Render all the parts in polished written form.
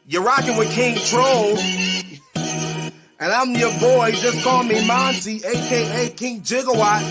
You're rocking with King Troll. And I'm your boy, just call me Monty, aka King Gigawatt.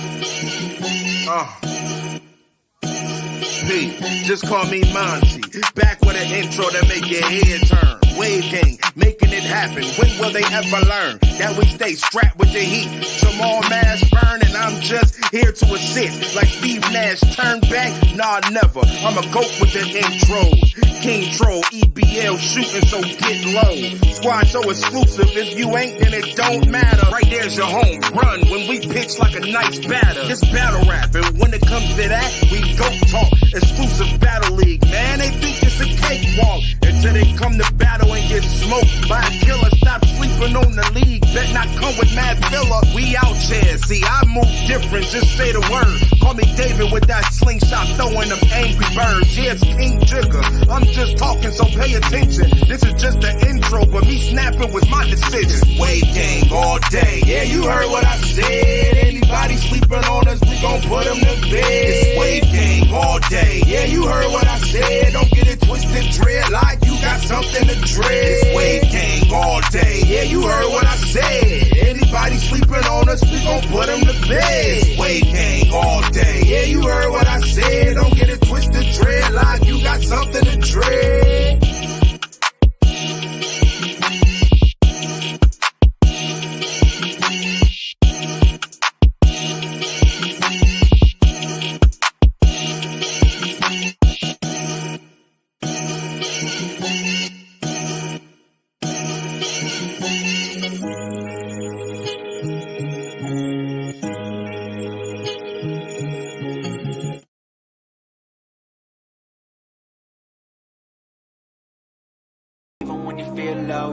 P, just call me Monty. Back with an intro that make your head turn. Wave gang, making it happen. When will they ever learn that we stay strapped with the heat? Some all mass burn and I'm just here to assist. Like Steve Nash, turn back? Nah, never. I'm a goat with the intros. King Troll, EBL shooting, so get low. Squad so exclusive, if you ain't then it don't matter. Right there's your home run when we pitch like a nice batter. This battle rap, and when it comes to that, we go talk. Exclusive battle league, man, they think it's a cakewalk. Until they come to battle and get smoked by a killer. Stop sleeping on the league, bet not come with mad filler. We out here, see I move different, just say the word. Call me David with that slingshot throwing them angry birds. Yeah, it's King Jigger, I'm just talking so pay attention. This is just the intro, but me snapping was my decision. Wave gang all day, yeah you heard what I said. Anybody sleeping on us, we gon' put them to bed. It's wave gang all day, yeah you heard what I said. Don't get it twisted, dread like you got something to dread. It's wave gang all day, yeah you heard what I said. Anybody sleeping on us, we gon' put them to bed. It's wave gang all day, yeah you heard what I said. Don't get it twisted, dread like you got something to dread.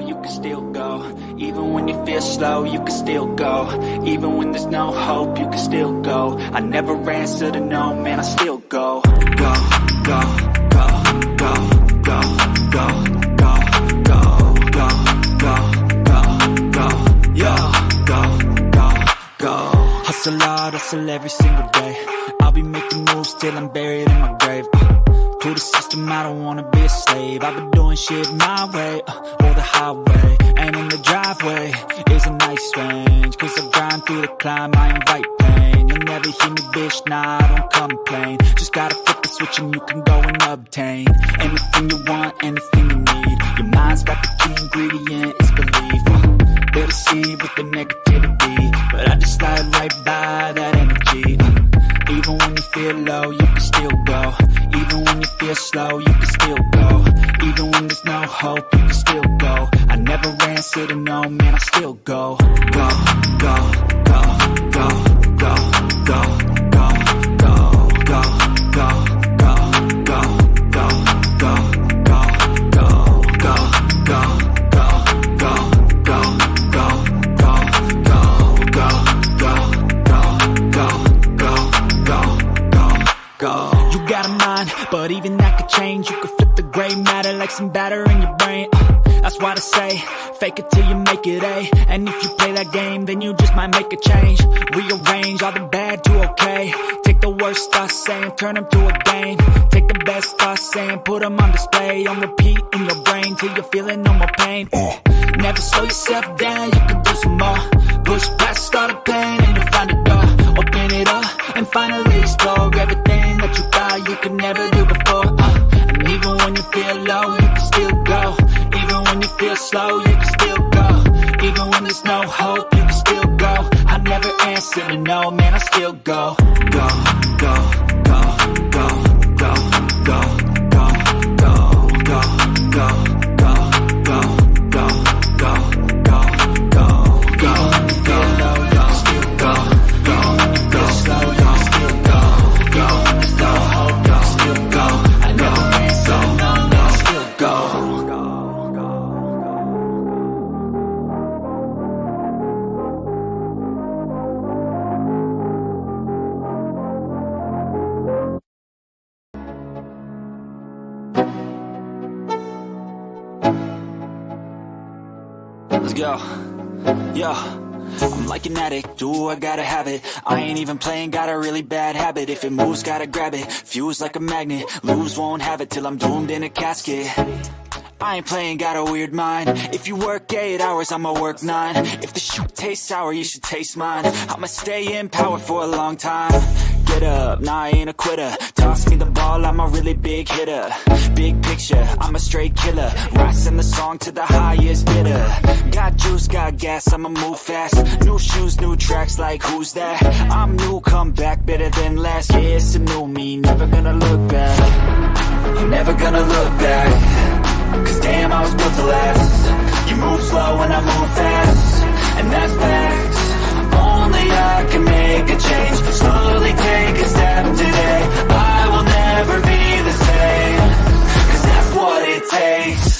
You can still go. Even when you feel slow, you can still go. Even when there's no hope, you can still go. I never answer to no, man, I still go. Go, go, go, go, go, go, go, go, go, go, go, go, yo, go. Hustle hard, hustle every single day. I'll be making moves till I'm buried in my grave. To the system, I don't wanna be a slave. I've been doing shit my way, or the highway. And in the driveway is a nice range. Cause I grind through the climb, I invite pain. You'll never hear me, bitch, nah, I don't complain. Just gotta flip the switch and you can go and obtain anything you want, anything you need. Your mind's got the key ingredient, it's belief. They'll deceive with the negativity, but I just slide right by that energy. Even when you feel low, you can still go. Even when you feel slow, you can still go. Even when there's no hope, you can still go. I never answer to no, man, I still go. Go, go, go, go, go, go, go, go, go, go, go, go, go, go, go, go. You got a mind, but even that could change. You could flip the gray matter like some batter in your brain. That's why I say, fake it till you make it A. And if you play that game, then you just might make a change. Rearrange all the bad to okay. Take the worst thoughts saying, turn them to a game. Take the best thoughts saying, put them on display. On repeat in your brain till you're feeling no more pain. Never slow yourself down, you can do some more. Push past all the pain and you'll find a door. Open it up and finally explore everything that you thought you could never do before. And even when you feel low, you can still go. Even when you feel slow, you can still go. Even when there's no hope, you can still go. I never answer to no, man, I still go. Go, go, go, go, go, go, go, go, go, go, go, go, go, go, go, go, go. Even when you feel low, you can still go. Even when you feel slow, you can still go. Even when there's no hope, you can still go. I never answer to no, man, I still go. Let's go. Yo, I'm like an addict, ooh, I gotta have it. I ain't even playing, got a really bad habit. If it moves, gotta grab it. Fuse like a magnet, lose, won't have it till I'm doomed in a casket. I ain't playing, got a weird mind. If you work 8 hours, I'ma work 9. If the shoot tastes sour, you should taste mine. I'ma stay in power for a long time. Get up, nah, I ain't a quitter. Toss me the ball, I'm a really big hitter. Big picture, I'm a straight killer. Rising the song to the highest bidder. Got juice, got gas, I'ma move fast. New shoes, new tracks, like who's that? I'm new, come back, better than last. Yeah, it's a new me, never gonna look back. I'm never gonna look back. Cause damn, I was built to last. You move slow and I move fast, and that's facts. Only I can make a change. Slowly take a step today. I will never be the same. Cause that's what it takes.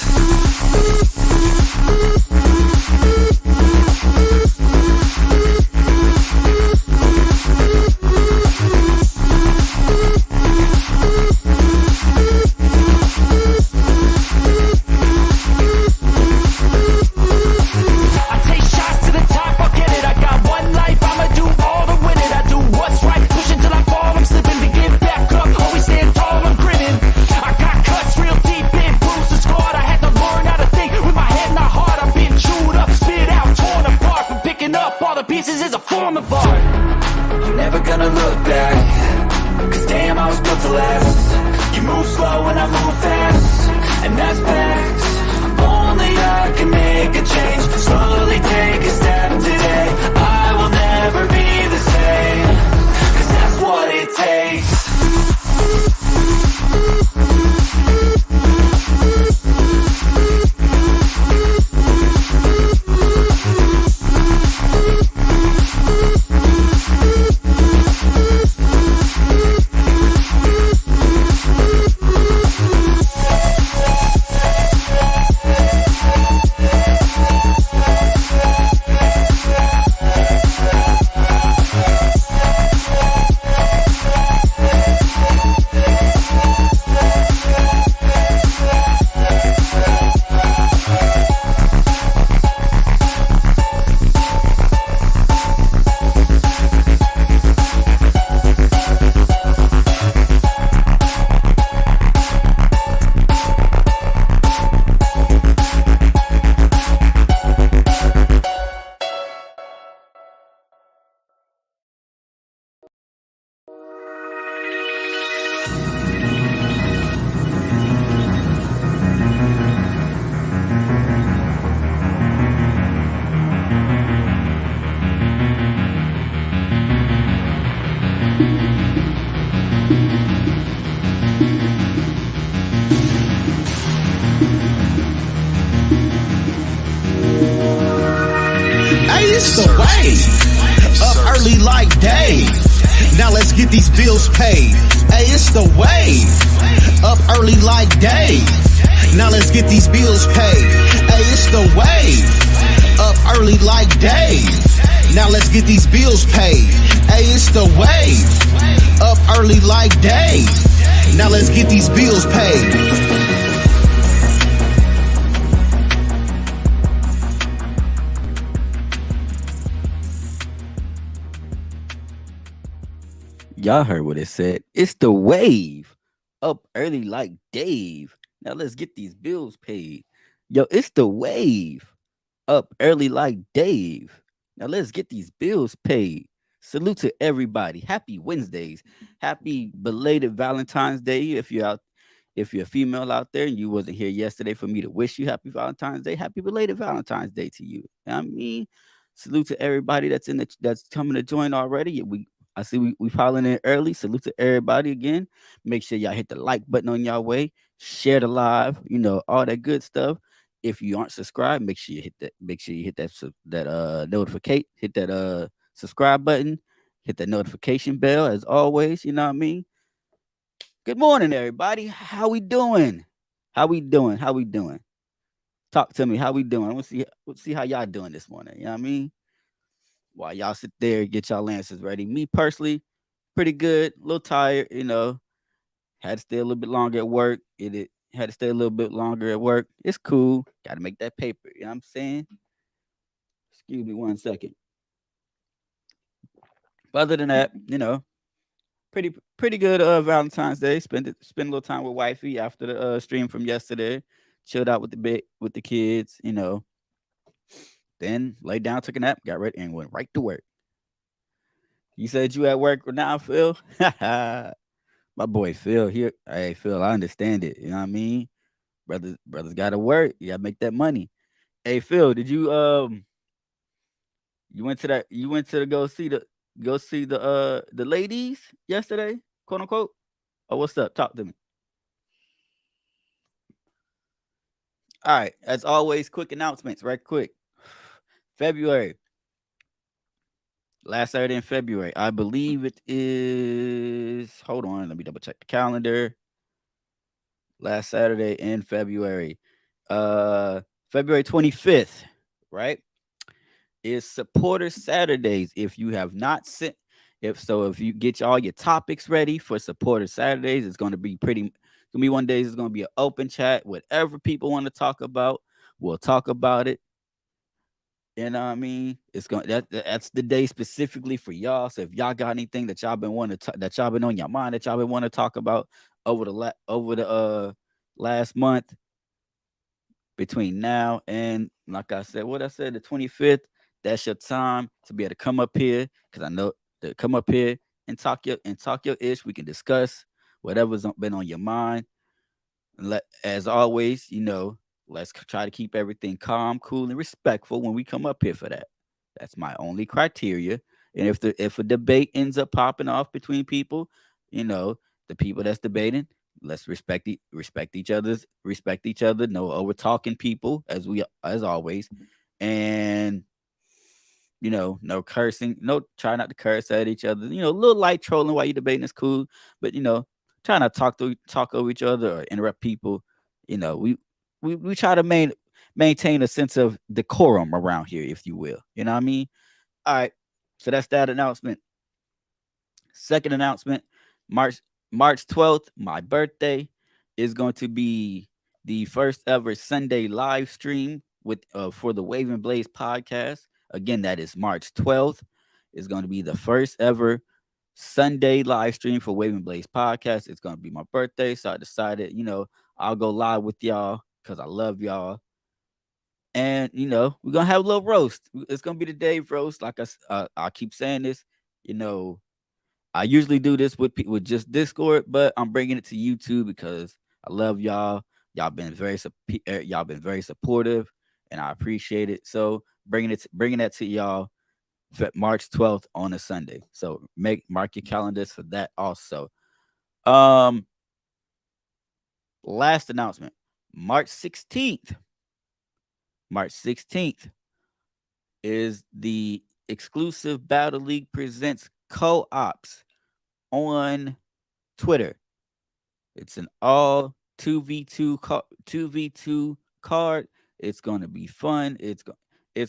Pieces is a form of art. I'm never gonna look back. Cause damn, I was built to last. You move slow and I move fast, and that's facts. Only I can make a change. Slowly take a step today. I will never be the same. Cause that's what it takes. It's the way. Up early like day. Now let's get these bills paid. Hey, it's the way. Up early like day. Now let's get these bills paid. Hey, it's the way. Up early like day. Now let's get these bills paid. Hey, it's the way. Up early like day. Now let's get these bills paid. Y'all heard what it said. It's the wave. Up early like Dave. Now let's get these bills paid. Yo, it's the wave. Up early like Dave. Now let's get these bills paid. Salute to everybody. Happy Wednesdays. Happy belated Valentine's Day. If you're a female out there and you wasn't here yesterday for me to wish you happy Valentine's Day, happy belated Valentine's Day to you. I mean, salute to everybody that's coming to join already. I see we piling in early. Salute to everybody again. Make sure y'all hit the like button on y'all way. Share the live. All that good stuff. If you aren't subscribed, make sure you hit that. Make sure you hit that notification. Hit that subscribe button. Hit that notification bell as always. You know what I mean. Good morning, everybody. How we doing? How we doing? How we doing? Talk to me. How we doing? Let's see how y'all doing this morning. You know what I mean? While y'all sit there, get y'all answers ready. Me personally, pretty good. A little tired, Had to stay a little bit longer at work. It had to stay a little bit longer at work. It's cool. Got to make that paper. You know what I'm saying? Excuse me 1 second. But other than that, pretty good Valentine's Day. Spend a little time with wifey after the stream from yesterday. chilled out with the bit with the kids, then laid down, took a nap, got ready, and went right to work. You said you at work now, Phil? My boy Phil here. Hey Phil, I understand it. You know what I mean? Brothers gotta work. You gotta make that money. Hey Phil, did you went to the go see the ladies yesterday, quote unquote? Oh, what's up? Talk to me. All right. As always, quick announcements, right quick. February. Last Saturday in February. I believe it is, hold on, let me double check the calendar. Last Saturday in February. Uh February 25th, right? Is supporter Saturdays. If you have not sent if you get all your topics ready for supporter Saturdays, it's going to be it's going to be one day, it's going to be an open chat. Whatever people want to talk about, we'll talk about it. You know what I mean? It's going that's the day specifically for y'all. So if y'all got anything that y'all been wanting to that y'all been on your mind, that y'all been want to talk about over the last month, between now and, like I said, what I said, the 25th, that's your time to be able to come up here, because I know to come up here and talk your ish. We can discuss whatever's been on your mind. As always, let's try to keep everything calm, cool, and respectful when we come up here for that. That's my only criteria. And if a debate ends up popping off between people, you know, the people that's debating, let's respect each other. No over talking people, as always, and no cursing. No, try not to curse at each other. A little light trolling while you're debating is cool, but try not to talk over each other or interrupt people. We try to maintain a sense of decorum around here, if you will. You know what I mean? All right. So that's that announcement. Second announcement, March March 12th, my birthday, is going to be the first ever Sunday live stream with for the Wave and Blaze podcast. Again, that is March 12th. Is going to be the first ever Sunday live stream for Wave and Blaze podcast. It's going to be my birthday, so I decided, I'll go live with y'all because I love y'all. And we're gonna have a little roast. It's gonna be the Dave roast. Like I keep saying this. You know, I usually do this with just Discord, but I'm bringing it to YouTube because I love y'all. Y'all been very supportive, and I appreciate it. So bringing that to y'all March 12th on a Sunday. So mark your calendars for that also. Um, Last announcement, March 16th. March 16th is the exclusive Battle League Presents co-ops on Twitter. It's an all 2v2 card. It's going to be fun. It's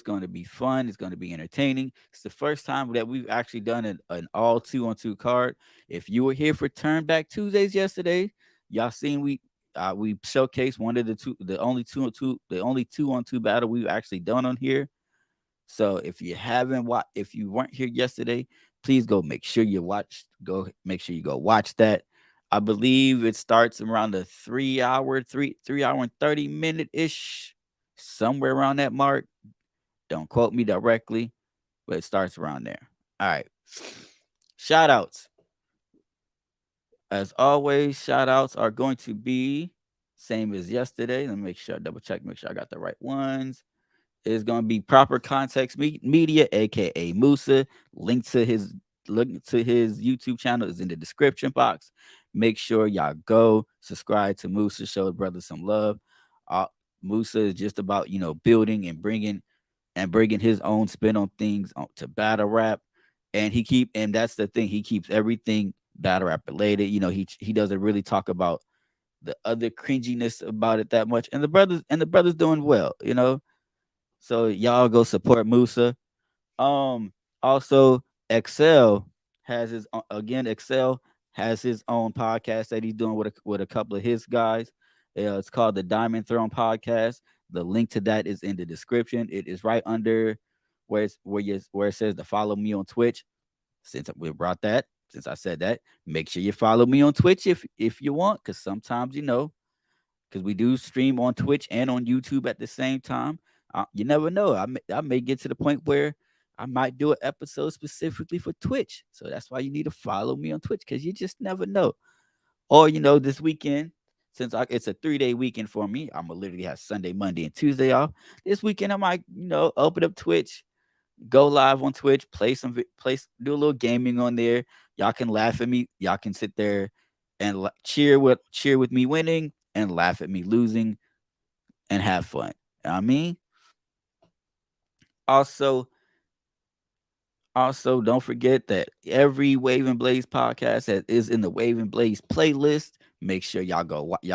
going to be fun. It's going to be entertaining. It's the first time that we've actually done an all 2-on-2 card. If you were here for Turn Back Tuesdays yesterday, y'all seen we showcased one of the only 2-on-2 battle we've actually done on here. So if you weren't here yesterday, please make sure you go watch that. I believe it starts around the 3 hour and 30-minute ish, somewhere around that mark. Don't quote me directly, but it starts around there. All right. Shout outs. As always, shout outs are going to be same as yesterday. Let me double check, make sure I got the right ones. Is going to be Proper Context Media, aka Musa. Link to his YouTube channel is in the description box. Make sure y'all go subscribe to Musa. Show the brother some love. Musa is just about building and bringing his own spin on things to battle rap, and that's the thing, he keeps everything battle rap related. He doesn't really talk about the other cringiness about it that much, and the brothers doing well. So y'all go support Musa. Also, Excel Excel has his own podcast that he's doing with a couple of his guys. It's called the Diamond Throne Podcast. The link to that is in the description. It is right under where it says to follow me on Twitch. Since I said that, make sure you follow me on Twitch if you want, because sometimes because we do stream on Twitch and on YouTube at the same time. You never know. I may get to the point where I might do an episode specifically for Twitch. So that's why you need to follow me on Twitch, because you just never know. Or this weekend, since it's a 3-day weekend for me, I'm gonna literally have Sunday, Monday, and Tuesday off. This weekend I might open up Twitch, go live on Twitch, do a little gaming on there. Y'all can laugh at me. Y'all can sit there and cheer with me winning and laugh at me losing and have fun. I mean, also, don't forget that every Wave and Blaze podcast is in the Wave and Blaze playlist. Make sure y'all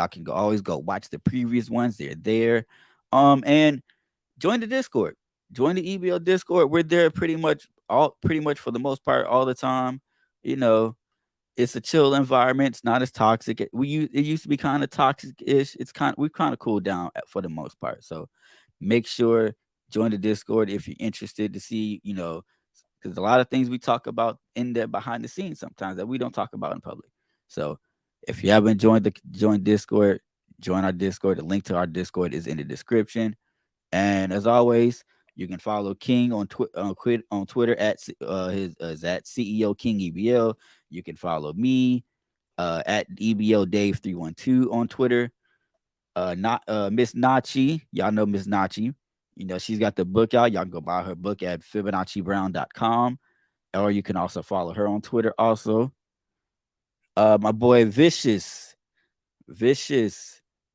can always go watch the previous ones. They're there. And join the Discord. Join the EBL Discord. We're there pretty much for the most part all the time. You know, it's a chill environment. It's not as toxic. It used to be kind of toxic-ish. We've kind of cooled down for the most part. So make sure join the Discord if you're interested to see, because a lot of things we talk about in there behind the scenes sometimes that we don't talk about in public. So if you haven't joined Discord, join our Discord. The link to our Discord is in the description. And as always, you can follow King on Twitter at his is at CEO King EBL. You can follow me at EBL Dave 312 on Twitter. Not Miss Nachi, y'all know Miss Nachi. She's got the book out. Y'all can go buy her book at FibonacciBrown.com, or you can also follow her on Twitter. Also, my boy Vicious.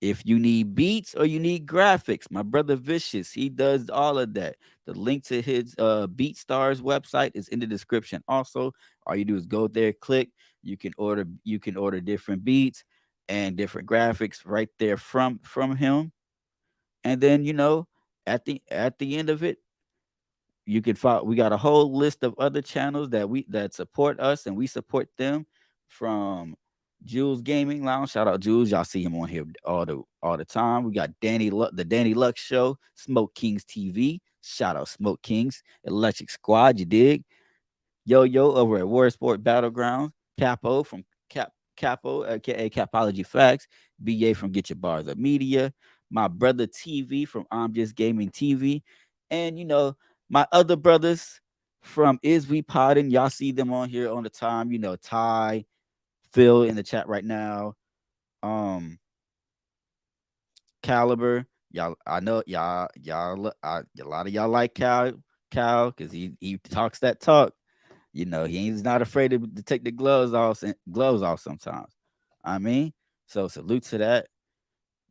If you need beats or you need graphics, my brother Vicious, he does all of that. The link to his BeatStars website is in the description. Also, all you do is go there, click. You can order different beats and different graphics right there from him. And then at the end of it, you can follow. We got a whole list of other channels that support us and we support them. From Jules Gaming Lounge, shout out Jules. Y'all see him on here all the time. We got the Danny Lux Show, Smoke Kings TV. Shout out Smoke Kings, Electric Squad. You dig? Yo over at War Sport Battlegrounds. Capo from Capo, aka Capology Facts. BA from Get Your Bars Up Media. My brother TV from I'm Just Gaming TV. And my other brothers from Is We Poddin'. Y'all see them on here on the time. Ty, Phil in the chat right now. Caliber. Y'all, I know a lot of y'all like Cal, because he talks that talk. He's not afraid to take the gloves off sometimes. I mean, so salute to that.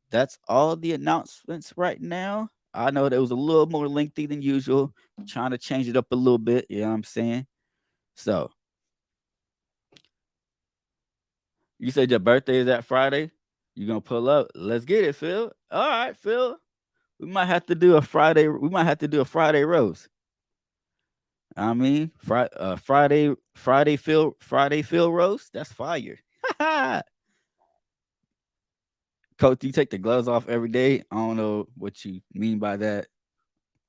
That's all the announcements right now. I know that was a little more lengthy than usual. Trying to change it up a little bit. You know what I'm saying? So, you said your birthday is that Friday? You gonna pull up? Let's get it, Phil. All right, Phil. We might have to do a Friday. We might have to do a Friday roast. I mean, Friday Phil roast. That's fire. Coach, do you take the gloves off every day? I don't know what you mean by that.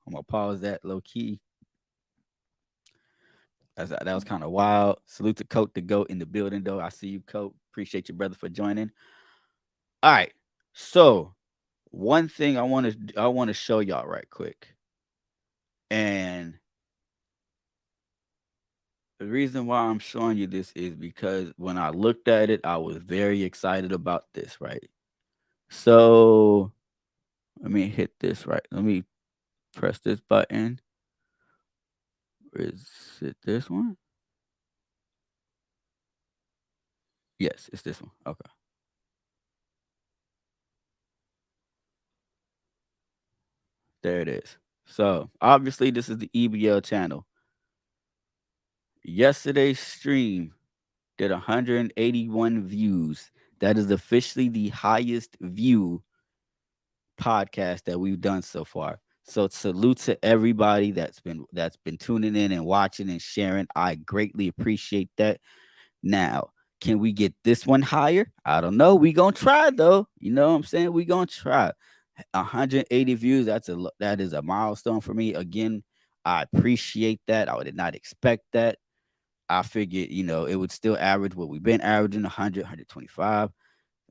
I'm gonna pause that low key. That was kind of wild. Salute to Coach the GOAT in the building, though. I see you, Coach. Appreciate your brother for joining. All right. So one thing I want to show y'all right quick. And the reason why I'm showing you this is because when I looked at it, I was very excited about this, right? So let me hit this right. Let me press this button. Is it this one? Yes, it's this one. Okay. There it is. So obviously this is the EBL channel. Yesterday's stream did 181 views. That is officially the highest view podcast that we've done so far. So salute to everybody that's been tuning in and watching and sharing. I greatly appreciate that. Now, can we get this one higher? I don't know. We gonna try though. You know what I'm saying? We gonna try. 180 views. That is a milestone for me. Again, I appreciate that. I did not expect that. I figured, it would still average what we've been averaging, 100, 125.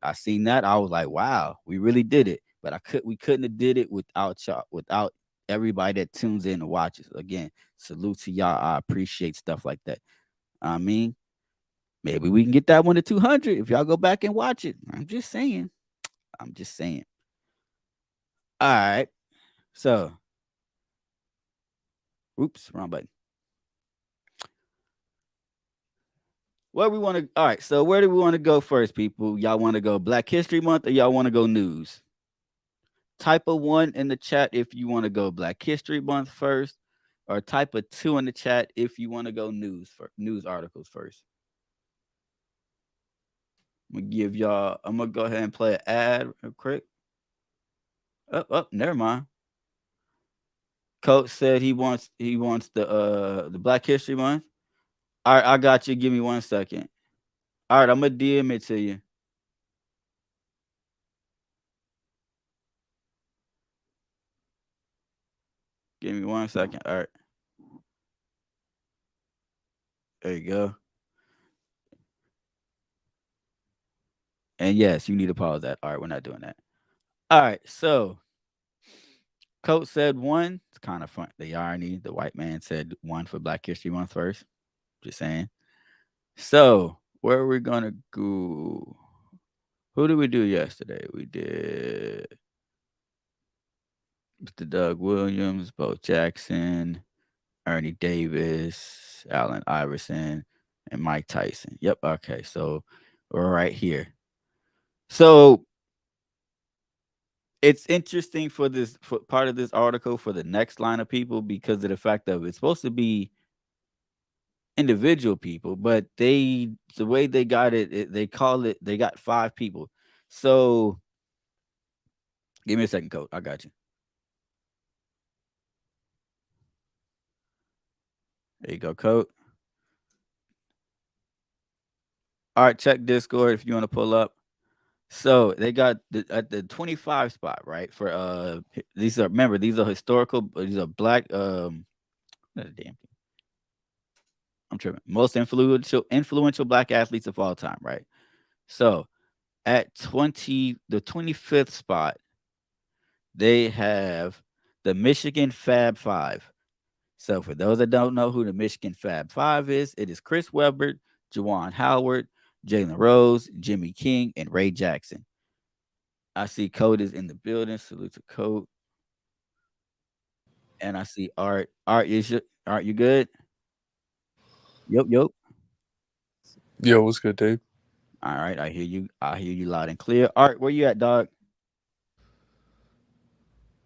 I seen that. I was like, wow, we really did it. But we couldn't have did it without y'all, without everybody that tunes in and watches. Again, salute to y'all. I appreciate stuff like that. I mean, maybe we can get that one to 200 if y'all go back and watch it. I'm just saying. I'm just saying. All right. So, oops, wrong button. Where we want to? All right. So, where do we want to go first, people? Y'all want to go Black History Month or y'all want to go news? Type a one in the chat if you want to go Black History Month first, or type a two in the chat if you want to go news articles first. I'm gonna give y'all. I'm gonna go ahead and play an ad real quick. Oh, never mind. Coach said he wants the Black History Month. All right, I got you. Give me 1 second. All right, I'm gonna DM it to you. Give me 1 second. All right, there you go. And yes, you need to pause that. All right, we're not doing that. All right, so Coach said one. It's kind of fun. The irony. The white man said one for Black History Month first. Just saying. So where are we gonna go? Who did we do yesterday? We did Mr. Doug Williams, Bo Jackson, Ernie Davis, Allen Iverson, and Mike Tyson. Yep. Okay. So we're right here. So it's interesting for this for part of this article for the next line of people because of the fact that it's supposed to be individual people, but the way they got they call it they got five people. So give me a second, coach. I got you. There you go, coach. All right, check Discord if you want to pull up. So they got at the 25 spot, right? For these are remember these are historical. These are black. That's a damn thing. I'm tripping. Most influential black athletes of all time, right? So at 25th spot, they have the Michigan Fab Five. So for those that don't know who the Michigan Fab Five is, it is Chris Webber, Juwan Howard, Jalen Rose, Jimmy King, and Ray Jackson. I see Code is in the building. Salute to Code. And I see Art. Art, you good? Yep, yep. Yo, what's good, Dave? All right, I hear you. I hear you loud and clear. Art, where you at, dog?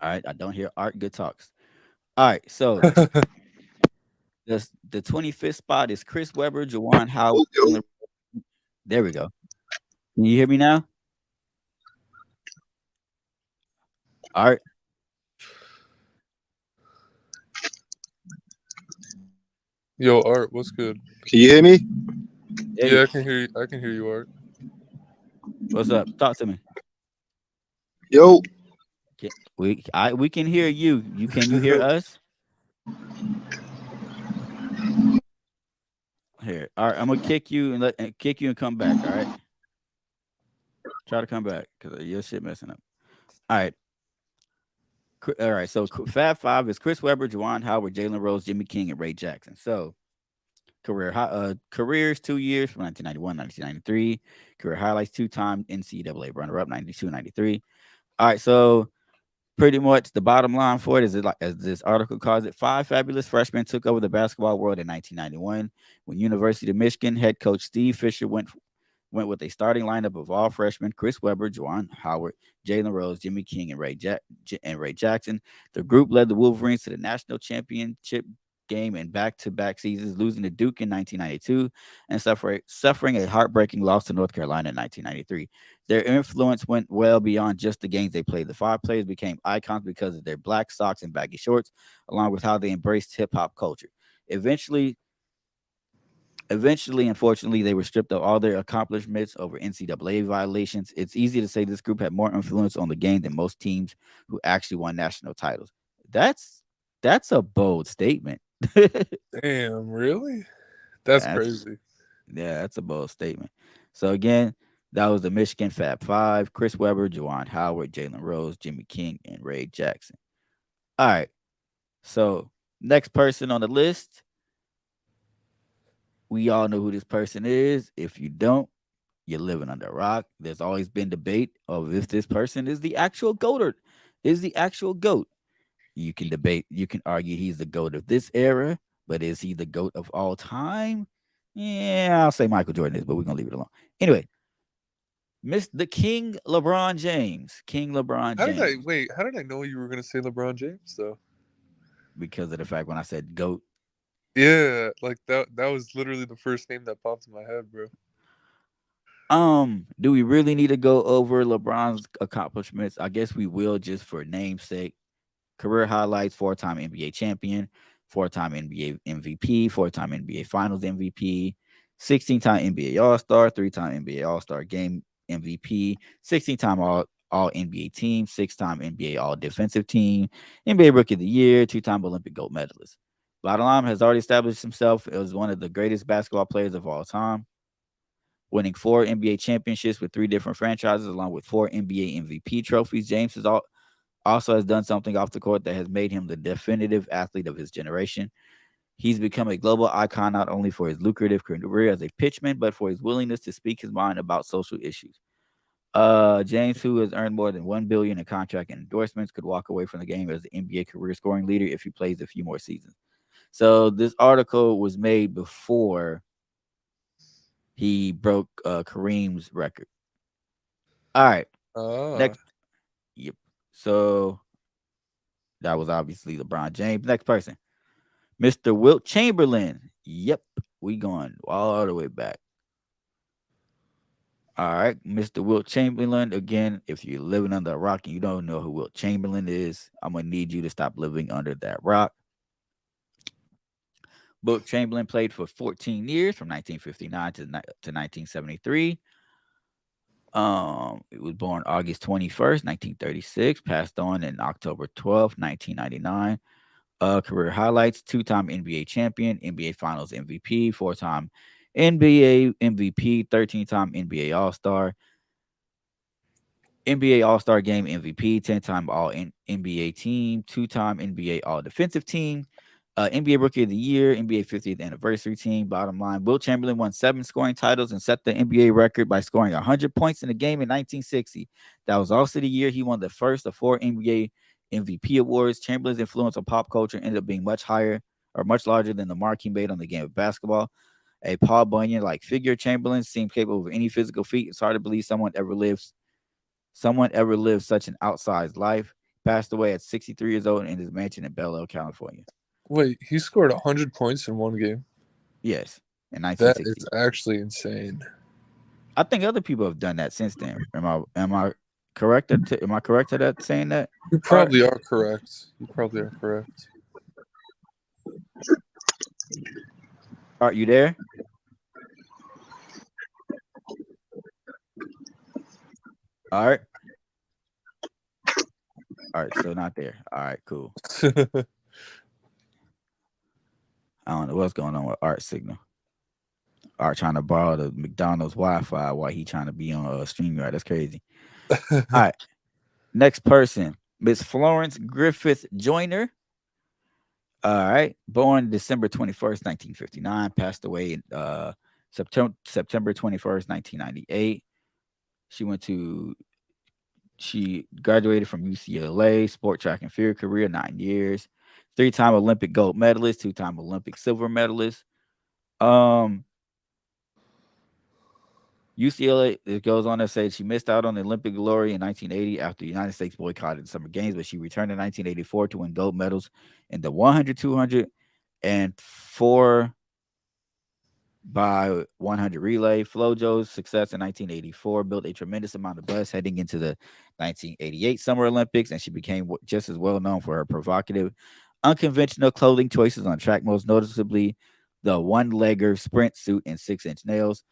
All right, I don't hear Art. Good talks. All right, so the 25th spot is Chris Webber, Jawan Howard. There we go. Can you hear me now? Art. Yo, Art, what's good? Can you hear me? There you Yeah, go. I can hear you. I can hear you, Art. What's up? Talk to me. Yo, We can hear you. Can you hear us? Here. All right, I'm gonna kick you and kick you and come back. All right. Try to come back because your shit messing up. All right. All right. So Fab Five is Chris Webber, Juwan Howard, Jalen Rose, Jimmy King, and Ray Jackson. So careers 2 years from 1991 1993. Career highlights two-time NCAA runner-up 92 93. All right. So pretty much the bottom line for it is like as this article calls it, five fabulous freshmen took over the basketball world in 1991 when University of Michigan head coach Steve Fisher went with a starting lineup of all freshmen: Chris Webber, Juwan Howard, Jalen Rose, Jimmy King, and Ray Jackson. The group led the Wolverines to the national championship game in back-to-back seasons, losing to Duke in 1992 and suffering a heartbreaking loss to North Carolina in 1993. Their influence went well beyond just the games they played. The five players became icons because of their black socks and baggy shorts, along with how they embraced hip hop culture. Eventually, unfortunately, they were stripped of all their accomplishments over NCAA violations. It's easy to say this group had more influence on the game than most teams who actually won national titles. That's that's a bold statement. Damn, really? That's That's crazy. yeah, that's a bold statement. So again, That was the Michigan Fab Five: Chris Webber, Juwan Howard, Jalen Rose, Jimmy King, and Ray Jackson. All right. So next person on the list, we all know who this person is. If you don't, you're living under a rock. There's always been debate of if this person is the actual GOAT or is the actual GOAT. You can debate, you can argue he's the GOAT of this era, but is he the GOAT of all time? Yeah, I'll say Michael Jordan is, but we're gonna leave it alone. Anyway, Miss the King LeBron James. King LeBron How did I James. wait? How did I know you were gonna say LeBron James though? Because of the fact when I said GOAT. Yeah, like that was literally the first name that popped in my head, bro. Do we really need to go over LeBron's accomplishments? I guess we will just for namesake. Career highlights: four-time NBA champion, four-time NBA MVP, four-time NBA Finals MVP, 16-time NBA All-Star, three-time NBA All-Star Game MVP, 16-time All NBA team, six-time NBA All Defensive Team, NBA Rookie of the Year, two-time Olympic gold medalist. Bottom line, has already established himself as one of the greatest basketball players of all time, winning four NBA championships with three different franchises, along with four NBA MVP trophies. James also has done something off the court that has made him the definitive athlete of his generation. He's become a global icon not only for his lucrative career as a pitchman, but for his willingness to speak his mind about social issues. James, who has earned more than $1 billion in contract and endorsements, could walk away from the game as the NBA career scoring leader if he plays a few more seasons. So this article was made before he broke Kareem's record. All right, Ah, next. Yep. So that was obviously LeBron James. Next person, Mr. Wilt Chamberlain. Yep, we going all the way back. All right, Mr. Wilt Chamberlain. Again, if you're living under a rock and you don't know who Wilt Chamberlain is, I'm gonna need you to stop living under that rock. Wilt Chamberlain played for 14 years, from 1959 to 1973. He was born August 21st, 1936. Passed on in October 12th, 1999. Career highlights: two-time NBA champion, NBA Finals MVP, four-time NBA MVP, 13-time NBA All-Star, NBA All-Star Game MVP, 10-time All NBA Team, two-time NBA All Defensive Team, NBA Rookie of the Year, NBA 50th Anniversary Team. Bottom line, Wilt Chamberlain won 7 scoring titles and set the NBA record by scoring 100 points in a game in 1960. That was also the year he won the first of 4 NBA MVP awards. Chamberlain's influence on pop culture ended up being much higher or much larger than the mark he made on the game of basketball. A Paul Bunyan-like figure, Chamberlain seemed capable of any physical feat. It's hard to believe someone ever lived such an outsized life. Passed away at 63 years old in his mansion in Bel Air, California. wait, he scored 100 points in one game. Yes, in That 1960. is actually insane. I think other people have done that since then. Am I correct? Am I correct at that saying that? You All right. probably are correct. You probably are correct. Are you there? All right. All right. Still not there. All right. Cool. I don't know what's going on with Art Signal. Art trying to borrow the McDonald's Wi-Fi while he trying to be on a StreamYard. That's crazy. All right. Next person, Miss Florence Griffith Joyner. All right. Born December 21st, 1959. Passed away in September 21st, 1998. She graduated from UCLA, sport track and field career, 9 years. Three-time Olympic gold medalist, two-time Olympic silver medalist. UCLA, it goes on to say she missed out on the Olympic glory in 1980 after the United States boycotted the Summer Games, but she returned in 1984 to win gold medals in the 100, 200, and 4 by 100 relay. FloJo's success in 1984 built a tremendous amount of buzz heading into the 1988 Summer Olympics, and she became just as well known for her provocative, unconventional clothing choices on track, most noticeably the one-legger sprint suit and 6-inch nails.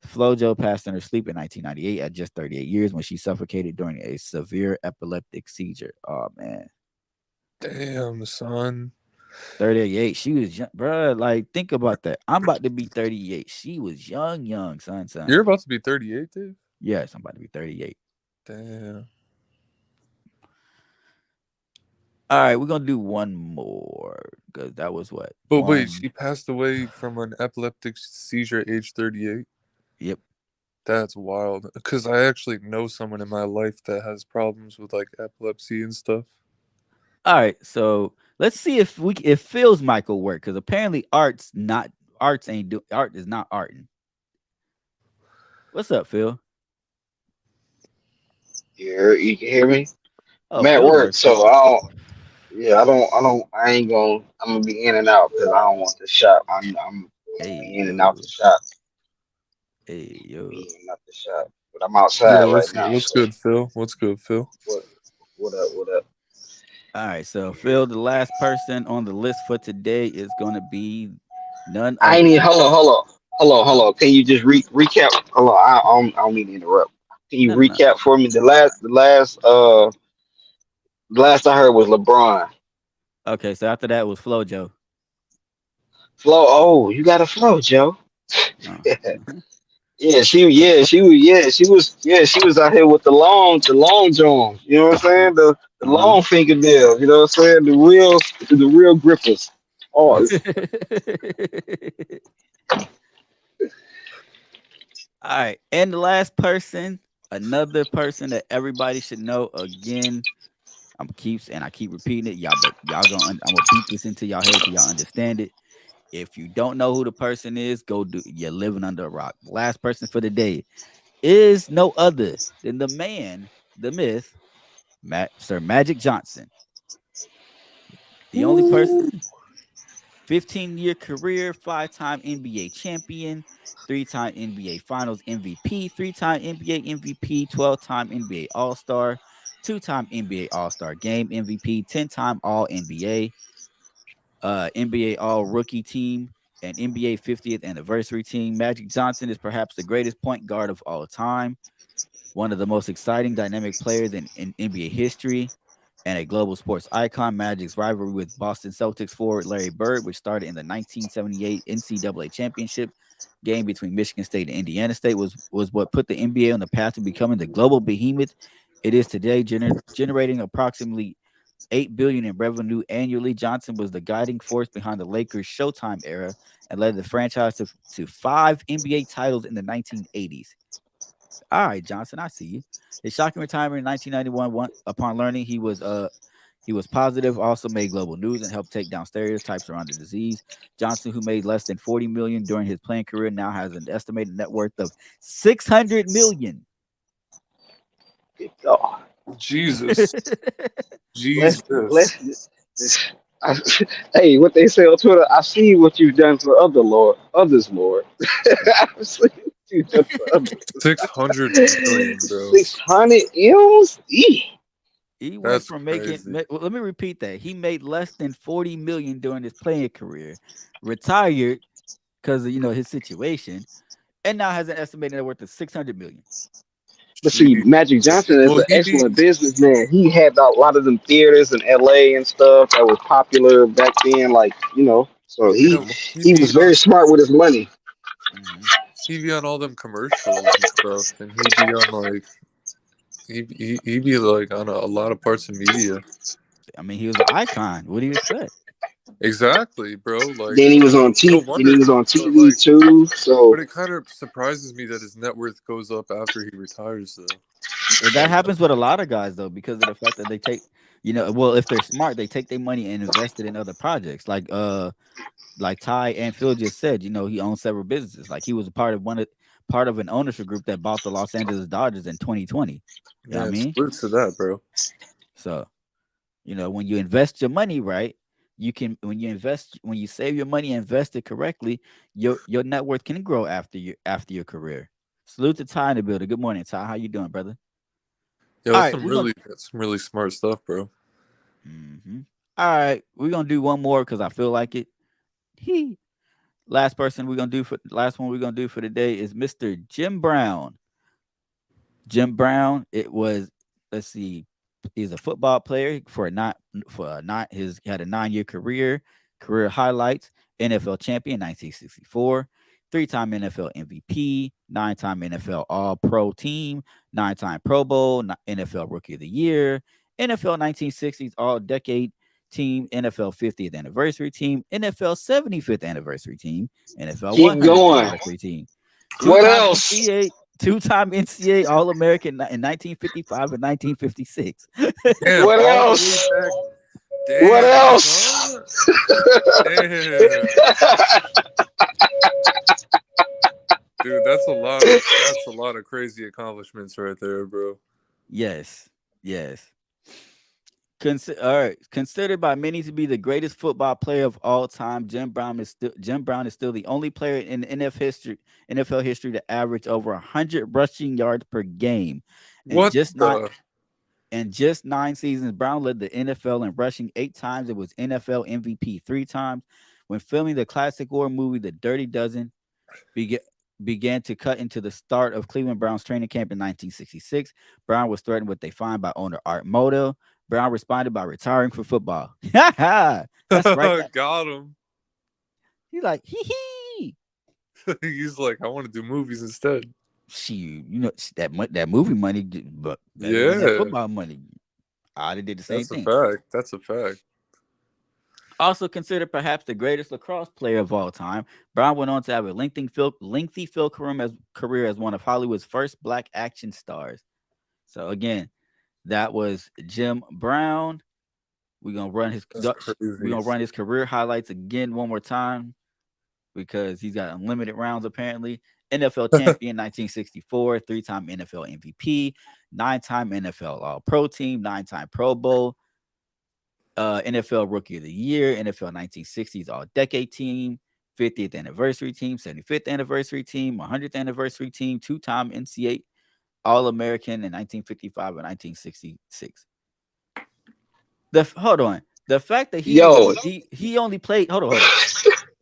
FloJo passed in her sleep in 1998 at just 38 years when she suffocated during a severe epileptic seizure. Oh, man. Damn, son. 38. She was young, bro. Like, think about that. I'm about to be 38. She was young, son. You're about to be 38, Dave? Yes, I'm about to be 38. Damn. All right, we're gonna do one more because that was what But wait, one. she passed away from an epileptic seizure at age 38. Yep. That's wild. Because I actually know someone in my life that has problems with like epilepsy and stuff. All right, so let's see if Phil's Michael work because apparently art is not arting. What's up, Phil? You can hear me? Oh, I'm at Phil's work, working. so I ain't gonna. I'm gonna be in and out because I don't want the shop. I'm Hey in and out yo, the shop. hey Be yo. in and out the shop. But I'm outside Yeah, right what's now. what's So good, Phil? What's good, Phil? what? What up? What up? All right, so Phil, the last person on the list for today is gonna be none I ain't other. even. Hold on. Can you just recap? Hold on. I don't mean to interrupt. Can you No, no, no. recap for me the last I heard was LeBron. Okay, so after that was FloJo. Flow. Oh, you got a flow, Joe. Uh, She was out here with the long john. You know what I'm saying? The uh-huh. long fingernails. You know what I'm saying? The real grippers. Oh, All right, and the last person, another person that everybody should know. Again, I keep repeating it, y'all. But I'm gonna beat this into y'all head till y'all understand it. If you don't know who the person is, go do. You're living under a rock. The last person for the day is no other than the man, the myth, Sir Magic Johnson, the only person. Ooh. 15-year career, 5-time NBA champion, 3-time NBA Finals MVP, 3-time NBA MVP, 12-time NBA All Star, 2-time NBA All Star Game MVP, 10-time All NBA, NBA All Rookie Team, and NBA 50th Anniversary Team. Magic Johnson is perhaps the greatest point guard of all time, one of the most exciting, dynamic players in NBA history, and a global sports icon. Magic's rivalry with Boston Celtics forward Larry Bird, which started in the 1978 NCAA championship game between Michigan State and Indiana State, was what put the NBA on the path to becoming the global behemoth it is today, generating approximately $8 billion in revenue annually. Johnson was the guiding force behind the Lakers' Showtime era and led the franchise to 5 NBA titles in the 1980s. All right, Johnson, I see you. His shocking retirement in 1991, upon learning he was positive, also made global news and helped take down stereotypes around the disease. Johnson, who made less than 40 million during his playing career, now has an estimated net worth of 600 million. God. Jesus. Jesus. Let's. I, hey, what they say on Twitter? I see what you've done for others, Lord. I see what you've done for others. 600 million, bro. 600 M's. He went That's from crazy. well, let me repeat that. He made less than 40 million during his playing career, retired because of his situation, and now has an estimated net worth of 600 million. But see, Gee. Magic Johnson is Well, an excellent businessman. He had a lot of them theaters in LA and stuff that was popular back then. Like so he he be was on very smart with his money. Hmm. he be on all them commercials and stuff, and he be on like he be like on a lot of parts of media. I mean, he was an icon. What do you expect? Exactly, bro. Like, Then he was on no T. Then he wonder. was on But TV like, too. So but it kind of surprises me that his net worth goes up after he retires, though. That Like, happens with a lot of guys though, because of the fact that they take, well, if they're smart, they take their money and invest it in other projects. Like Ty and Phil just said, he owns several businesses. Like he was a part of an ownership group that bought the Los Angeles Dodgers in 2020. You know what I man, mean? salute to that, bro. So, when you invest your money right, when you save your money and invest it correctly, your net worth can grow after your career. Salute to Ty in the building. Good morning, Ty. How you doing, brother? Yeah, All right, we're gonna that's some really smart stuff, bro. hmm All right, we're gonna do one more because I feel like it. He last one we're gonna do for the day is Mr. Jim Brown. Jim Brown. It was let's see, he's a football player he had a 9-year career. Career highlights: NFL champion 1964, 3-time NFL MVP, 9-time NFL All-Pro Team, 9-time Pro Bowl, NFL Rookie of the Year, NFL 1960s All-Decade Team, NFL 50th Anniversary Team, NFL 75th Anniversary Team, NFL Keep 100th going. Anniversary Team, What two-time else? NCAA, two-time NCAA All-American in 1955 and 1956. Damn, What all the way else? back. What Damn, else? son. Damn. Dude, that's a lot of crazy accomplishments right there, bro. Yes, yes. All right. Considered by many to be the greatest football player of all time, Jim Brown is still the only player in NFL history to average over 100 rushing yards per game, and What the? just 9 seasons, Brown led the NFL in rushing 8 times. It was NFL MVP 3 times. When filming the classic war movie The Dirty Dozen, began to cut into the start of Cleveland Browns training camp in 1966. Brown was threatened with a fine by owner Art Modell. Brown responded by retiring from football. That's right. Got him. He's like, hee hee. He's like, I want to do movies instead. That movie money, but better than that football money. I did the same thing. That's a fact. Also considered perhaps the greatest lacrosse player of all time, Brown went on to have a lengthy film career as one of Hollywood's first black action stars. So again, that was Jim Brown. We're gonna run his career highlights again one more time because he's got unlimited rounds apparently. NFL champion 1964, 3-time NFL MVP, 9-time NFL All-Pro Team, 9-time Pro Bowl. NFL Rookie of the Year, NFL 1960s All-Decade Team, 50th Anniversary Team, 75th Anniversary Team, 100th Anniversary Team, 2-time NCAA All-American in 1955 and 1966. Hold on. The fact that he only played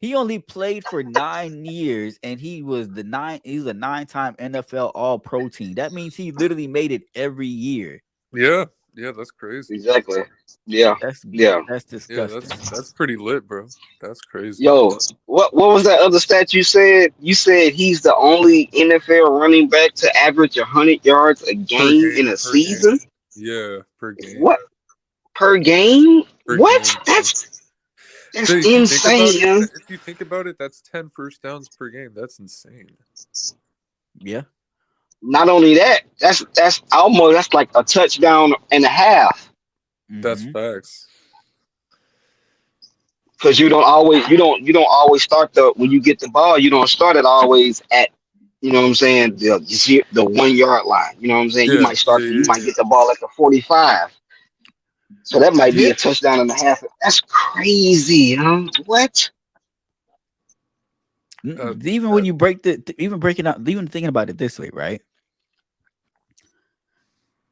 he only played for 9 years and he's a 9-time NFL All-Pro Team. That means he literally made it every year. Yeah, that's crazy. Exactly. Yeah. That's disgusting. Yeah, that's pretty lit, bro. That's crazy. Yo, what was that other stat you said? You said he's the only NFL running back to average 100 yards a game in a season? Game. Yeah, per game. What? Per game? What? Game, That's so insane. If you think about it, that's 10 first downs per game. That's insane. Yeah. Not only that, that's like a touchdown and a half. That's facts. Because you don't always start when you get the ball, you don't start it always at, you know what I'm saying, the 1 yard line. You know what I'm saying? You might get the ball at the 45. So that might be a touchdown and a half. That's crazy, huh? What? Even when you even thinking about it this way, right?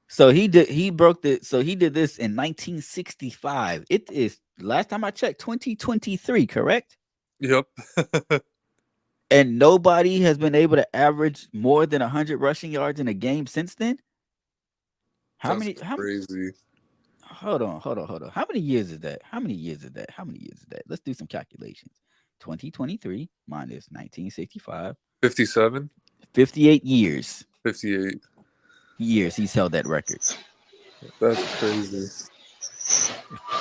So he did this in 1965. It is last time I checked 2023, correct? Yep. And nobody has been able to average more than 100 rushing yards in a game since then. Crazy. Hold on. How many years is that? Let's do some calculations. 2023 minus 1965. 57. 58 years. 58 years he's held that record. That's crazy.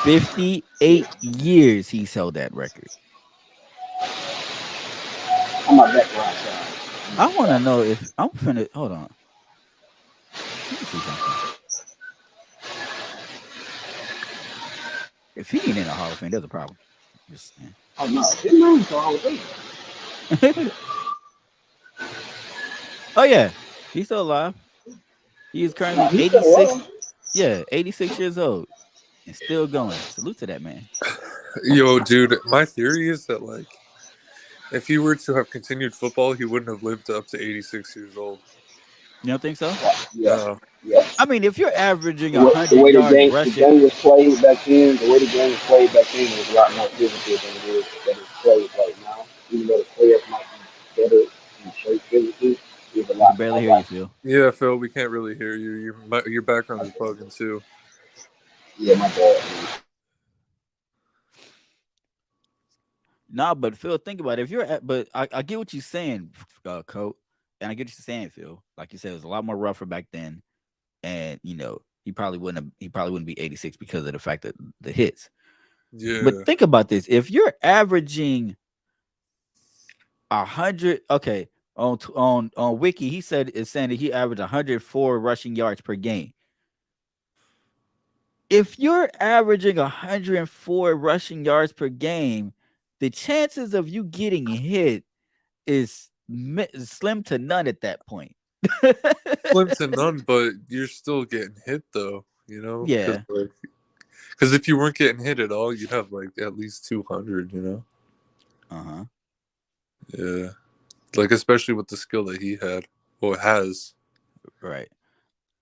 58 years he's held that record. I'm not that right. I want to know if I'm finna. Hold on. Let me see something. If he ain't in the Hall of Fame, there's a problem. Just saying. Oh no, his name's the Hall of Fame. Oh yeah, he's still alive. He is currently 86. Yeah, 86 years old and still going. Salute to that man. Yo, dude, my theory is that like, if he were to have continued football, he wouldn't have lived up to 86 years old. You don't think so? Yeah. I mean, if you're averaging the 100 way yards rushing, the game was played back then, was a lot more physical than it is played right now. Even though the players might be better in shape physically, it's a lot. I can barely hear you, Phil. Yeah, Phil, we can't really hear you. Your background is bugging too. Yeah, my bad. Nah, but Phil, think about it. If you're at, but I get what you're saying, Coat, and I get what you're saying, Phil. Like you said, it was a lot more rougher back then, and he probably wouldn't be 86 because of the fact that the hits. But Yeah. think about this: if you're averaging 100, okay, on Wiki, he said it's saying that he averaged 104 rushing yards per game. If you're averaging 104 rushing yards per game, the chances of you getting hit is slim to none at that point. Slim to none, but you're still getting hit though. You know, because Yeah. like, because if you weren't getting hit at all, you'd have like at least 200. You know. Uh-huh. Yeah. Like especially with the skill that he had or has. Right.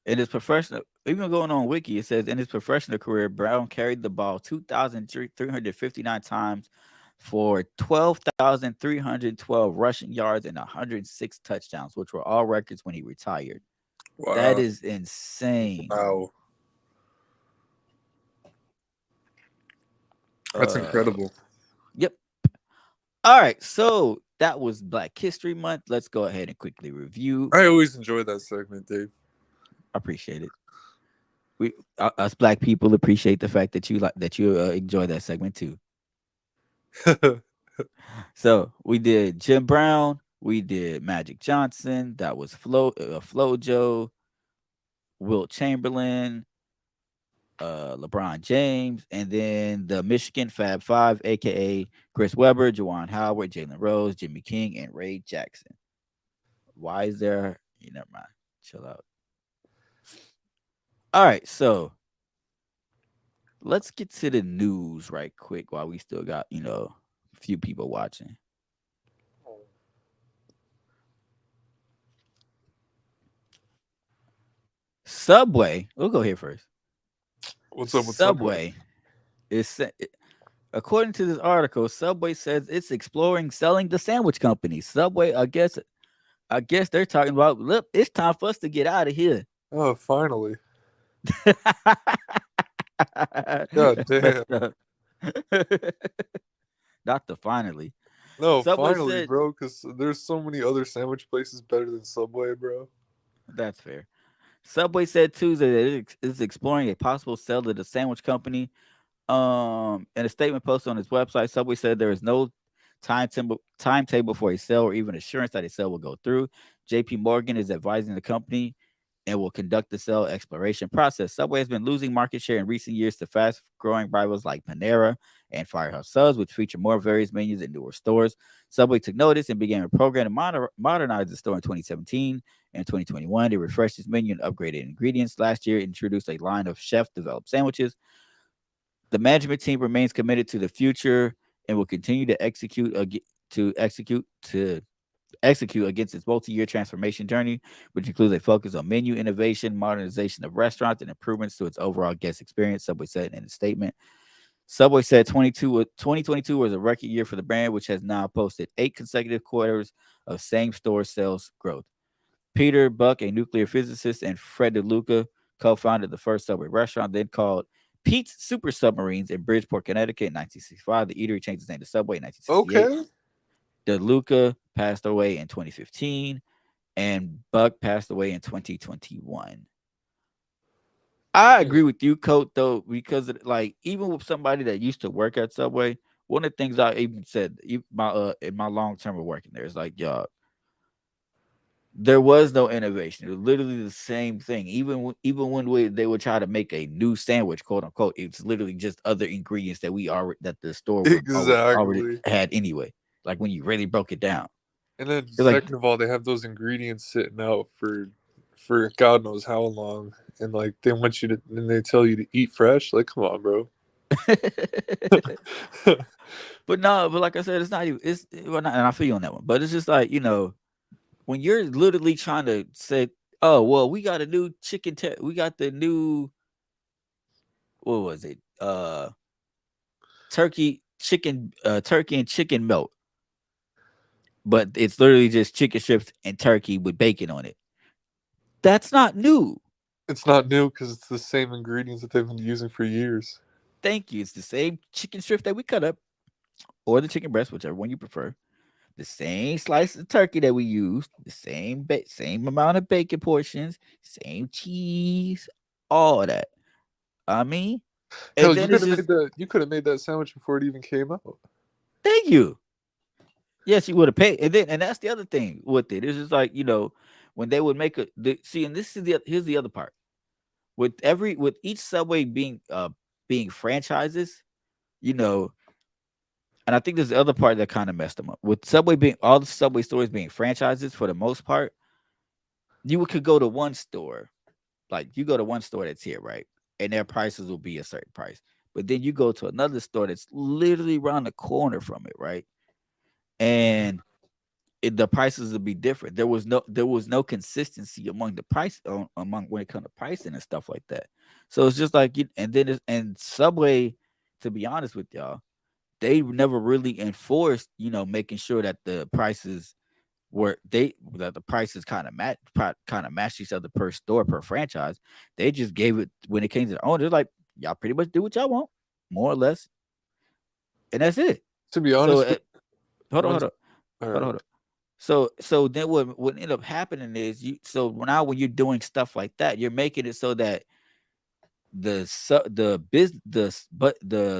In his professional, even going on Wiki, it says in his professional career, Brown carried the ball 2,359 times for 12,312 rushing yards and 106 touchdowns, which were all records when he retired. That Wow. is insane. Wow. That's Uh, incredible. yep. All right, so that was Black History Month. Let's go ahead and quickly review. I always enjoy that segment, Dave. Appreciate it. We us Black people appreciate the fact that you enjoy that segment too. So we did Jim Brown, we did Magic Johnson, that was Flojo, Wilt Chamberlain, LeBron James, and then the Michigan Fab Five, aka Chris Webber, Juwan Howard, Jalen Rose, Jimmy King, and Ray Jackson. Why is there? Never mind. Chill out. All right, so let's get to the news right quick while we still got a few people watching. Subway. We'll go here first. What's up with Subway? Subway is according to this article, Subway says it's exploring selling the sandwich company. Subway, I guess they're talking about, look, it's time for us to get out of here. Oh, finally. God That's damn. messed up. Not the finally. No, Subway finally, said bro, because there's so many other sandwich places better than Subway, bro. that's fair. Subway said Tuesday that it is exploring a possible sale to the sandwich company. In a statement posted on its website, Subway said there is no timetable for a sale or even assurance that a sale will go through. J.P. Morgan is advising the company and will conduct the sale exploration process. Subway has been losing market share in recent years to fast-growing rivals like Panera and Firehouse Subs, which feature more various menus and newer stores. Subway took notice and began a program to modernize the store in 2017. In 2021, they refreshed its menu and upgraded ingredients. Last year, it introduced a line of chef-developed sandwiches. The management team remains committed to the future and will continue to execute against its multi-year transformation journey, which includes a focus on menu innovation, modernization of restaurants, and improvements to its overall guest experience, Subway said in a statement. Subway said 2022 was a record year for the brand, which has now posted 8 consecutive quarters of same-store sales growth. Peter Buck, a nuclear physicist, and Fred DeLuca co-founded the first Subway restaurant, then called Pete's Super Submarines in Bridgeport, Connecticut in 1965. The eatery changed its name to Subway in 1968. Okay. DeLuca passed away in 2015, and Buck passed away in 2021. I agree with you, Coat, though, because like even with somebody that used to work at Subway, one of the things I even said in my long term of working there is like, y'all, there was no innovation. It was literally the same thing. Even when they would try to make a new sandwich, quote unquote, it's literally just other ingredients that the store would already Exactly. had anyway. Like when you really broke it down, And then it's like second of all, they have those ingredients sitting out for God knows how long, and like they want you to, and they tell you to eat fresh. Like, come on, bro. but no, but like I said, it's not even and I feel you on that one. But it's just like when you're literally trying to say, oh well, we got a new we got the new, what was it? Turkey and chicken melt, but it's literally just chicken strips and turkey with bacon on it. That's not new. It's not new because it's the same ingredients that they've been using for years. Thank you. It's the same chicken strip that we cut up or the chicken breast, whichever one you prefer. The same slice of turkey that we used, the same amount of bacon portions, same cheese, all that. I mean, and Hell, you then could it's have made just that. You could have made that sandwich before it even came out. thank you. Yes, you would have paid, and that's the other thing with it. It's just like when they would make see, and this is here's the other part with each Subway being franchises, you know, and I think there's the other part that kind of messed them up with Subway being all the Subway stores being franchises for the most part. You could go to one store, like you go to one store that's here, right, and their prices will be a certain price, but then you go to another store that's literally around the corner from it, right, and the prices would be different. There was no consistency among the price among when it comes to pricing and stuff like that. So it's just like and then and Subway, to be honest with y'all, they never really enforced, making sure that the prices that the prices kind of match each other per store per franchise. They just gave it when it came to the owners, like y'all pretty much do what y'all want, more or less, and that's it. To be So honest, hold on, once hold on, all hold on, right. hold on. So then what end up happening is now when you're doing stuff like that, you're making it so that the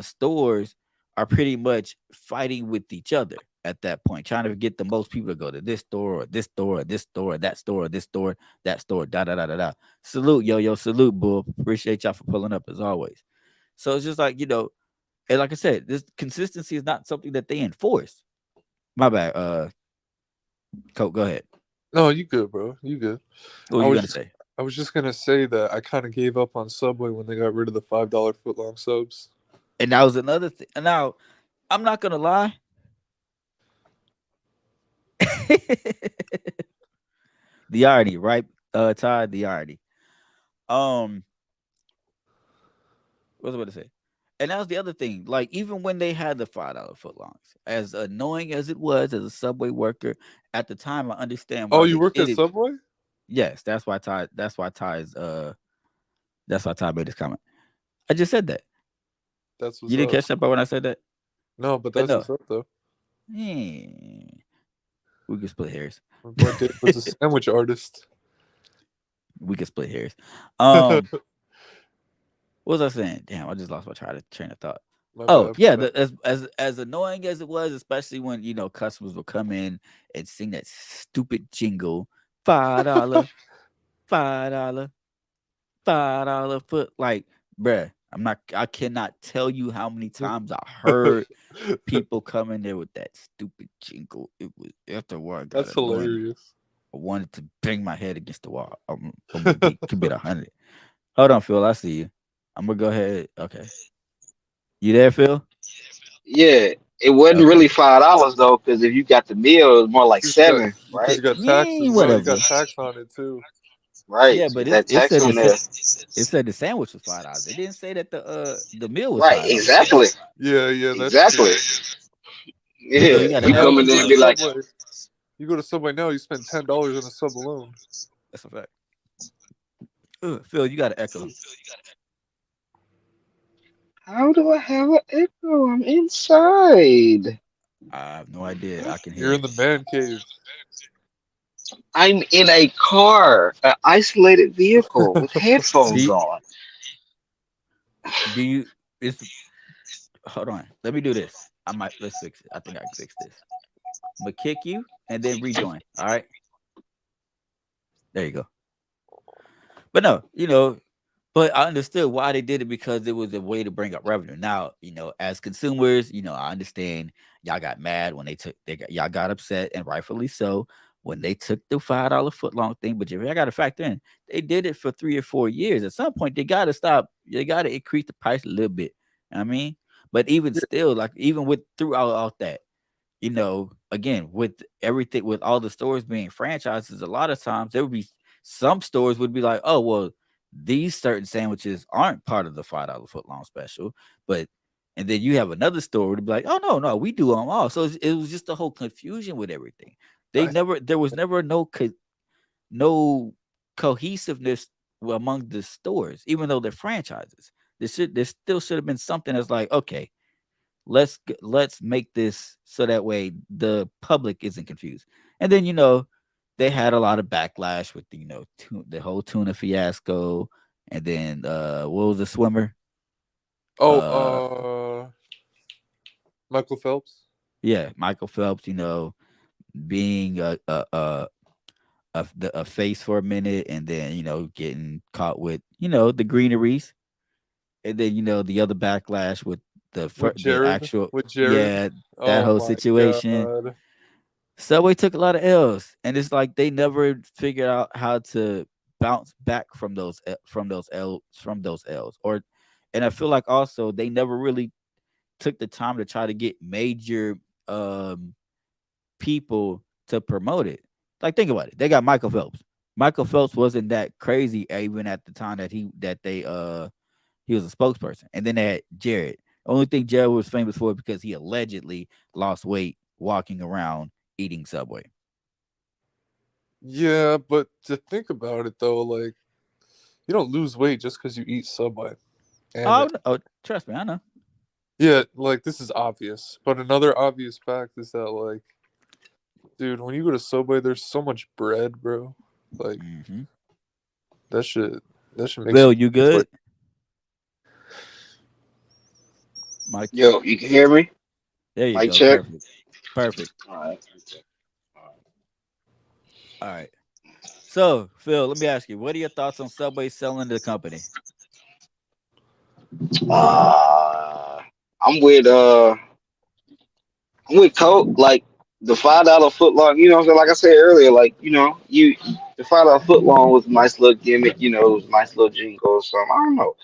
stores are pretty much fighting with each other at that point, trying to get the most people to go to this store or this store or this store or that store or this store, that store, da da da da da. Salute, yo, salute, bull. Appreciate y'all for pulling up as always. So it's just like, and like I said, this consistency is not something that they enforce. My bad, Coke, go ahead. No, you good, bro. You good. What were I you was gonna just say? I was just gonna say that I kind of gave up on Subway when they got rid of the $5 footlong subs. And that was another thing. Now, I'm not gonna lie. The irony, right? Ty, the irony. Um, what was I about to say? And that was the other thing. Like, even when they had the $5 footlongs, as annoying as it was as a Subway worker at the time, I understand Oh, why you they worked did at it. Subway? Yes, that's why Ty made this comment. I just said that. That's what's You didn't up. catch that part when I said that? No, but But that's no. what's up though. Hmm, we can split hairs. My boy Dave was a sandwich artist. We can split hairs. Um, what was I saying? Damn, I just lost my train of thought. My Oh bad. yeah, My bad. as annoying as it was, especially when customers will come in and sing that stupid jingle, $5, $5, $5 foot. Like, bruh, I cannot tell you how many times I heard people come in there with that stupid jingle. It was after a while, it got That's annoying. hilarious. I wanted to bang my head against the wall. I'm gonna be keep it 100. Hold on, Phil. I see you. I'm gonna go ahead. Okay, you there, Phil? Yeah, it wasn't Okay. really $5 though, because if you got the meal, it was more like seven, Because right? you got Yeah, taxes, bro. You got whatever. tax on it too. Right. Yeah, You but got it tax said on there. it said the sandwich was $5. It didn't say that the meal was Right. $5. Exactly. Yeah, yeah, that's Exactly. true. Phil, Yeah. you got an You Hell, come echo, in you there go and to bro. be like, Subway. You go to Subway now. You spend $10 on a sub alone. That's a fact. Phil, you got an echo. how do I have an echo? I'm inside. I have no idea. I can You're hear in it. the man cave. I'm in a car, an isolated vehicle with Do headphones you, on. do you? It's hold on. Let me do this. Let's fix it. I think I can fix this. I'm gonna kick you and then rejoin. All right. There you go. But no, but I understood why they did it because it was a way to bring up revenue. Now, as consumers, I understand y'all got mad when y'all got upset and rightfully so when they took the $5 foot long thing. But I got to factor in they did it for 3 or 4 years. At some point, they got to stop. They got to increase the price a little bit. I mean, but even Yeah, still, like even with throughout all that, again, with everything, with all the stores being franchises, a lot of times there would be some stores would be like, oh, well, these certain sandwiches aren't part of the $5 foot long special, but and then you have another store would be like, oh no, no, we do them all. So it was just a whole confusion with everything. I, There was never no cohesiveness among the stores, even though they're franchises. There still should have been something that's like, okay, let's make this so that way the public isn't confused. And then they had a lot of backlash with the whole tuna fiasco, and then what was the swimmer? Oh, Uh, Michael Phelps. yeah, Michael Phelps. Being a face for a minute, and then getting caught with the greeneries, and then the other backlash with the actual, With Jared. yeah, that Oh whole my situation. god. Subway took a lot of L's, and it's like they never figured out how to bounce back from those L's, and I feel like also they never really took the time to try to get major um people to promote it. Like, think about it. They got Michael Phelps. Michael Phelps wasn't that crazy even at the time he was a spokesperson. And then they had Jared. Only thing Jared was famous for because he allegedly lost weight walking around eating Subway. Yeah, but to think about it though, like you don't lose weight just because you eat Subway. And Trust me, I know. yeah, like this is obvious. But another obvious fact is that like, dude, when you go to Subway, there's so much bread, bro. Like Hmm. that shit that shit makes Will, you you it's good? like Mike, Yo, you can hear me? there you Mic go. check. Perfect. Perfect. All right. All right. So, Phil, let me ask you, what are your thoughts on Subway selling the company? Uh, I'm with Coke. Like the $5 foot long. You know, what I'm saying? Like I said earlier, like you the $5 foot long was a nice little gimmick. You know, it was a nice little jingle or something. I don't know.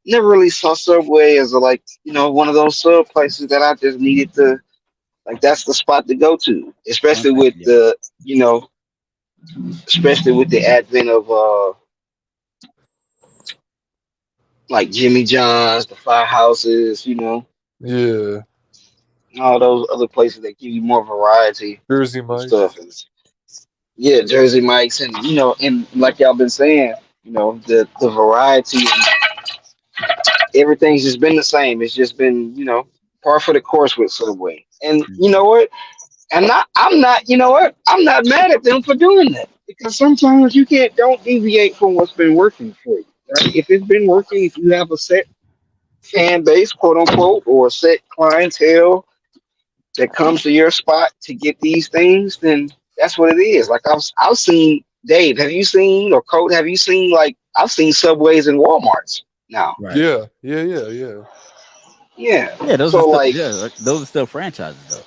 Never really saw Subway as a like one of those sub places that I just needed to like. That's the spot to go to, especially Okay. with Yeah. the especially with the advent of like Jimmy John's, the Firehouses, yeah. all those other places that give you more variety Jersey and stuff. Mike's. And yeah, Jersey Mike's, and and like y'all been saying, the variety and everything's just been the same. It's just been par for the course with Subway. And you Mhm. know what? I'm not. You know what? I'm not mad at them for doing that because sometimes you can't don't deviate from what's been working for you. Right? If it's been working, if you have a set fan base, quote unquote, or a set clientele that comes to your spot to get these things, then that's what it is. Like I've seen Dave. Have you seen or Colt? Have you seen like I've seen Subways and WalMarts now? Right. Yeah, yeah, yeah, yeah. Yeah. Yeah, those are So still like those are still franchises though.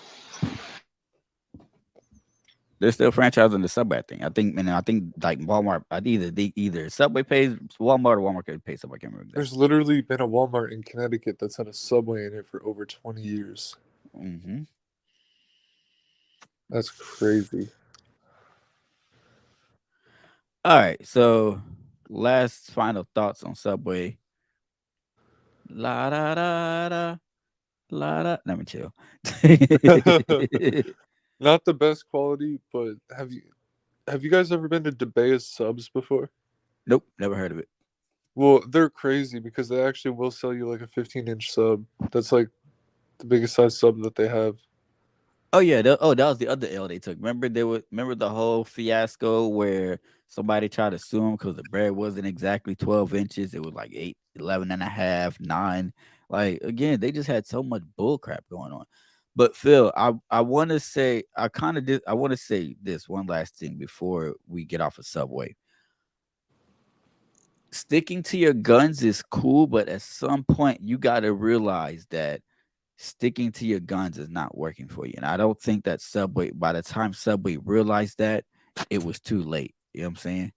They're still franchising the Subway thing. I think like Walmart. I think either Subway pays Walmart or Walmart pays Subway. I can't remember There's exactly. literally been a Walmart in Connecticut that's had a Subway in it for over 20 years. Hmm. That's crazy. All right. So, last final thoughts on Subway. La da da da la da. Let me chill. Not the best quality, but have you guys ever been to DeBea's Subs before? Nope, never heard of it. Well, they're crazy because they actually will sell you like a 15-inch sub. That's like the biggest size sub that they have. Oh yeah, that was the other L they took. Remember the whole fiasco where somebody tried to sue them because the bread wasn't exactly 12 inches. It was like 8, 11 and a half, 9. Like, again, they just had so much bull crap going on. But Phil, I want to say I want to say this one last thing before we get off of Subway. Sticking to your guns is cool, but at some point you got to realize that sticking to your guns is not working for you. And I don't think that Subway, by the time Subway realized that, it was too late. You know what I'm saying?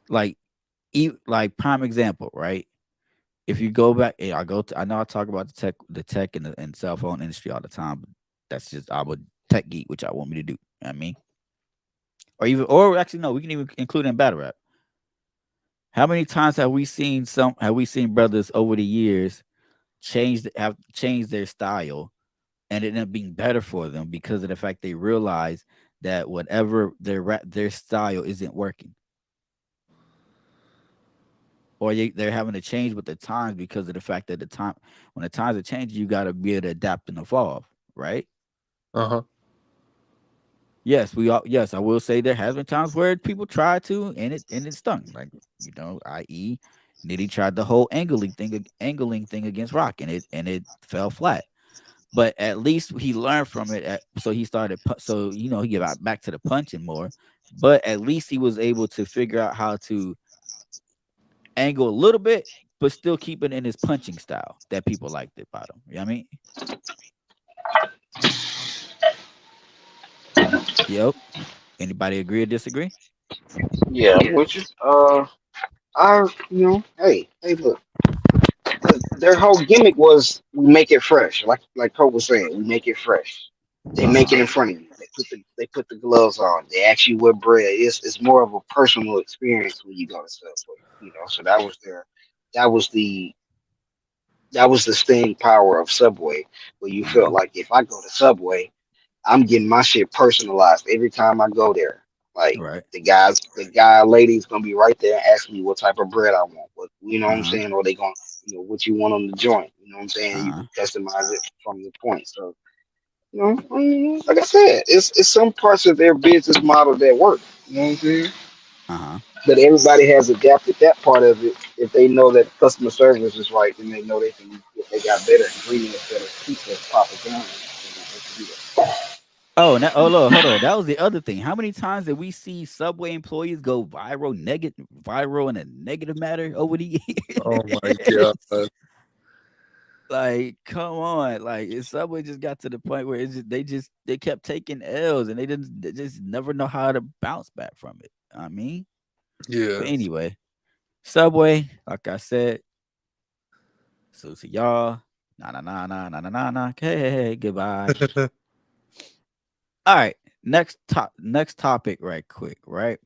Like, like prime example, right? If you go back, I know I talk about the tech and cell phone industry all the time. But that's just I'm a tech geek, which I want me to do. You know what I mean, or actually no, we can even include in battle rap. How many times have we seen brothers over the years have changed their style and it ended up being better for them because of the fact they realize that whatever their style isn't working. or they're having to change with the times because of the fact that when the times are changing, you got to be able to adapt and evolve, right? Uh-huh. Yes, yes, I will say there has been times where people tried to and it stung. Like, i.e. Nitty tried the whole angling thing against Rock, and it fell flat. But at least he learned from it. So he started, so he got back to the punching more. But at least he was able to figure out how to angle a little bit, but still keep it in his punching style that people liked about him. You know what I mean? Yep. Anybody agree or disagree? Yeah, which is hey, look, their whole gimmick was we make it fresh, like Cole was saying, we make it fresh. They Uh make huh. it in front of you. They put the gloves on. They ask you what bread. It's more of a personal experience when you go to Subway. So that was the staying power of Subway, where you Uh huh. felt like if I go to Subway, I'm getting my shit personalized every time I go there. Like Right. the guy, lady's gonna be right there asking me what type of bread I want. What Uh I'm huh. saying, or they gonna, what you want on the joint. You know what I'm saying? Uh You huh. can customize it from the point. So like I said, it's some parts of their business model that work. You know what I'm saying? Uh huh. But everybody has adapted that part of it. If they know that customer service is right, then they know they can. If they got better ingredients, better pizza, propaganda, they can do that. Oh, now, oh, look, hold on. That was the other thing. How many times did we see Subway employees go viral in a negative matter over the Oh my years? god. Like, come on. Like, Subway just got to the point where they kept taking L's, and they just never know how to bounce back from it. I mean, but Yeah. anyway, Subway, like I said, so to y'all. Nah, nah, nah, nah, nah, nah, nah, nah. Okay, goodbye. All right. Next topic, right quick, right?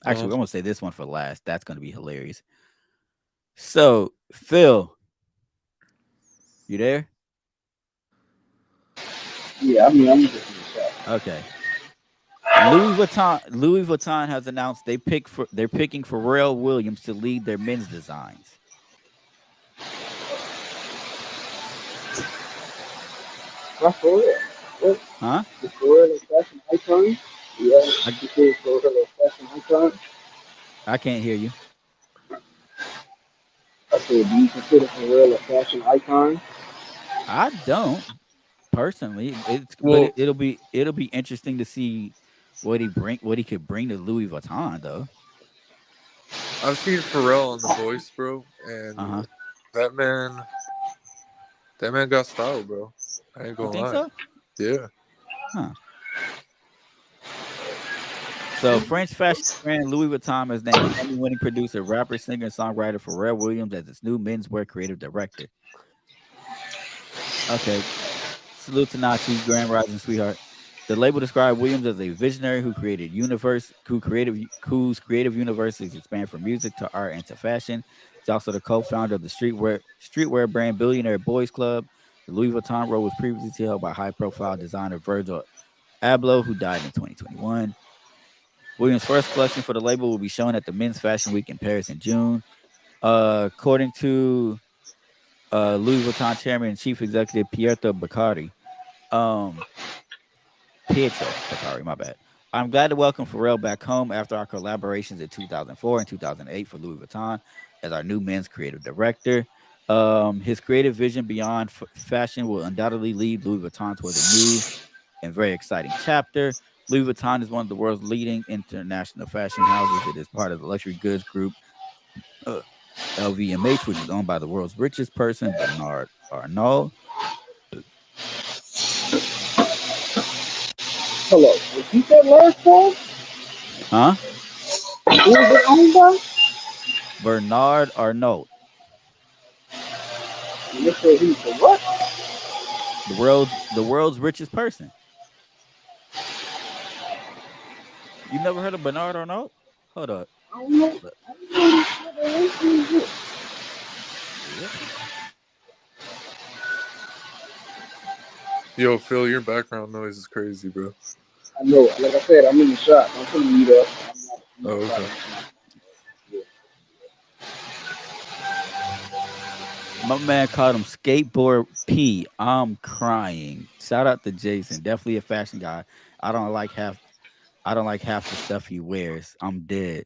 Actually, uh, we're gonna say this one for last. That's gonna be hilarious. So, Phil, you there? Yeah, I mean, I'm just in the shop. Okay. Louis Vuitton has announced they're picking Pharrell Williams to lead their men's designs. That's for real. What? Huh? The Gorilla fashion icon? Yeah, I, you say Gorilla fashion icon? I can't hear you. I said, do you consider Gorilla a fashion icon? I don't personally. well, It'll be interesting to see what he could bring to Louis Vuitton though. I've seen Pharrell on The Voice, bro, Uh and huh. that man, that man got style, bro. I ain't You gonna think lie. so? Yeah. Huh. So French fashion brand Louis Vuitton has named Grammy-winning producer, rapper, singer, and songwriter Pharrell Williams as its new menswear creative director. Okay. Salute to Nachi, Grand Rising Sweetheart. The label described Williams as a visionary whose creative universes expand from music to art and to fashion. He's also the co-founder of the streetwear brand Billionaire Boys Club. The Louis Vuitton role was previously held by high-profile designer Virgil Abloh, who died in 2021. Williams' first collection for the label will be shown at the Men's Fashion Week in Paris in June. According to Louis Vuitton chairman and chief executive um, Pietro Bakari, my bad. I'm glad to welcome Pharrell back home after our collaborations in 2004 and 2008 for Louis Vuitton as our new men's creative director. His creative vision beyond fashion will undoubtedly lead Louis Vuitton towards a new and very exciting chapter. Louis Vuitton is one of the world's leading international fashion houses. It is part of the luxury goods group uh, LVMH, which is owned by the world's richest person, Bernard Arnault. Hello. Repeat that last time? Huh? Who is it owned by? Bernard Arnault, And they said he's the what? the world's richest person. You never heard of Bernard Arnault? Hold up. I don't know. Look. I don't know who is it. Yep. Yo, Phil, your background noise is crazy, bro. I know. Like I said, I'm in the shop. I'm putting meet up. I'm not Oh, trying okay. to. Yeah. My man called him skateboard P. I'm crying. Shout out to Jason. Definitely a fashion guy. I don't like half I don't like half the stuff he wears. I'm dead.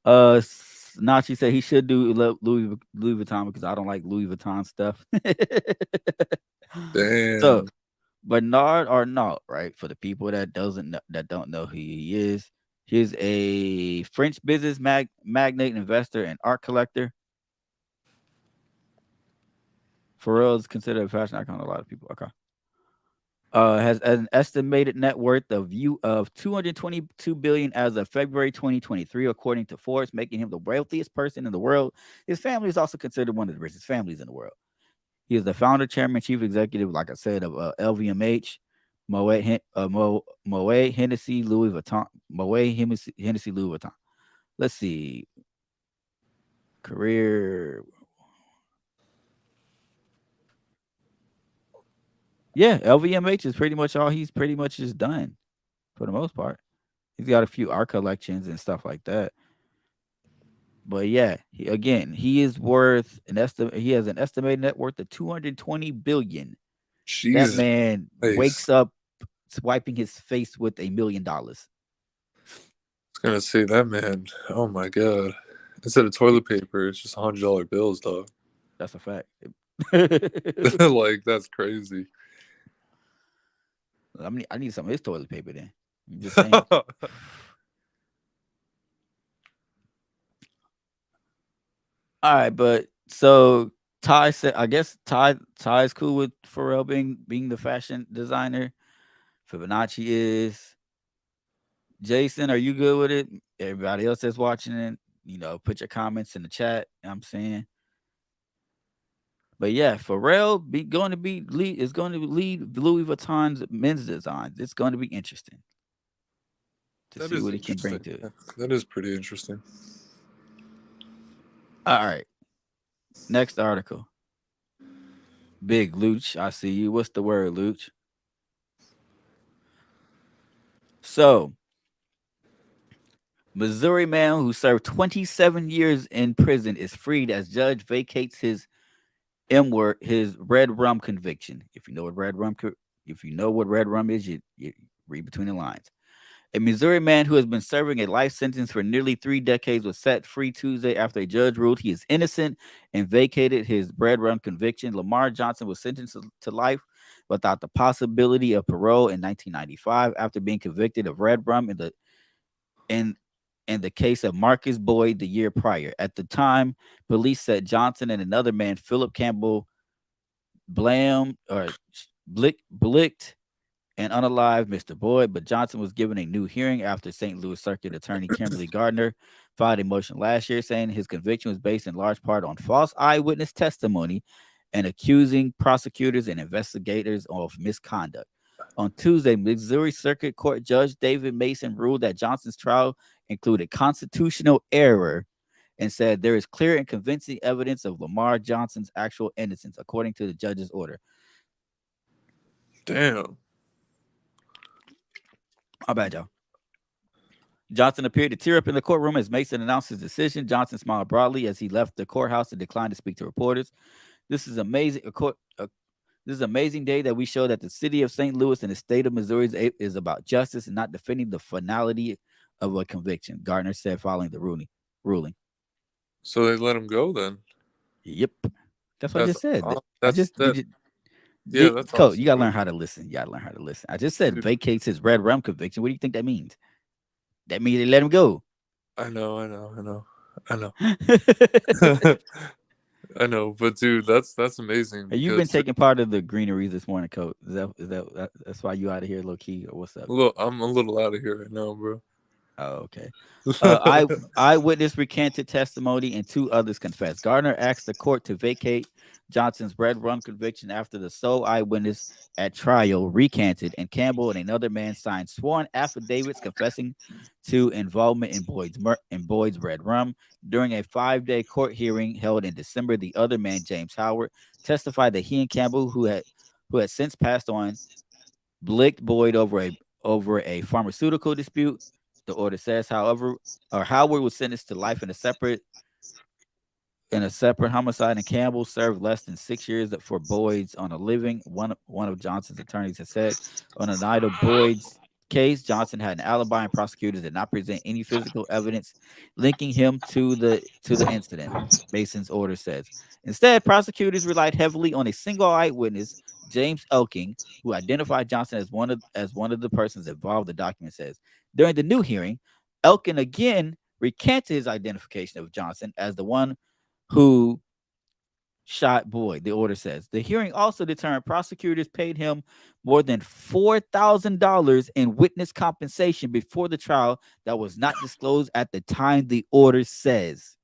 Nachi said he should do Louis Vuitton because I don't like Louis Vuitton stuff. So Damn. Bernard Arnault, right? For the people that don't know who he is, he's a French business magnate, investor, and art collector. Pharrell is considered a fashion icon to a lot of people. Okay. Has an estimated net worth of 222 billion as of February 2023, according to Forbes, making him the wealthiest person in the world. His family is also considered one of the richest families in the world. He is the founder, chairman, chief executive, like I said, of LVMH, Moet Hennessy Louis Vuitton, Moet Hennessy Louis Vuitton. Let's see, career. Yeah, LVMH is pretty much all he's pretty much just done for the most part. He's got a few art collections and stuff like that. But yeah, he is worth an estimate. He has an estimated net worth of 220 billion. That Jesus man Christ. wakes up swiping his face with $1 million. I was gonna say that man. Oh my god. Instead of toilet paper, it's just $100 bills, dog. That's a fact. Like that's crazy. I need some of his toilet paper then. I'm just saying. All right, but so Ty said, I guess Ty is cool with Pharrell being the fashion designer. Fibonacci is. Jason, are you good with it? Everybody else that's watching it, put your comments in the chat. I'm saying, but yeah, Pharrell is going to lead Louis Vuitton's men's designs. It's going to be interesting to That see is what he can bring interesting. to it. That is pretty interesting. All right, next article. Big Luch, I see you. What's the word, Luch? So, Missouri man who served 27 years in prison is freed as judge vacates his his red rum conviction. If you know what red rum is, you read between the lines. A Missouri man who has been serving a life sentence for nearly 3 decades was set free Tuesday after a judge ruled he is innocent and vacated his red rum conviction. Lamar Johnson was sentenced to life without the possibility of parole in 1995 after being convicted of red rum in in the case of Marcus Boyd the year prior. At the time, police said Johnson and another man, Philip Campbell, blicked and unalive Mr. Boyd, but Johnson was given a new hearing after St. Louis Circuit Attorney Kimberly Gardner filed a motion last year saying his conviction was based in large part on false eyewitness testimony and accusing prosecutors and investigators of misconduct. On Tuesday, Missouri Circuit Court Judge David Mason ruled that Johnson's trial included constitutional error and said there is clear and convincing evidence of Lamar Johnson's actual innocence, according to the judge's order. Damn. My bad, y'all. Johnson appeared to tear up in the courtroom as Mason announced his decision. Johnson smiled broadly as he left the courthouse and declined to speak to reporters. This is amazing. This is an amazing day that we show that the city of St. Louis and the state of Missouri is about justice and not defending the finality of a conviction, Gardner said following the ruling. So they let him go then? Yep. That's what I just said. That's Coach, awesome. you gotta learn how to listen. You gotta learn how to listen. I just said vacates his red rum conviction. What do you think that means? That means they let him go. I know. I know, but dude, that's amazing. You've been taking part of the greeneries this morning, Coach. That's why you out of here, low key, or what's up? Look, I'm a little out of here right now, bro. Oh, okay. Eyewitness recanted testimony and 2 others confessed. Gardner asked the court to vacate Johnson's red rum conviction after the sole eyewitness at trial recanted, and Campbell and another man signed sworn affidavits confessing to involvement in Boyd's red rum. During a 5-day court hearing held in December, the other man, James Howard, testified that he and Campbell, who had since passed on, blicked Boyd over a pharmaceutical dispute. The order says, however, Howard was sentenced to life in a separate In a separate homicide in Campbell, served less than 6 years for Boyd's on a living. One of Johnson's attorneys has said on a night of Boyd's case, Johnson had an alibi, and prosecutors did not present any physical evidence linking him to the incident. Mason's order says. Instead, prosecutors relied heavily on a single eyewitness, James Elking, who identified Johnson as one of the persons involved. The document says during the new hearing, Elkin again recanted his identification of Johnson as the one who shot Boyd. The order says the hearing also determined prosecutors paid him more than $4,000 in witness compensation before the trial that was not disclosed at the time. The order says.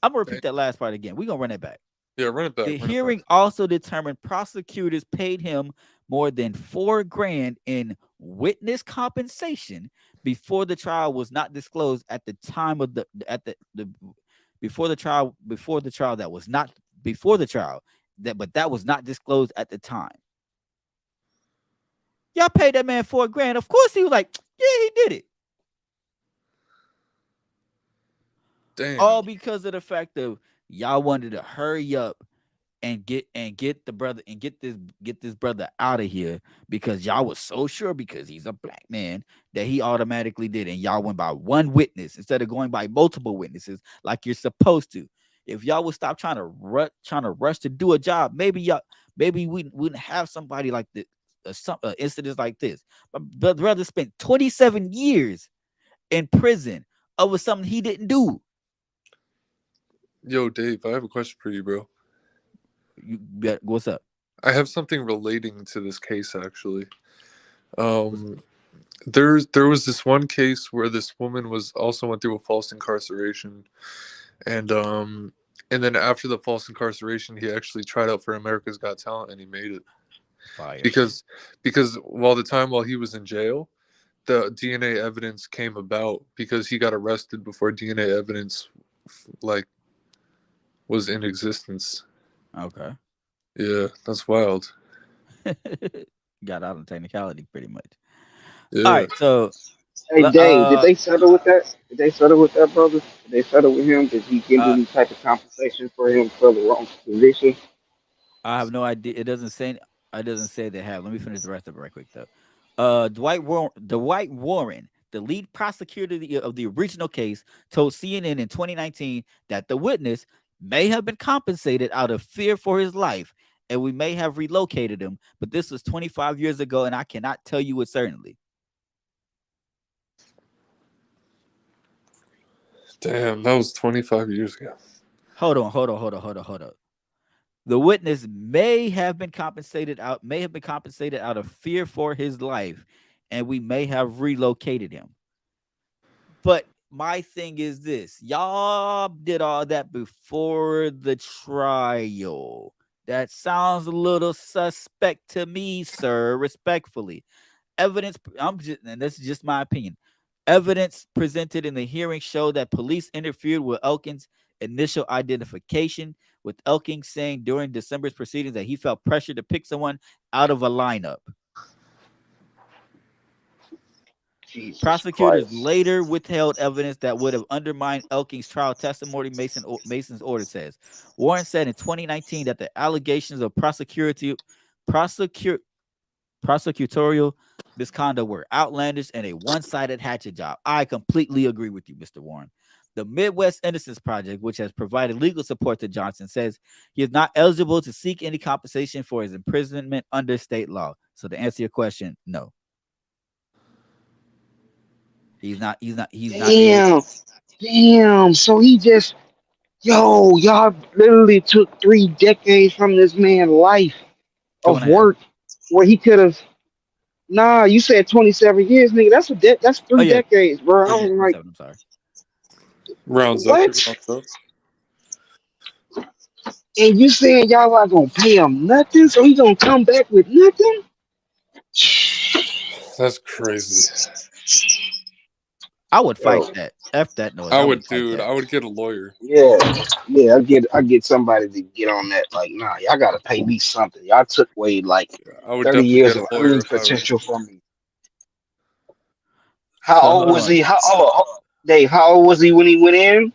I'm gonna repeat that last part again. We're gonna run it back. Yeah, run it back. The hearing also determined prosecutors paid him more than $4,000 in witness compensation before the trial was not disclosed at the time of the before the trial that was not before the trial that was not disclosed at the time. Y'all paid that man $4,000. Of course he was like, yeah, he did it. Damn. All because of the fact of y'all wanted to hurry up and get the brother and get this brother out of here because y'all was so sure because he's a black man that he automatically did, and y'all went by one witness instead of going by multiple witnesses like you're supposed to. If y'all would stop trying to rush to do a job, maybe we wouldn't have somebody like this, some incidents like this. But brother spent 27 years in prison over something he didn't do. Yo, Dave, I have a question for you, bro. What's up? I have something relating to this case, actually. There was this one case where this woman also went through a false incarceration, and then after the false incarceration, he actually tried out for America's Got Talent, and he made it. Fire. Because while he was in jail, the DNA evidence came about because he got arrested before DNA evidence was in existence. Okay. Yeah, that's wild. Got out of technicality pretty much. Yeah. All right, so Hey Dave, did they settle with that? Did they settle with that, brother? Did they settle with him? Did he get any type of compensation for him for the wrong conviction? I have no idea. It doesn't say they have. Let me finish the rest of it right quick though. Dwight Warren, the lead prosecutor of the original case, told CNN in 2019 that the witness may have been compensated out of fear for his life, and we may have relocated him, but this was 25 years ago, and I cannot tell you with certainty. Damn, that was 25 years ago. Hold on. The witness may have been compensated out of fear for his life, and we may have relocated him. But my thing is this: y'all did all that before the trial. That sounds a little suspect to me, sir. Respectfully, evidence. And this is just my opinion. Evidence presented in the hearing showed that police interfered with Elkins' initial identification, with Elking saying during December's proceedings that he felt pressure to pick someone out of a lineup. Jesus Prosecutors Christ. later withheld evidence that would have undermined Elking's trial testimony, Mason's order says. Warren said in 2019 that the allegations of prosecutorial misconduct were outlandish and a one-sided hatchet job. I completely agree with you, Mr. Warren. The Midwest Innocence Project, which has provided legal support to Johnson, says he is not eligible to seek any compensation for his imprisonment under state law. So to answer your question, no. He's not. Damn. So he just, y'all literally took 3 decades from this man's life of work where he could have. Nah, you said 27 years, nigga. That's 3 decades, bro. I was like, I'm sorry. Rounds what? up. And you saying y'all are gonna pay him nothing, so he gonna come back with nothing? That's crazy. I would fight that. F that noise. I would get a lawyer. Yeah. I get somebody to get on that. Like, nah, y'all gotta pay me something. Y'all took away like I would 30 years get of a lawyer earning potential from me. How old was he? Dave, how old was he when he went in?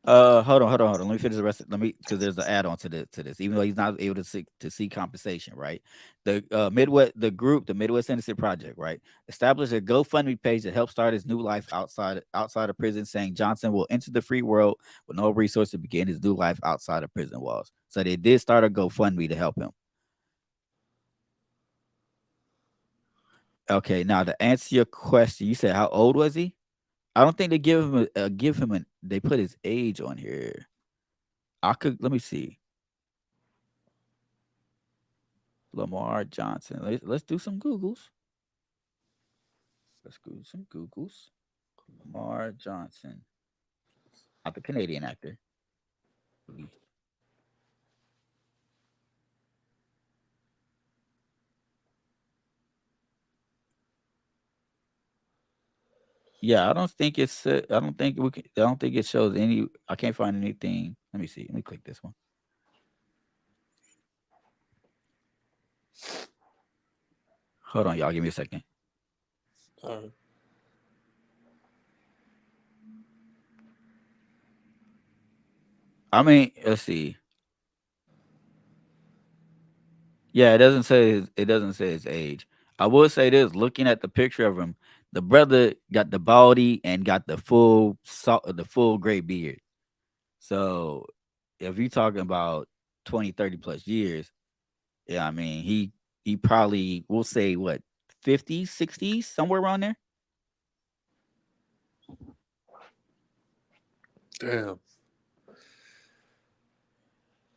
Hold on. Let me finish the rest. Let me, because there's an add-on to this. Even though he's not able to see compensation, right? The the Midwest Innocent Project, right, established a GoFundMe page that helps start his new life outside of prison, saying Johnson will enter the free world with no resource to begin his new life outside of prison walls. So they did start a GoFundMe to help him. Okay, now to answer your question, you said how old was he? I don't think they give him an. They put his age on here. I could let me see. Lamar Johnson. Let's do some Googles. Let's do some Googles. Lamar Johnson, not the Canadian actor. Yeah, I don't think it's. I don't think we. Can, I don't think it shows any. I can't find anything. Let me see. Let me click this one. Hold on, y'all. Give me a second. All right. I mean, let's see. Yeah, it doesn't say his age. I will say this: looking at the picture of him, the brother got the baldy and got the full gray beard. So if you're talking about 20, 30 plus years, yeah, I mean he probably we'll say what 50s, 60s, somewhere around there. Damn.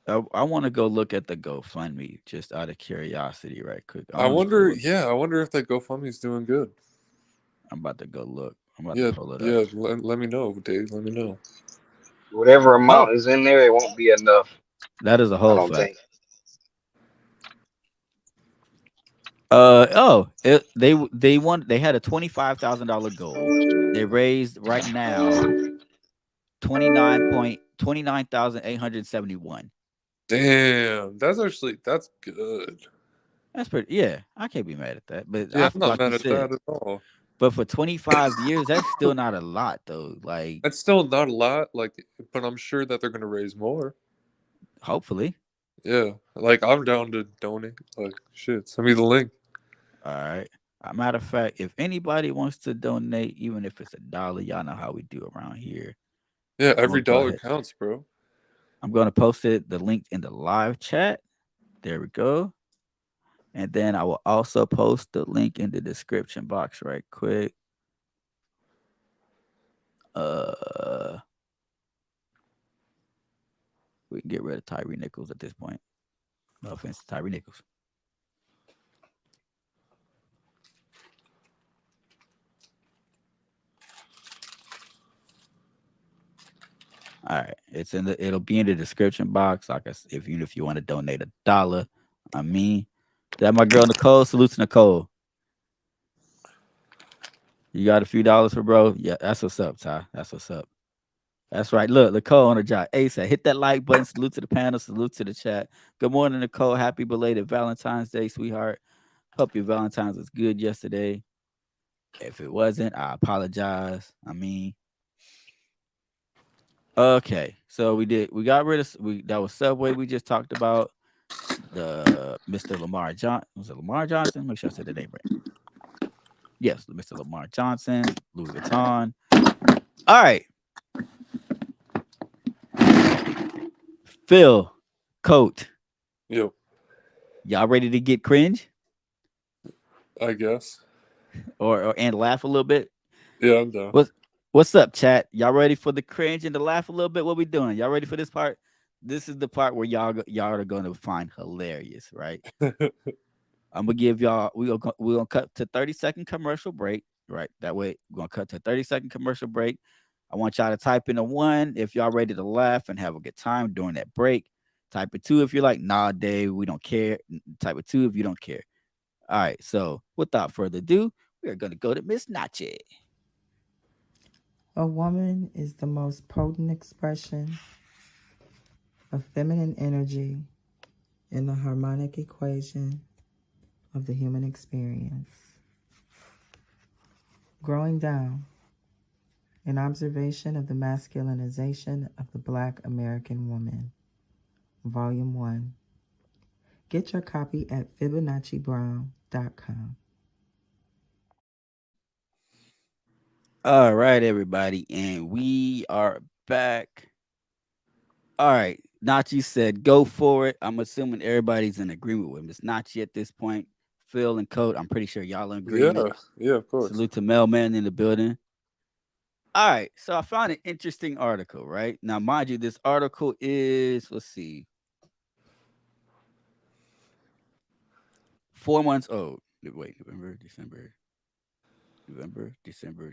I want to go look at the GoFundMe just out of curiosity, right quick. I I want to go wonder. look. Yeah, I wonder if that GoFundMe's doing good. I'm about to go look. I'm about to Yeah, pull it up. yeah. Let me know, Dave. Let me know. Whatever Oh, amount is in there, it won't be enough. that is a I whole don't fact. think. They had a $25,000 goal. They raised right now 29,871. Damn, that's good. That's pretty. Yeah, I can't be mad at that. But Yeah, I'm not like you mad at said, that at all. but for 25 years, that's still not a lot though. Like, That's still not a lot, like, but I'm sure that they're gonna raise more. hopefully. Yeah, like I'm down to donate. Like, shit, send me the link. All right. Matter of fact, if anybody wants to donate, even if it's $1, y'all know how we do around here. Yeah, I'm every gonna go dollar ahead. counts, bro. I'm gonna post the link in the live chat. There we go. And then I will also post the link in the description box right quick. Uh, we can get rid of Tyree Nichols at this point. No offense to Tyree Nichols. All right, it'll be in the description box. Like if you want to donate $1, I mean, that my girl Nicole. Salute to Nicole. You got a few dollars for bro? Yeah, that's what's up, Ty. That's what's up. That's right. Look, Nicole on the job. ASAP. Hit that like button. Salute to the panel. Salute to the chat. Good morning, Nicole. Happy belated Valentine's Day, sweetheart. Hope your Valentine's was good yesterday. If it wasn't, I apologize. I mean, okay. So we got rid of that was Subway we just talked about. The Mr. Lamar John was it Lamar Johnson? Make sure I said the name right. Yes, Mr. Lamar Johnson, Louis Vuitton. All right. Phil, Coat. Yo, Y'all ready to get cringe I guess. or and laugh a little bit? Yeah, I'm down. What's up, chat? Y'all ready for the cringe and to laugh a little bit? What we doing? Y'all ready for this part? This is the part where y'all are going to find hilarious, right? I'm gonna give y'all. We're gonna cut to 30-second commercial break, right? That way, we're gonna cut to 30-second commercial break. I want y'all to type in a 1 if y'all ready to laugh and have a good time during that break. Type a 2 if you're like, nah, Dave, we don't care. Type a 2 if you don't care. All right. So without further ado, we are gonna go to Miss Nachi. A woman is the most potent expression of feminine energy in the harmonic equation of the human experience. Growing down An observation of the masculinization of the Black American woman. Volume 1. Get your copy at FibonacciBrown.com. All right, everybody, and we are back. All right, Nachi said, "Go for it." I'm assuming everybody's in agreement with Miss Nachi at this point. Phil and Code, I'm pretty sure y'all in agreement. Yeah, yeah, of course. Salute to Mailman in the building. All right, so I found an interesting article. Right now, mind you, this article is, let's see, 4 months old. Wait, November, December,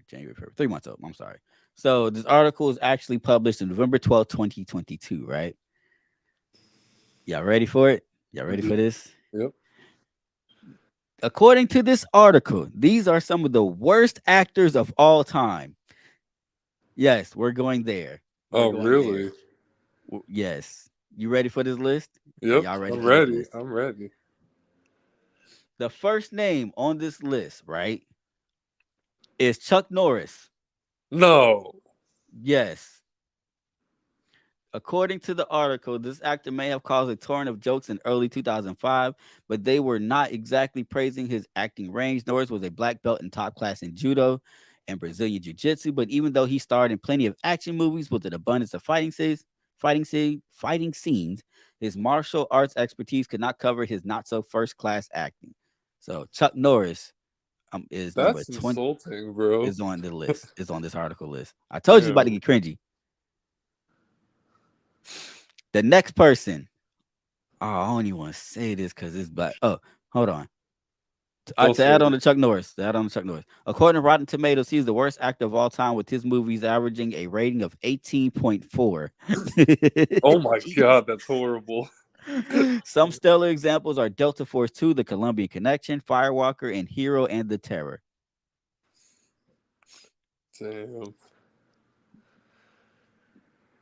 January, February. 3 months old. I'm sorry. So this article is actually published on November 12th, 2022, right? Y'all ready for it? Y'all ready for this? Yep. According to this article, these are some of the worst actors of all time. Yes, we're going there. Oh, really? Yes. You ready for this list? Yep. Y'all ready I'm for this ready. list? I'm ready. The first name on this list, right, is Chuck Norris. No. Yes. According to the article, this actor may have caused a torrent of jokes in early 2005, but they were not exactly praising his acting range. Norris was a black belt in top class in judo and Brazilian jiu-jitsu, but even though he starred in plenty of action movies with an abundance of fighting scenes, his martial arts expertise could not cover his not so first-class acting. So Chuck Norris is number That's 20 insulting, bro. is on the list. Is on this article list. I told you it's about to Damn. get cringy. The next person. Oh, I don't even want to say this because it's black. Oh, hold on. Go To add for on it. to Chuck Norris. According to Rotten Tomatoes, he's the worst actor of all time, with his movies averaging a rating of 18.4. Oh my Jeez. god, that's horrible. Some stellar examples are Delta Force 2, The Colombian Connection, Firewalker, and Hero and the Terror. Damn.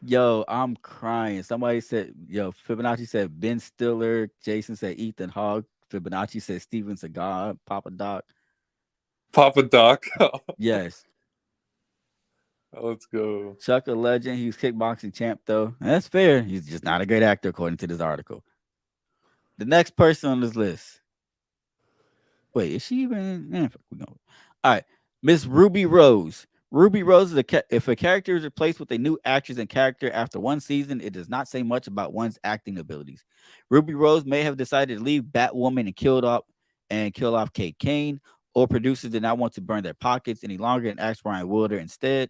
Yo, I'm crying. Somebody said, Fibonacci said Ben Stiller. Jason said Ethan Hawke. Fibonacci said Steven Seagal, Papa Doc. Papa Doc. Yes. Let's go. Chuck a legend. He's kickboxing champ, though. And that's fair. He's just not a great actor, according to this article. The next person on this list. Wait, is she even? All right. Miss Ruby Rose. Ruby Rose is if a character is replaced with a new actress and character after one season, it does not say much about one's acting abilities. Ruby Rose may have decided to leave Batwoman and kill off Kate Kane, or producers did not want to burn their pockets any longer and asked Ryan Wilder instead.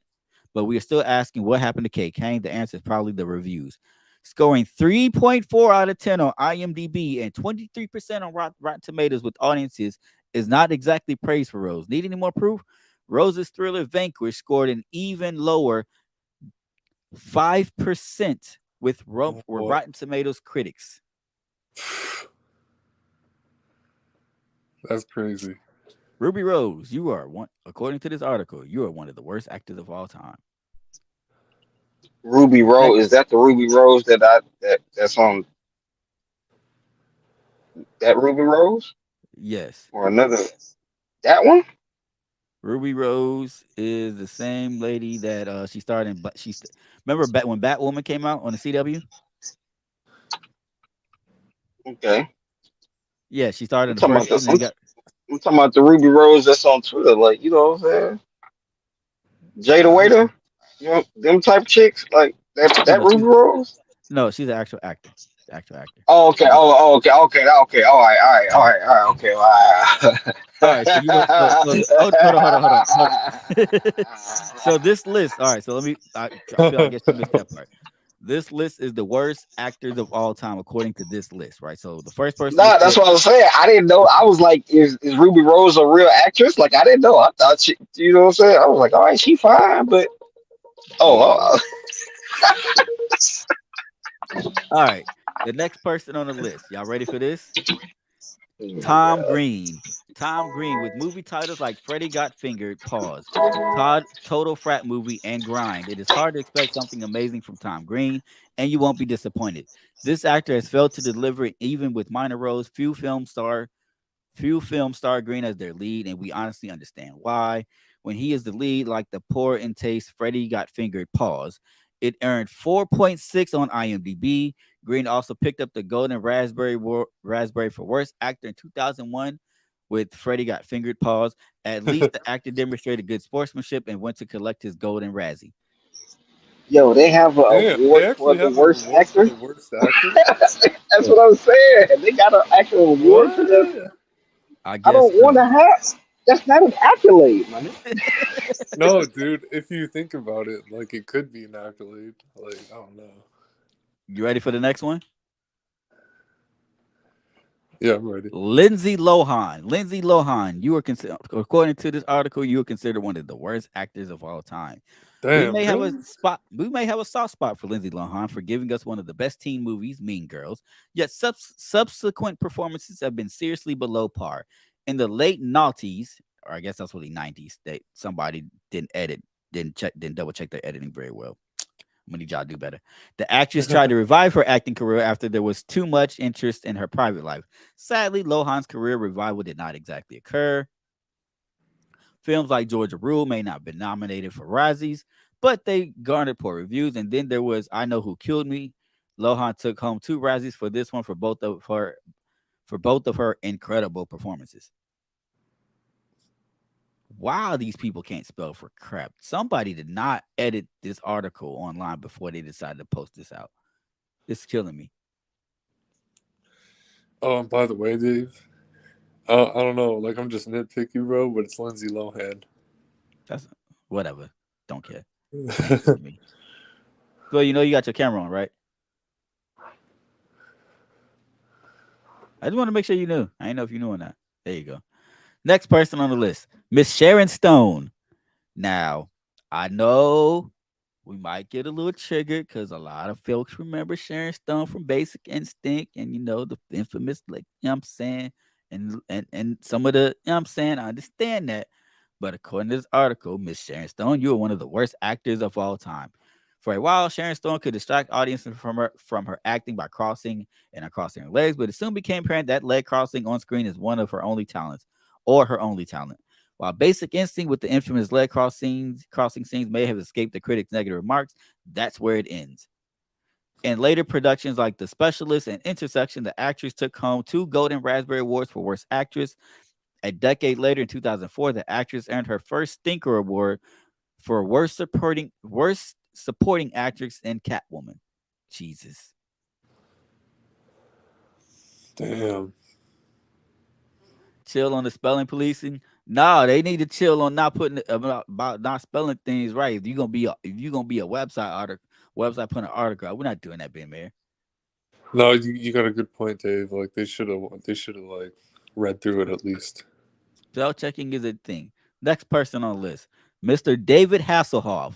But we are still asking what happened to Kate Kane. The answer is probably the reviews. Scoring 3.4 out of 10 on IMDb and 23% on Rotten Tomatoes with audiences is not exactly praise for Rose. Need any more proof? Rose's thriller Vanquish scored an even lower 5% with Rotten Tomatoes critics. That's crazy. Ruby Rose, you are one. According to this article, you are one of the worst actors of all time. Ruby Rose, is that the Ruby Rose that's on that Ruby Rose Yes. or another? That one? Ruby Rose is the same lady that she starred in. But remember when Batwoman came out on the CW? Okay. Yeah, she starred in I'm the talking first about season. I'm talking about the Ruby Rose that's on Twitter, like, you know what I'm saying? Jada Waiter, you know them type of chicks, like that No, Ruby Rose. she's an actual actor. Oh, okay. Okay. All right. Okay. All right. All right, so hold on. So this list, all right. So let me. I feel I guess you missed that part. This list is the worst actors of all time according to this list, right? So the first person is Nah, that's what I was saying. I didn't know. I was like, is Ruby Rose a real actress? Like, I didn't know. I thought she, you know what I'm saying? I was like, all right, she fine, but oh, all right. The next person on the list, y'all ready for this? Tom Green. Tom Green with movie titles like Freddy Got Fingered, Pause, Todd, Total Frat Movie, and Grind. It is hard to expect something amazing from Tom Green, and you won't be disappointed. This actor has failed to deliver it even with minor roles. Few films star Green as their lead, and we honestly understand why. when he is the lead, like the poor in taste Freddie Got Fingered. Pause. It earned 4.6 on IMDb. Green also picked up the Golden Raspberry for Worst Actor in 2001 with Freddie Got Fingered. Pause. At least the actor demonstrated good sportsmanship and went to collect his Golden Razzie. Yo, they have an Damn, they award for actually the have a worst reward for actor. the worst actor. That's what I'm saying. They got an actual award for them. What? I I guess don't want to so. have. That's not an accolade, man. No, dude. If you think about it, like it could be an accolade. Like I don't know. You ready for the next one? Yeah, I'm ready. Lindsay Lohan. Lindsay Lohan. You were considered, according to this article, you were considered one of the worst actors of all time. We Damn, may have a really? spot. We may have a soft spot for Lindsay Lohan for giving us one of the best teen movies, Mean Girls. Yet subsequent performances have been seriously below par. In the late noughties, or I guess that's really 90s, that somebody didn't double check their editing very well. I'm gonna need y'all to do better. The actress tried to revive her acting career after there was too much interest in her private life. Sadly, Lohan's career revival did not exactly occur. Films like Georgia Rule may not have been nominated for Razzies, but they garnered poor reviews. And then there was I Know Who Killed Me. Lohan took home 2 Razzies for this one for both of her incredible performances. Wow, these people can't spell for crap. Somebody did not edit this article online before they decided to post this out. It's killing me. Oh, and by the way, Dave, I don't know. Like I'm just nitpicky, bro, but it's Lindsay Lohan. That's whatever. Don't care. Matters to me. So you know you got your camera on, right? I just want to make sure you knew. I didn't know if you knew or not. There you go. Next person on the list, Miss Sharon Stone. Now, I know we might get a little triggered because a lot of folks remember Sharon Stone from Basic Instinct and the infamous, like, you know what I'm saying, and some of the, you know what I'm saying, I understand that. But according to this article, Miss Sharon Stone, you are one of the worst actors of all time. For a while, Sharon Stone could distract audiences from her acting by crossing her legs, but it soon became apparent that leg crossing on screen is one of her only talents, or her only talent. While Basic Instinct with the infamous leg crossing scenes may have escaped the critics' negative remarks, that's where it ends. In later productions like The Specialist and Intersection, the actress took home 2 Golden Raspberry Awards for Worst Actress. A decade later, in 2004, the actress earned her first Stinker Award for worst supporting actress in Catwoman. Jesus. Damn. Chill on the spelling policing. No, they need to chill on not putting about not spelling things right. If you gonna be a website putting an article out, we're not doing that, Ben Mayor. No, you got a good point, Dave. Like they should have like read through it at least. Spell checking is a thing. Next person on the list, Mr. David Hasselhoff.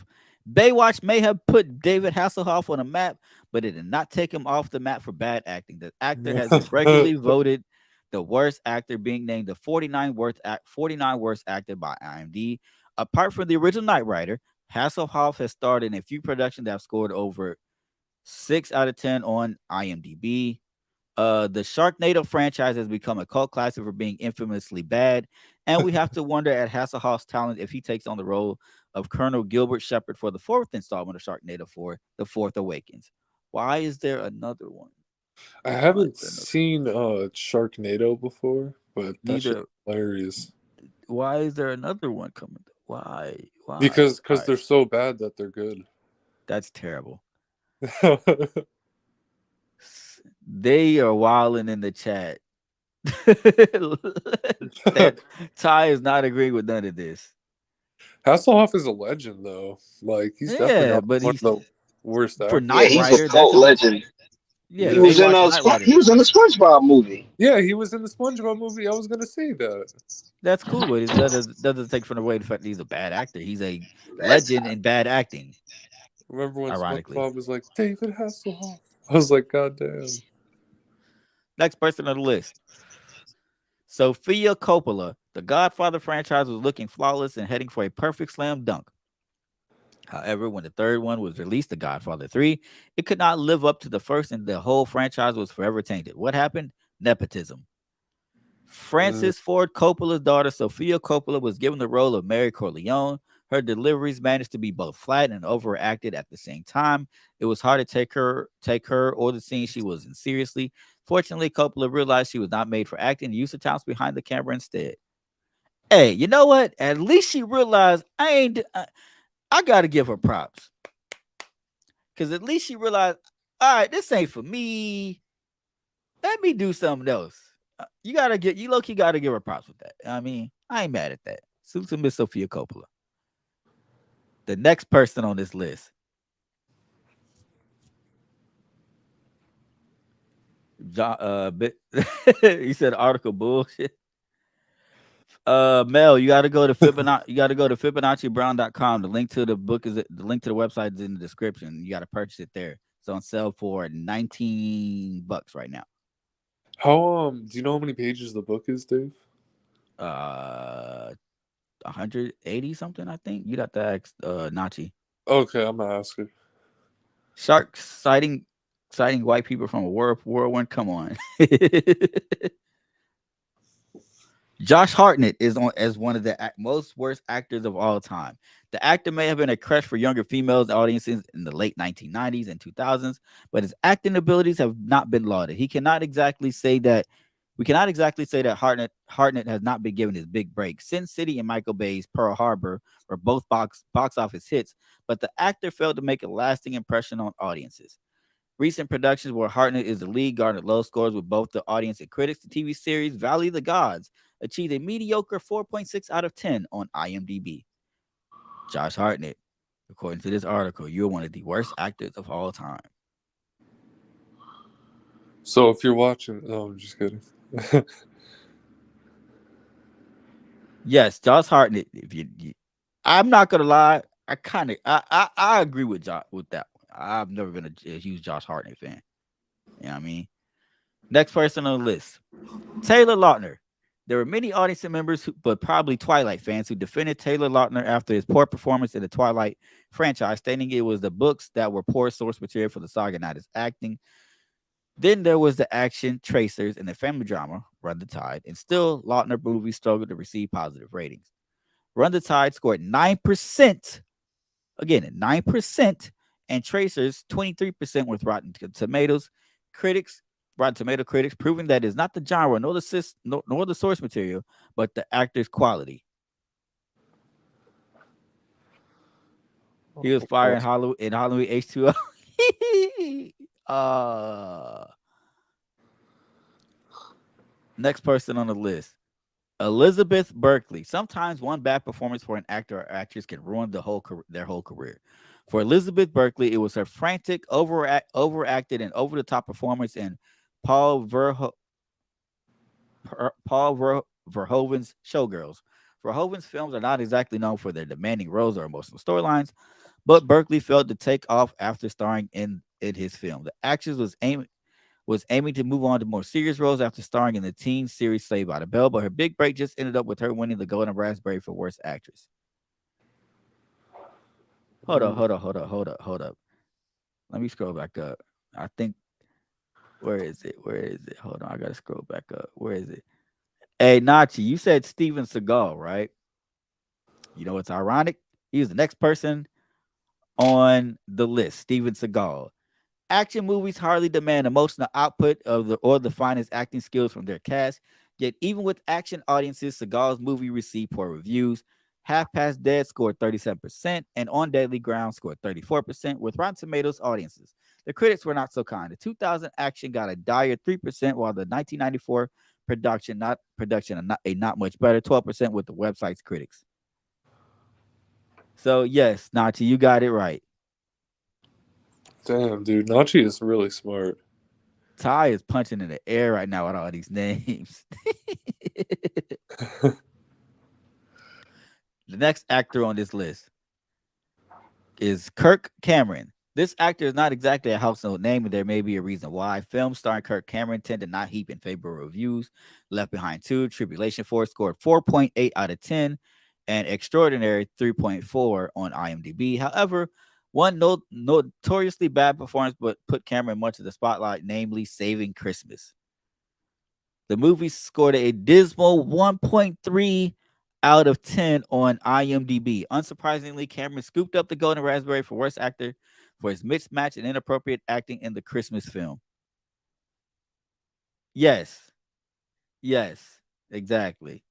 Baywatch may have put David Hasselhoff on a map, but it did not take him off the map for bad acting. The actor has been regularly voted the worst actor, being named the 49 worst actor by IMDb. Apart from the original Knight Rider, Hasselhoff has starred in a few productions that have scored over 6 out of 10 on IMDb. The Sharknado franchise has become a cult classic for being infamously bad, and we have to wonder at Hasselhoff's talent if he takes on the role of Colonel Gilbert Shepard for the 4th installment of Sharknado 4, The Fourth Awakens. Why is there another one? I Why is haven't there another? seen Sharknado before, but that shit's Neither. hilarious. Why is there another one coming? Why? Why? Because Why? they're so bad that they're good. That's terrible. They are wilding in the chat. That Ty is not agreeing with none of this. Hasselhoff is a legend, though. Like he's definitely Yeah, not but one of he's the worst for Yeah, Knight actors. he's a Rider. That's cult a legend. yeah. He Yeah. was in Baywatch Knight Rider. He was in the SpongeBob movie. Yeah, he was in the SpongeBob movie. I was gonna say that. That's cool, but that doesn't take from away the fact that he's a bad actor. He's a That's legend in bad acting. Remember when Ironically, SpongeBob was like David Hasselhoff? I was like, God damn. next person on the list, Sophia Coppola. The Godfather franchise was looking flawless and heading for a perfect slam dunk. However, when the third one was released, The Godfather 3, it could not live up to the first, and the whole franchise was forever tainted. What happened? Nepotism. Francis Ford Coppola's daughter, Sophia Coppola, was given the role of Mary Corleone. Her deliveries managed to be both flat and overacted at the same time. It was hard to take her or the scene she was in seriously. Fortunately, Coppola realized she was not made for acting and used her talents behind the camera instead. Hey, you know what? At least she realized I got to give her props. Because at least she realized, all right, this ain't for me. Let me do something else. You low-key gotta give her props with that. I mean, I ain't mad at that. Suits and Miss Sophia Coppola. The next person on this list. John, he said article bullshit. Mel, you gotta go to Fibonacci. You gotta go to FibonacciBrown.com. The link to the book the link to the website is in the description. You gotta purchase it there. It's on sale for $19 right now. How do you know how many pages the book is, Dave? 180 something, I think. You'd have to ask Nachi. Okay, I'm gonna ask her. Sharks sighting white people from a whirlwind. Come on. Josh Hartnett is on as one of the most worst actors of all time. The actor may have been a crush for younger females audiences in the late 1990s and 2000s, but his acting abilities have not been lauded. We cannot exactly say that Hartnett has not been given his big break. Sin City and Michael Bay's Pearl Harbor were both box office hits, but the actor failed to make a lasting impression on audiences. Recent productions where Hartnett is the lead garnered low scores with both the audience and critics. The TV series Valley of the Gods achieved a mediocre 4.6 out of 10 on IMDb. Josh Hartnett, according to this article, you're one of the worst actors of all time. So if you're watching, no, I'm just kidding. Yes, Josh Hartnett. I'm not gonna lie, I agree with that one. I've never been a huge Josh Hartnett fan. You know what I mean? Next person on the list, Taylor Lautner. There were many audience members, but probably Twilight fans, who defended Taylor Lautner after his poor performance in the Twilight franchise, stating it was the books that were poor source material for the saga, not his acting. Then there was the action, Tracers, and the family drama, Run the Tide, and still Lautner movies struggled to receive positive ratings. Run the Tide scored 9%, again, 9%, and Tracers 23% with Rotten Tomatoes critics, proving that it's not the genre nor the source material, but the actor's quality. He was fired in Halloween H2O. Next person on the list, Elizabeth Berkley. Sometimes one bad performance for an actor or actress can ruin their whole career. For Elizabeth Berkley, it was her frantic, overacted, and over-the-top performance in Paul Verhoeven's Showgirls. Verhoeven's films are not exactly known for their demanding roles or emotional storylines, but Berkley failed to take off after starring in his film. The actress was aiming to move on to more serious roles after starring in the teen series Saved by the Bell, but her big break just ended up with her winning the Golden Raspberry for Worst Actress. Hold up. Let me scroll back up. I think, where is it? Hold on, I gotta scroll back up. Where is it? Hey, Nachi, you said Steven Seagal, right? You know what's ironic? He was the next person on the list, Steven Seagal. Action movies hardly demand emotional output or the finest acting skills from their cast. Yet, even with action audiences, Seagal's movie received poor reviews. Half Past Dead scored 37%, and On Deadly Ground scored 34% with Rotten Tomatoes audiences. The critics were not so kind. The 2000 action got a dire 3%, while the 1994 production, not much better, 12% with the website's critics. So, yes, Nachi, you got it right. Damn, dude, Nachi is really smart. Ty is punching in the air right now with all these names. The next actor on this list is Kirk Cameron. This actor is not exactly a household name, and there may be a reason why. Films starring Kirk Cameron tend to not heap in favor of reviews. Left Behind 2, Tribulation Force scored 4.8 out of 10, and Extraordinary 3.4 on IMDb. However, one notoriously bad performance but put Cameron much of the spotlight, namely Saving Christmas. The movie scored a dismal 1.3 out of 10 on IMDb. Unsurprisingly, Cameron scooped up the Golden Raspberry for Worst Actor for his mismatched and inappropriate acting in the Christmas film. Yes. Yes. Exactly.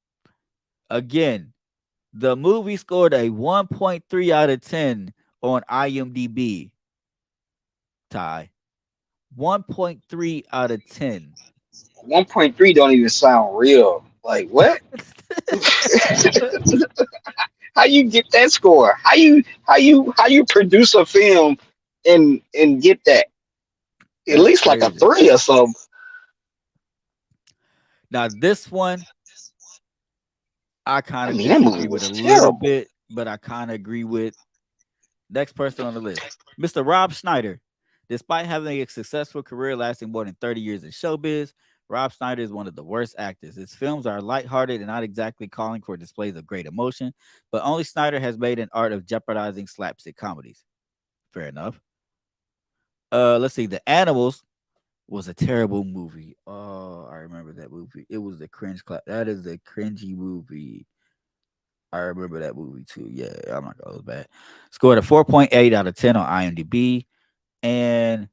Again, the movie scored a 1.3 out of 10 on IMDb. Ty. 1.3 out of 10. 1.3 don't even sound real. Like what? How you get that score? How you produce a film and get that? At That's least like a crazy. 3 or something. Now, this one, I kind I of mean, that disagree movie with was a little terrible. bit, but I kind of agree with next person on the list, Mr. Rob Schneider. Despite having a successful career lasting more than 30 years in showbiz, Rob Schneider is one of the worst actors. His films are lighthearted and not exactly calling for displays of great emotion, but only Schneider has made an art of jeopardizing slapstick comedies. Fair enough. Let's see. The Animals was a terrible movie. Oh, I remember that movie. It was the cringe clap. That is the cringy movie. I remember that movie too. Yeah, I'm not gonna go bad. Scored a 4.8 out of 10 on IMDb and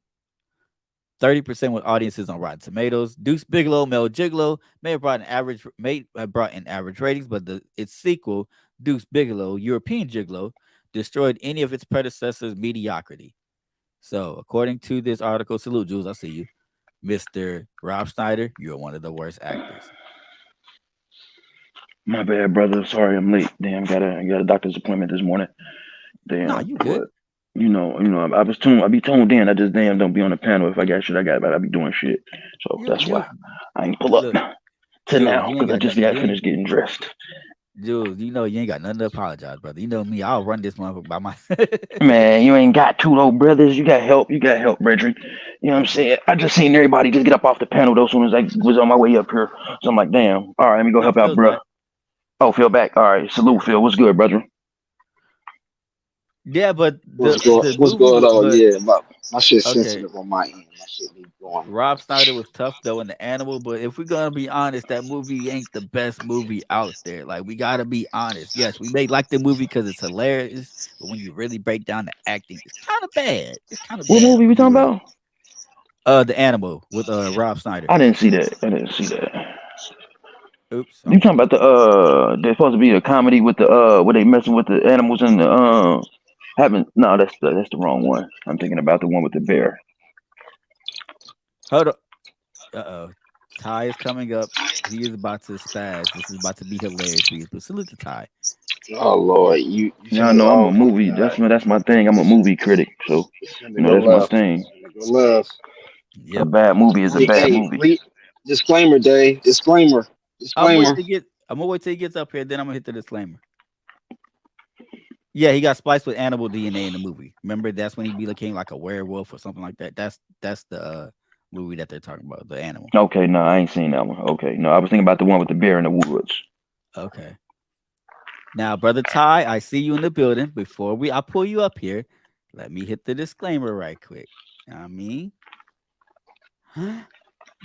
30% with audiences on Rotten Tomatoes. Deuce Bigelow, Mel Gigolo may have brought in average ratings, but its sequel, Deuce Bigelow, European Gigolo, destroyed any of its predecessors' mediocrity. So, according to this article, salute Jules, I see you, Mr. Rob Schneider. You're one of the worst actors. My bad, brother. Sorry, I'm late. Damn, got a doctor's appointment this morning. Damn, Nah, you good. but I be tuned in. I just damn don't be on the panel. If I got shit, I be doing shit. So that's why I ain't pull up Look, to Jules, now you ain't because I got just nothing. got finished getting dressed. Jules, you know you ain't got nothing to apologize, brother. You know me, I'll run this motherfucker by my. Man, you ain't got two though, brothers. You got help. You got help, brethren. You know what I'm saying? I just seen everybody just get up off the panel though. As soon as I was on my way up here, so I'm like, damn. All right, let me go No, help out, Phil's bro. back. Oh, Phil back. All right, salute, Phil. What's good, brother? Yeah, but What's the movie, going on? but Yeah, my shit's okay. sensitive on my end. My shit be going. Rob Snyder was tough though in The Animal, but if we're gonna be honest, that movie ain't the best movie out there. Like we gotta be honest. Yes, we may like the movie because it's hilarious, but when you really break down the acting, it's kind of bad. It's kind of What bad. I'm movie we gonna be talking real. about? The Animal with Rob Snyder. I didn't see that. I didn't see that. Oops, You I'm talking about posting. there's supposed to be a comedy with the where they messing with the animals and the haven't no that's the wrong one. I'm thinking about the one with the bear. Hold up. Uh-oh. Ty is coming up. He is about to spaz. This is about to be hilarious for you. But salute to Ty. Oh Lord, you Yeah, I finna. know I'm a Oh my movie. God, That's my thing. I'm a movie critic, so it's finna go that's my left. thing. It's finna go left. A Yep. bad movie is a bad Hey, movie. disclaimer, Dave. Disclaimer. Disclaimer. I'm gonna wait till he gets up here, then I'm gonna hit the disclaimer. Yeah, he got spliced with animal DNA in the movie. Remember, that's when he became like a werewolf or something like that. That's the movie that they're talking about, the animal. Okay, no, I ain't seen that one. Okay, no, I was thinking about the one with the bear in the woods. Okay. Now, brother Ty, I see you in the building. Before I pull you up here, let me hit the disclaimer right quick. I mean,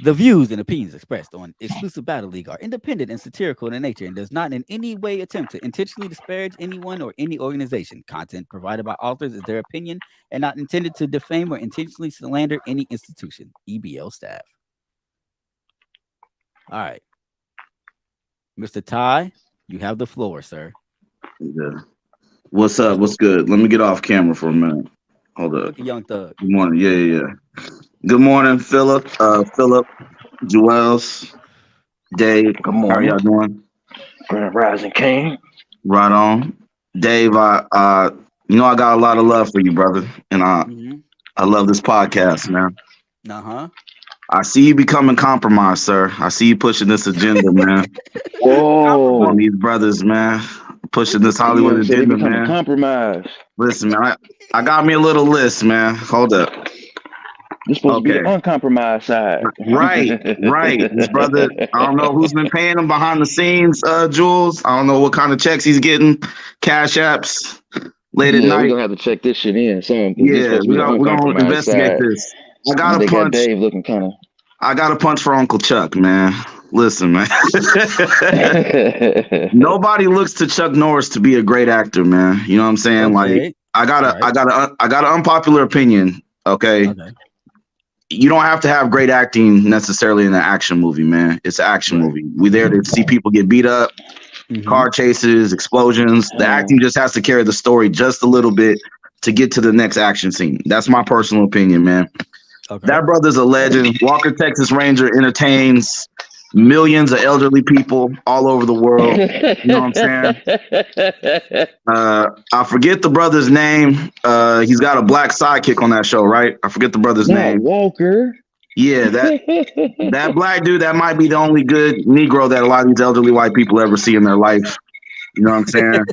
the views and opinions expressed on Exclusive Battle League are independent and satirical in nature and does not in any way attempt to intentionally disparage anyone or any organization. Content provided by authors is their opinion and not intended to defame or intentionally slander any institution. EBL staff. All right. Mr. Ty, you have the floor, sir. Yeah. What's up? What's good? Let me get off camera for a minute. Hold up. Look at Young Thug. Good morning. Yeah. Good morning, Philip. Philip, Joels, Dave. Good How are morning, y'all doing? Grand Rising King. Right on. Dave, I got a lot of love for you, brother. And I love this podcast, man. Uh-huh. I see you becoming compromised, sir. I see you pushing this agenda, man. Whoa, On these brothers, man. Pushing this Hollywood you said they agenda, becoming man. compromised. Listen, man, I got me a little list, man. Hold up. This supposed to be Okay. the uncompromised side. Right. This brother, I don't know who's been paying him behind the scenes, Jules. I don't know what kind of checks he's getting, cash apps late at Yeah, we're night. gonna have to check this shit in soon because this Yeah, supposed to be the we're gonna uncompromised investigate side. this. I got They a got punch. Dave looking kind of. I got a punch for Uncle Chuck, man. Listen, man. Nobody looks to Chuck Norris to be a great actor, man. You know what I'm saying? Okay. Like, I got an unpopular opinion. Okay. Okay. You don't have to have great acting necessarily in an action movie, man. It's an action movie. We're there to see people get beat up, car chases, explosions. The acting just has to carry the story just a little bit to get to the next action scene. That's my personal opinion, man. Okay. That brother's a legend. Walker, Texas Ranger entertains millions of elderly people all over the world. You know what I'm saying? I forget the brother's name. He's got a black sidekick on that show, right? I forget the brother's name. Walker. Yeah, that black dude, that might be the only good Negro that a lot of these elderly white people ever see in their life. You know what I'm saying?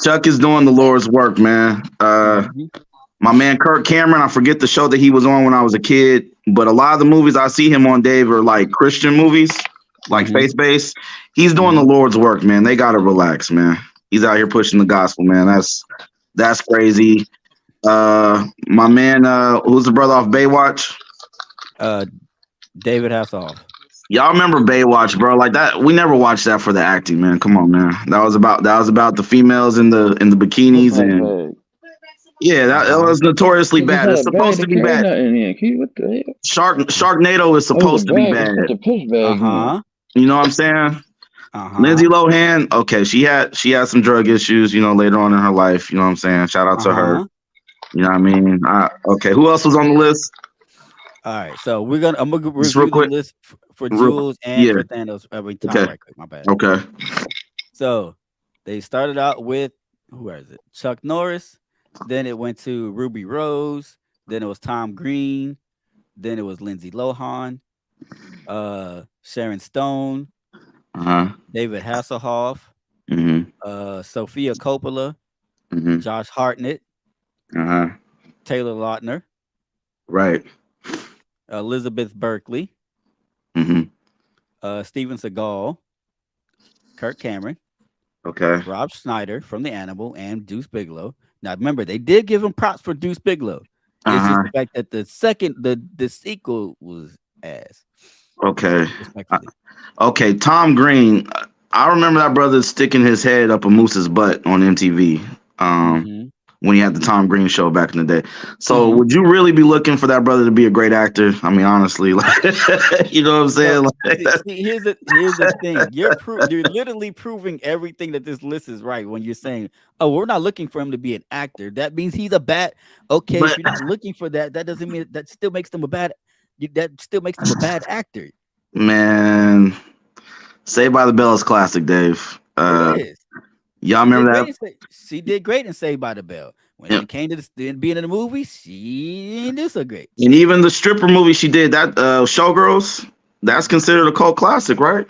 Chuck is doing the Lord's work, man. My man Kirk Cameron, I forget the show that he was on when I was a kid, but a lot of the movies I see him on, Dave, are like Christian movies, like faith-based. He's doing the Lord's work, man. They gotta relax, man. He's out here pushing the gospel, man. That's crazy. My man, who's the brother off Baywatch? David Hasselhoff. Y'all remember Baywatch, bro? Like that, we never watched that for the acting, man. Come on, man. That was about the females in the bikinis and yeah, that was notoriously bad. It's supposed to be bad. What the hell? Sharknado is supposed to be bad. You know what I'm saying? Lindsay Lohan, okay, she had some drug issues, you know, later on in her life. You know what I'm saying? Shout out to her. You know what I mean? Okay, who else was on the list? All right, so I'm gonna review the list for Jules and for Thanos every time. Okay. Right quick, my bad. Okay. So they started out with who is it? Chuck Norris. Then it went to Ruby Rose. Then it was Tom Green. Then it was Lindsay Lohan, Sharon Stone, David Hasselhoff, Sophia Coppola, Josh Hartnett, Taylor Lautner, right, Elizabeth Berkley, Steven Seagal, Kirk Cameron, Rob Schneider from The Animal, and Deuce Bigalow. Now remember, they did give him props for Deuce Bigalow. It's just the fact that the sequel was ass. Okay. Okay, Tom Green. I remember that brother sticking his head up a moose's butt on MTV. When he had the Tom Green show back in the day. So would you really be looking for that brother to be a great actor? I mean, honestly, like, you know what I'm saying? See, here's the thing. You're literally proving everything that this list is right when you're saying, oh, we're not looking for him to be an actor. That means he's a bad. Okay, if you're not looking for that, that doesn't mean that still makes them a bad. That still makes them a bad actor. Man, Saved by the Bell is classic, Dave. It is. Y'all remember that? She did great in Saved by the Bell. When it came to being in the movie, she didn't do so great. And even the stripper movie she did, that Showgirls, that's considered a cult classic, right?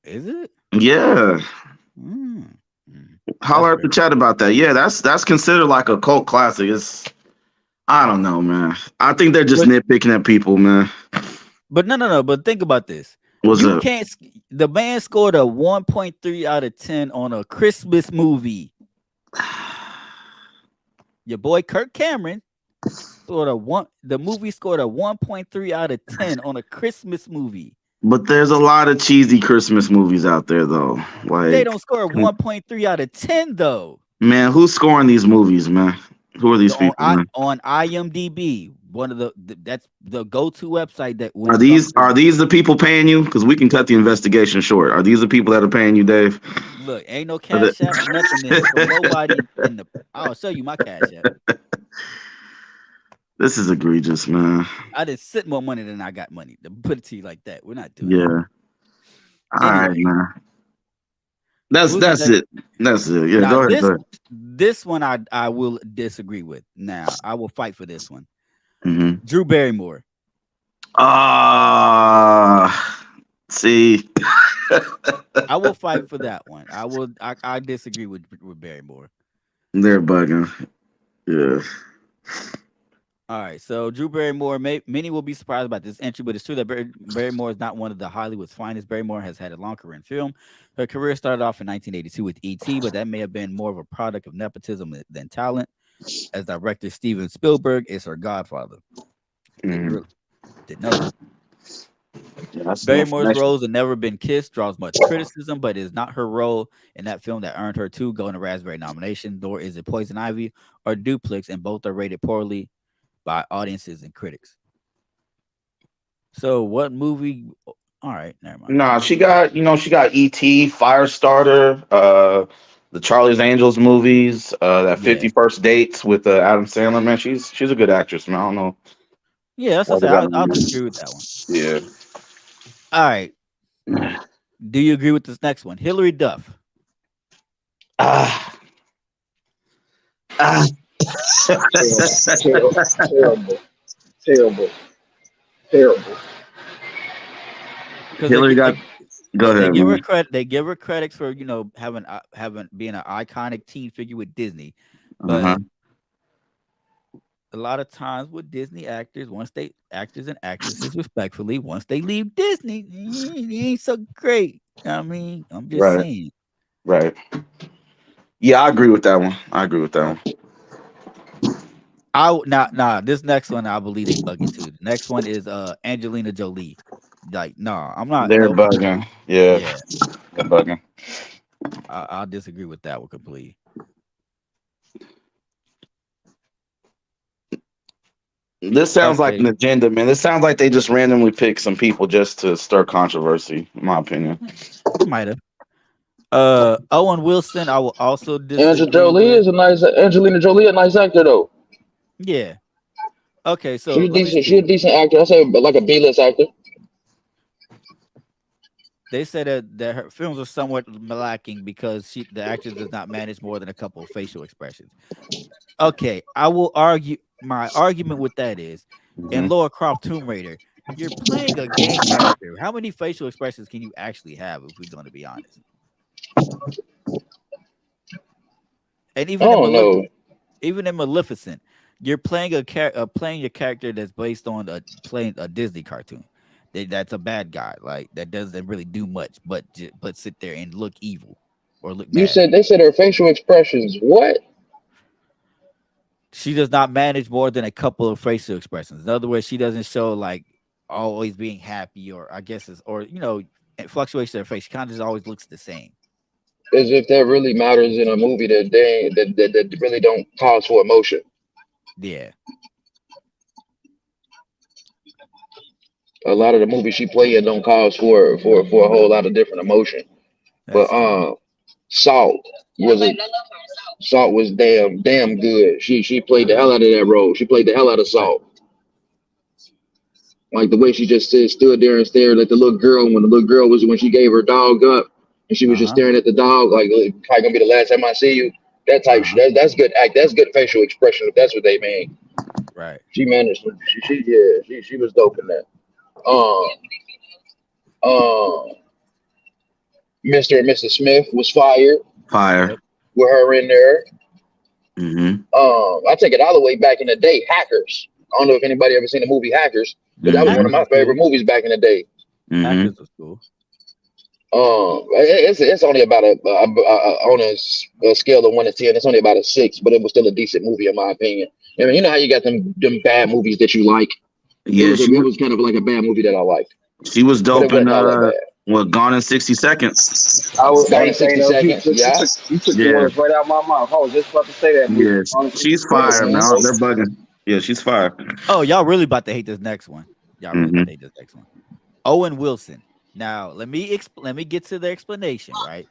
Is it? Yeah. Holler at the chat about that. Yeah, that's considered like a cult classic. I don't know, man. I think they're just nitpicking at people, man. But no. But think about this. The man scored a 1.3 out of 10 on a Christmas movie. Your boy Kirk Cameron the movie scored a 1.3 out of 10 on a Christmas movie. But there's a lot of cheesy Christmas movies out there, though. Like they don't score a 1.3 out of 10, though. Man, who's scoring these movies, man? Who are these people? On IMDb, that's the go-to website that are these the people paying you? Because we can cut the investigation short. Are these the people that are paying you, Dave? Look, ain't no cash app, nothing in for nobody I'll show you my cash app. This is egregious, man. I did sit more money than I got money. To put it to you like that. We're not doing that. All right, man. That's it. That's it. Yeah, now, go ahead. This one I will disagree with. Now, I will fight for this one. Drew Barrymore. See. I will fight for that one. I disagree with Barrymore. They're bugging. Yeah. All right, so Drew Barrymore, many will be surprised about this entry, but it's true that Barrymore is not one of the Hollywood's finest. Barrymore has had a long career in film. Her career started off in 1982 with E.T., but that may have been more of a product of nepotism than talent, as director Steven Spielberg is her godfather. They accepted. Nothing. Yeah, that's Barrymore's information. roles have never been kissed, draws much criticism, but it is not her role in that film that earned her 2 Golden Raspberry nominations, nor is it Poison Ivy or Duplex, and both are rated poorly by audiences and critics. So what movie? All right, never mind. Nah, she got E.T., Firestarter, the Charlie's Angels movies, that 50 First Dates with Adam Sandler. Man, she's a good actress, man. I don't know. Yeah, that's what I say. I'll disagree with that one. Yeah. All right. Do you agree with this next one? Hillary Duff. Terrible. Hillary got. Go ahead. They give her credits for having being an iconic teen figure with Disney, but a lot of times with Disney actors, actors and actresses, respectfully, once they leave Disney, it ain't so great. I mean, I'm just saying. Right. Yeah, I agree with that one. This next one, I believe they bugging too. The next one is Angelina Jolie. Like, I'm not. They're bugging. Yeah. They're bugging. I'll disagree with that one completely. This sounds like an agenda, man. This sounds like they just randomly pick some people just to stir controversy, in my opinion. Might have. Owen Wilson, I will also disagree. Angelina Jolie, a nice actor though. Yeah. Okay, so she's a decent actor. I say like a B-list actor. They said that her films are somewhat lacking because the actress does not manage more than a couple of facial expressions. Okay, I will argue. My argument with that is, in Lara Croft Tomb Raider, you're playing a game character. How many facial expressions can you actually have, if we're going to be honest? And even in Maleficent, you're playing a character that's based on playing a Disney cartoon. That's a bad guy, like that doesn't really do much, but sit there and look evil or look. They said her facial expressions. What? She does not manage more than a couple of facial expressions. In other words, she doesn't show like always being happy, or I guess fluctuation of her face. She kind of just always looks the same. As if that really matters in a movie that really don't cause for emotion. Yeah. A lot of the movies she played in don't cause for a whole lot of different emotion. But Salt was damn good. She played the hell out of that role. She played the hell out of Salt. Like the way she just stood there and stared at the little girl when she gave her dog up and she was just staring at the dog like probably gonna be the last time I see you. That type shit. That's good act. That's good facial expression if that's what they mean. Right. She managed. She was dope in that. Mr. and Mrs. Smith was fired. With her in there. I take it all the way back in the day. Hackers. I don't know if anybody ever seen the movie Hackers, but that was one of my favorite movies back in the day. Hackers was cool. It's only about on a scale of 1 to 10. It's only about a 6, but it was still a decent movie in my opinion. I mean, you know how you got them bad movies that you like. Yeah, it was kind of like a bad movie that I liked. She was dope in Gone in 60 Seconds. I was Gone in 60 Seconds. You took the words right out my mouth. I was just about to say that. Yeah, she's fire, man. They're bugging. Yeah, she's fire. Oh, y'all really about to hate this next one. Owen Wilson. Now, let me get to the explanation, right?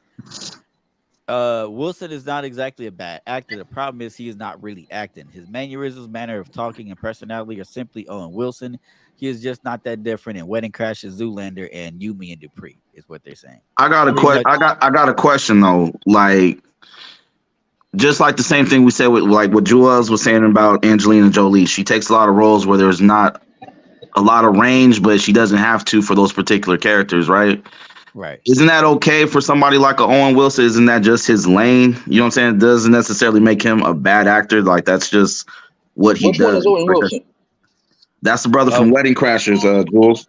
Wilson is not exactly a bad actor. The problem is he is not really acting. His mannerisms, manner of talking, and personality are simply Owen Wilson. He is just not that different in Wedding Crashers, Zoolander, and You, Me, and Dupree, is what they're saying. I got a question though. Like, just like the same thing we said with like what Jules was saying about Angelina Jolie. She takes a lot of roles where there's not a lot of range, but she doesn't have to for those particular characters, right? Right. Isn't that okay for somebody like a Owen Wilson? Isn't that just his lane? You know what I'm saying? It doesn't necessarily make him a bad actor. Like, that's just what he does. Which one is Owen Wilson? That's the brother from Wedding Crashers, Jules.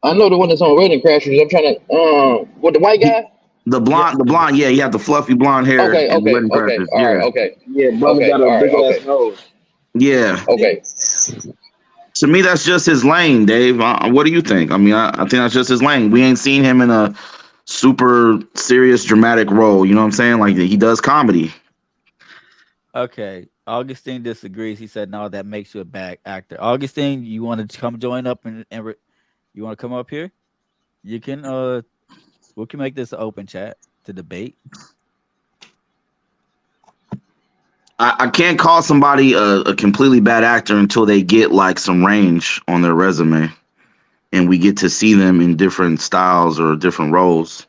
I know the one that's on Wedding Crashers. I'm trying to with the white guy? The blonde, yeah, he had the fluffy blonde hair. Okay. All right, okay. Yeah, brother got a big ass nose. Yeah. Okay. To me, that's just his lane, Dave. What do you think? I mean, I think that's just his lane. We ain't seen him in a super serious, dramatic role. You know what I'm saying? Like he does comedy. Okay, Augustine disagrees. He said, "No, that makes you a bad actor." Augustine, you want to come join up and you want to come up here? You can. We can make this an open chat to debate. I can't call somebody a completely bad actor until they get like some range on their resume, and we get to see them in different styles or different roles.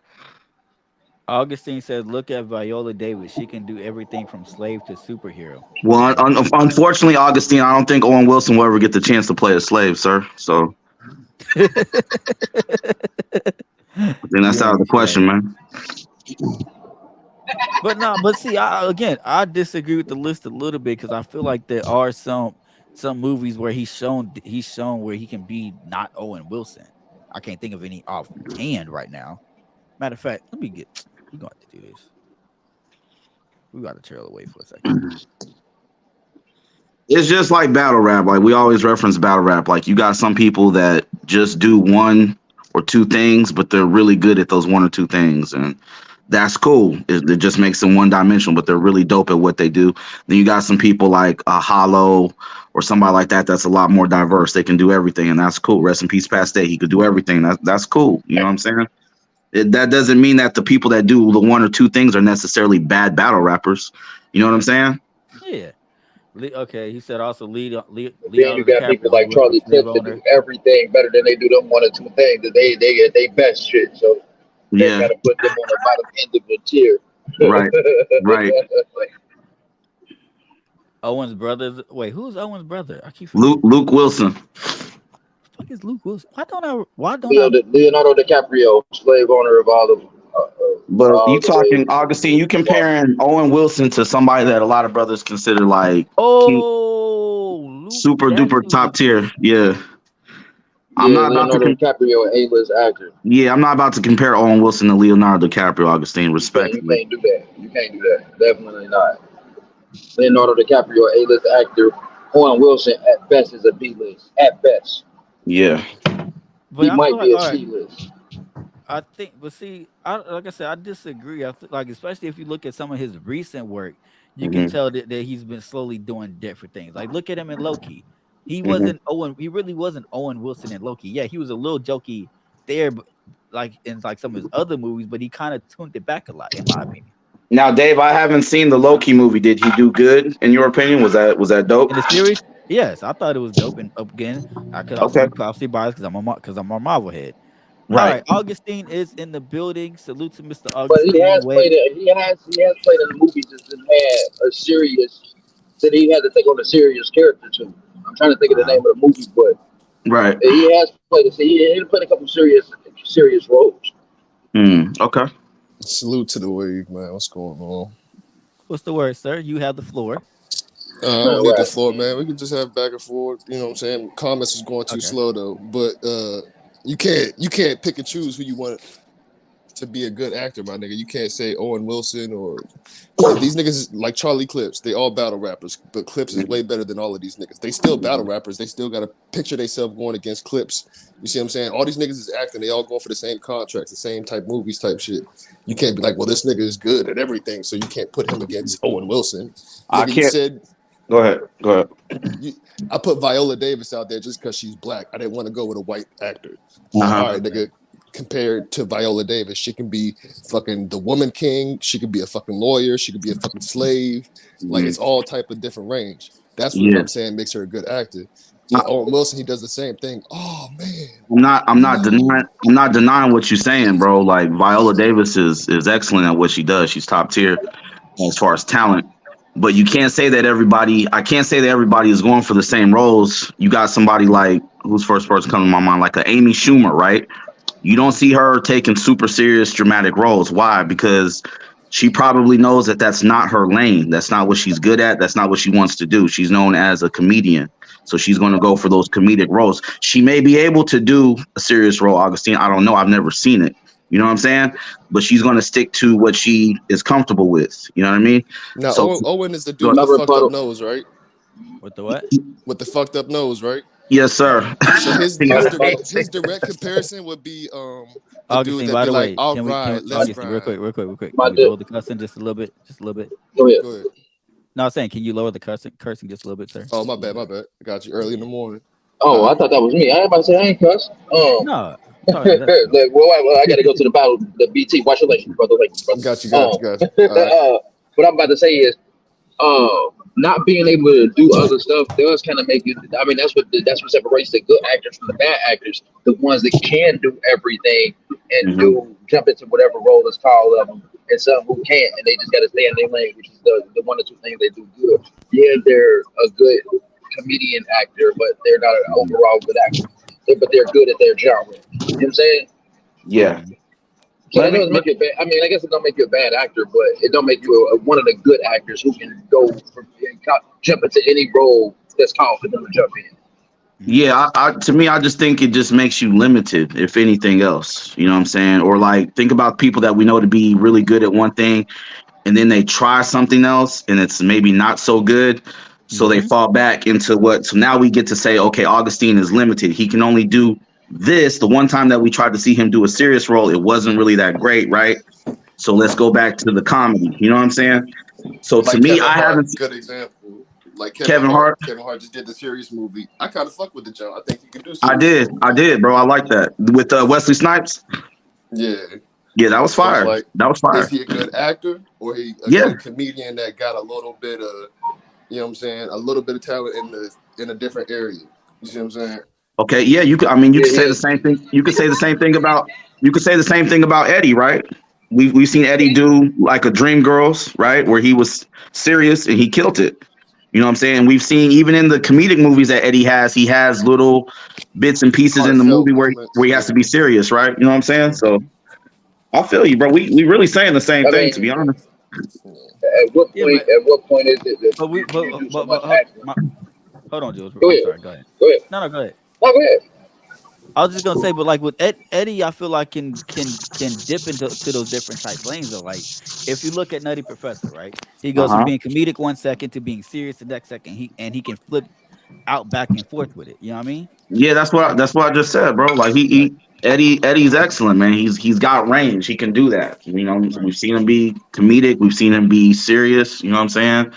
Augustine says, "Look at Viola Davis. She can do everything from slave to superhero." Well, unfortunately, Augustine, I don't think Owen Wilson will ever get the chance to play a slave, sir. So I think that's out of the question, man. But no, but see, I disagree with the list a little bit because I feel like there are some movies where he's shown where he can be not Owen Wilson. I can't think of any offhand right now. Matter of fact, we're going to have to do this. We got to trail away for a second. It's just like battle rap. Like we always reference battle rap. Like you got some people that just do one or two things, but they're really good at those one or two things, and that's cool. It just makes them one dimensional, but they're really dope at what they do. Then you got some people like a Hollow or somebody like that that's a lot more diverse. They can do everything, and that's cool. Rest in peace, Past Day. He could do everything. That's cool. You know what I'm saying? That doesn't mean that the people that do the one or two things are necessarily bad battle rappers. You know what I'm saying? Yeah. Okay, he said also lead. Then you got people like Charlie Clips that do everything better than they do them one or two things that they best shit. So they gotta put them on the bottom end of the tier. Right. Owen's brothers. Wait, who's Owen's brother? I keep forgetting. Luke Wilson. What is Luke Wilson? Why don't Leonardo DiCaprio, slave owner of all of them. But you talking Augustine? You comparing Owen Wilson to somebody that a lot of brothers consider like super duper top tier. Yeah. I'm not about Leonardo DiCaprio, an A-list actor. Yeah, I'm not about to compare Owen Wilson to Leonardo DiCaprio. Augustine, respectfully. You can't do that. Definitely not. Leonardo DiCaprio, A-list actor. Owen Wilson, at best, is a B-list. At best. Yeah. But he might be a C-list. I think, but see, like I said, I disagree. I like, especially if you look at some of his recent work, you can tell that he's been slowly doing different things. Like, look at him in Loki. He wasn't Owen. He really wasn't Owen Wilson in Loki. Yeah, he was a little jokey there, but like in like some of his other movies, but he kind of tuned it back a lot, in my opinion. Now, Dave, I haven't seen the Loki movie. Did he do good in your opinion? Was that dope? In the series, yes, I thought it was dope. And again, I could also be possibly biased because I'm a Marvel head. Right. All right, Augustine is in the building. Salute to Mr. Augustine. But he has played in a movie that had a serious that he had to take on a serious character too. I'm trying to think of the name of the movie, but he has played. He played a couple serious roles. Okay. Salute to the wave, man. What's going on? What's the word, sir? You have the floor. I don't need the floor, man. We can just have back and forth. You know what I'm saying? Comments is going too slow though, but you can't pick and choose who you want to be a good actor, my nigga. You can't say Owen Wilson or these niggas like Charlie Clips. They all battle rappers, but Clips is way better than all of these niggas. They still battle rappers. They still got to picture themselves going against Clips. You see what I'm saying? All these niggas is acting. They all going for the same contracts, the same type movies type shit. You can't be like, well, this nigga is good at everything, so you can't put him against Owen Wilson. I can't. Go ahead. I put Viola Davis out there just because she's black. I didn't want to go with a white actor. All right, nigga. Compared to Viola Davis, she can be fucking the woman king. She could be a fucking lawyer. She could be a fucking slave. Like it's all type of different range. That's what I'm saying makes her a good actor. Owen Wilson, he does the same thing. Oh man, I'm not denying what you're saying, bro. Like Viola Davis is excellent at what she does. She's top tier as far as talent. But you can't say that everybody. I can't say that everybody is going for the same roles. You got somebody like who's first person coming to my mind, like a Amy Schumer, right? You don't see her taking super serious dramatic roles. Why? Because she probably knows that that's not her lane. That's not what she's good at. That's not what she wants to do. She's known as a comedian. So she's going to go for those comedic roles. She may be able to do a serious role, Augustine. I don't know. I've never seen it. You know what I'm saying? But she's going to stick to what she is comfortable with. You know what I mean? Now, Owen is the dude with the fucked up nose, right? With the what? With the fucked up nose, right? Yes, sir. So his direct comparison would be the dude Augustine, that by be the like, way, all can we right, let's Augustine, real ride. quick. Can we lower the cussing just a little bit? Just a little bit. Go ahead. Go ahead. No, I'm saying, can you lower the cursing just a little bit, sir? Oh, my bad. I got you early in the morning. Oh, I thought that was me. I ain't about to say I ain't cuss. No, Like, well, I got to go to the battle, the BT. Watch your language, brother. Like, brother. Got you. All right. What I'm about to say is, not being able to do other stuff does kind of make you. I mean, that's what separates the good actors from the bad actors. The ones that can do everything and jump into whatever role is called of them, and some who can't, and they just got to stay in their lane, which is the one or two things they do good. Yeah, they're a good comedian actor, but they're not an overall good actor. But they're good at their genre. You know what I'm saying? Yeah. So that doesn't make you a bad. I mean, I guess it don't make you a bad actor, but it don't make you one of the good actors who can go jump into any role that's called for them to jump in. Yeah, to me, I just think it just makes you limited, if anything else. You know what I'm saying? Or like, think about people that we know to be really good at one thing, and then they try something else, and it's maybe not so good. So they fall back into what. So now we get to say, okay, Augustine is limited. He can only do this. The one time that we tried to see him do a serious role, it wasn't really that great, right? So let's go back to the comedy. You know what I'm saying? So to Like me, Kevin I Hart, haven't. good example. Like Kevin Hart. Kevin Hart just did the serious movie. I kind of fuck with the Joe. I think he could do I serious. did, bro. I like that with Wesley Snipes. Yeah. Yeah, that was fire. Like, that was fire. Is he a good actor or he a good comedian that got a little bit of, you know what I'm saying, a little bit of talent in a different area? You see what I'm saying? Okay, yeah, you could. I mean, you could say the same thing. You could say the same thing about. You could say the same thing about Eddie, right? We've seen Eddie do like a Dreamgirls, right, where he was serious and he killed it. You know what I'm saying? We've seen even in the comedic movies that Eddie has, he has little bits and pieces in the movie where he has to be serious, right? You know what I'm saying? So I feel you, bro. We really saying the same thing, to be honest. At what point? At what point is it that you do so much acting? Hold on, Jules. Go I'm ahead. sorry. Go ahead. Go ahead. No, go ahead. No, go ahead. I was just gonna say, but like with Eddie, I feel like can dip into those different type lanes. Though, like if you look at Nutty Professor, right? He goes from being comedic 1 second to being serious the next second. He can flip out back and forth with it. You know what I mean? Yeah, that's what I just said, bro. Like Eddie's excellent, man. He's got range. He can do that. You know, we've seen him be comedic. We've seen him be serious. You know what I'm saying?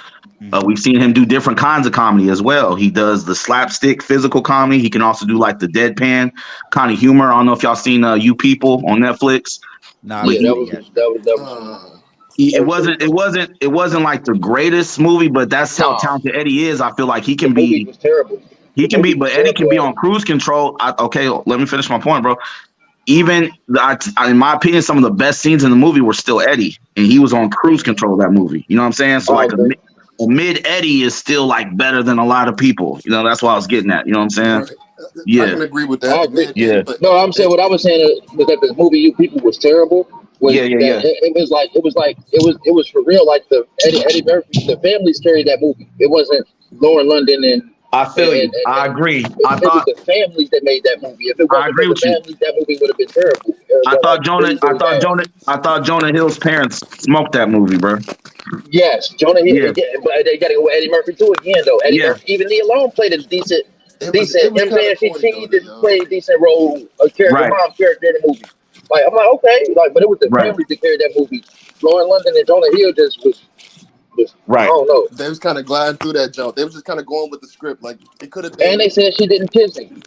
We've seen him do different kinds of comedy as well. He does the slapstick physical comedy. He can also do like the deadpan kind of humor. I don't know if y'all seen You People on Netflix. Nah, yeah, that was. It wasn't like the greatest movie, but that's how talented Eddie is. I feel like he can be. Was terrible. But Eddie can be on cruise control. Okay, let me finish my point, bro. Even in my opinion, some of the best scenes in the movie were still Eddie, and he was on cruise control of that movie. You know what I'm saying? So like a mid Eddie is still like better than a lot of people. You know, that's what I was getting at. You know what I'm saying? Right. Yeah, I can agree with that. I agree. Yeah. But No, I'm saying what I was saying was that the movie You People was terrible. It was for real. Like the Eddie Murphy, the families carried that movie. It wasn't Lauren London and. I feel you. I agree. It was the families that made that movie. If it wasn't for the families, that movie would have been terrible. I thought Jonah Hill's parents smoked that movie, bro. Yes, Jonah Hill. Yeah. But they got to go with Eddie Murphy too again, though. Eddie Murphy, even Nia Long played a decent. You know what I'm saying? She did play a decent role, a character, mom character in the movie. Like I'm like, okay, like, but it was the families that carried that movie. Lauren London and Jonah Hill just was I don't know. They was kind of gliding through that jump. They was just kind of going with the script. Like it could have been. And they said she didn't kiss him.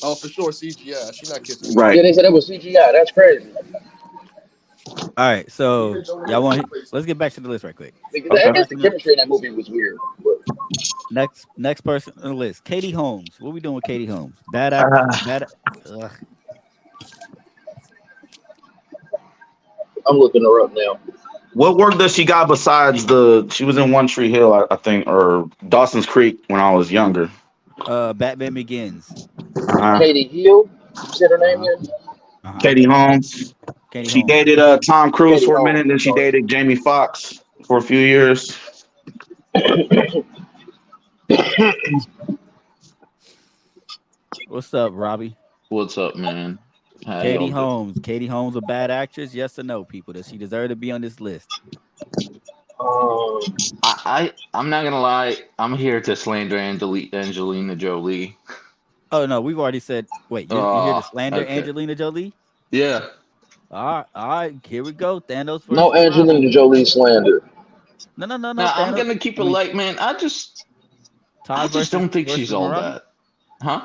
Oh, for sure, CGI. She not kissing. Right. Yeah, they said it was CGI. That's crazy. All right, so y'all want? Let's get back to the list right quick. Because I guess the chemistry in that movie was weird. Next person on the list, Katie Holmes. What we doing with Katie Holmes? Bad actor. I'm looking her up now. What work does she got besides she was in One Tree Hill, I think, or Dawson's Creek when I was younger. Batman Begins. Katie Hill, you said her name is? Katie Holmes. She dated Tom Cruise for a minute, then she dated Jamie Foxx for a few years. What's up, Robbie? What's up, man? Katie Holmes. Katie Holmes a bad actress? Yes or no, people? Does she deserve to be on this list? I'm not gonna lie. I'm here to slander Angelina Jolie. Oh no, we've already said. Wait, you hear the slander, Okay. Angelina Jolie? Yeah. All right, here we go. Thanos No versus Marvel. Angelina Jolie slander. No. Now I'm Thanos. gonna keep I it mean, light, man. Ty I just don't think she's versus all Marabi. that. Huh?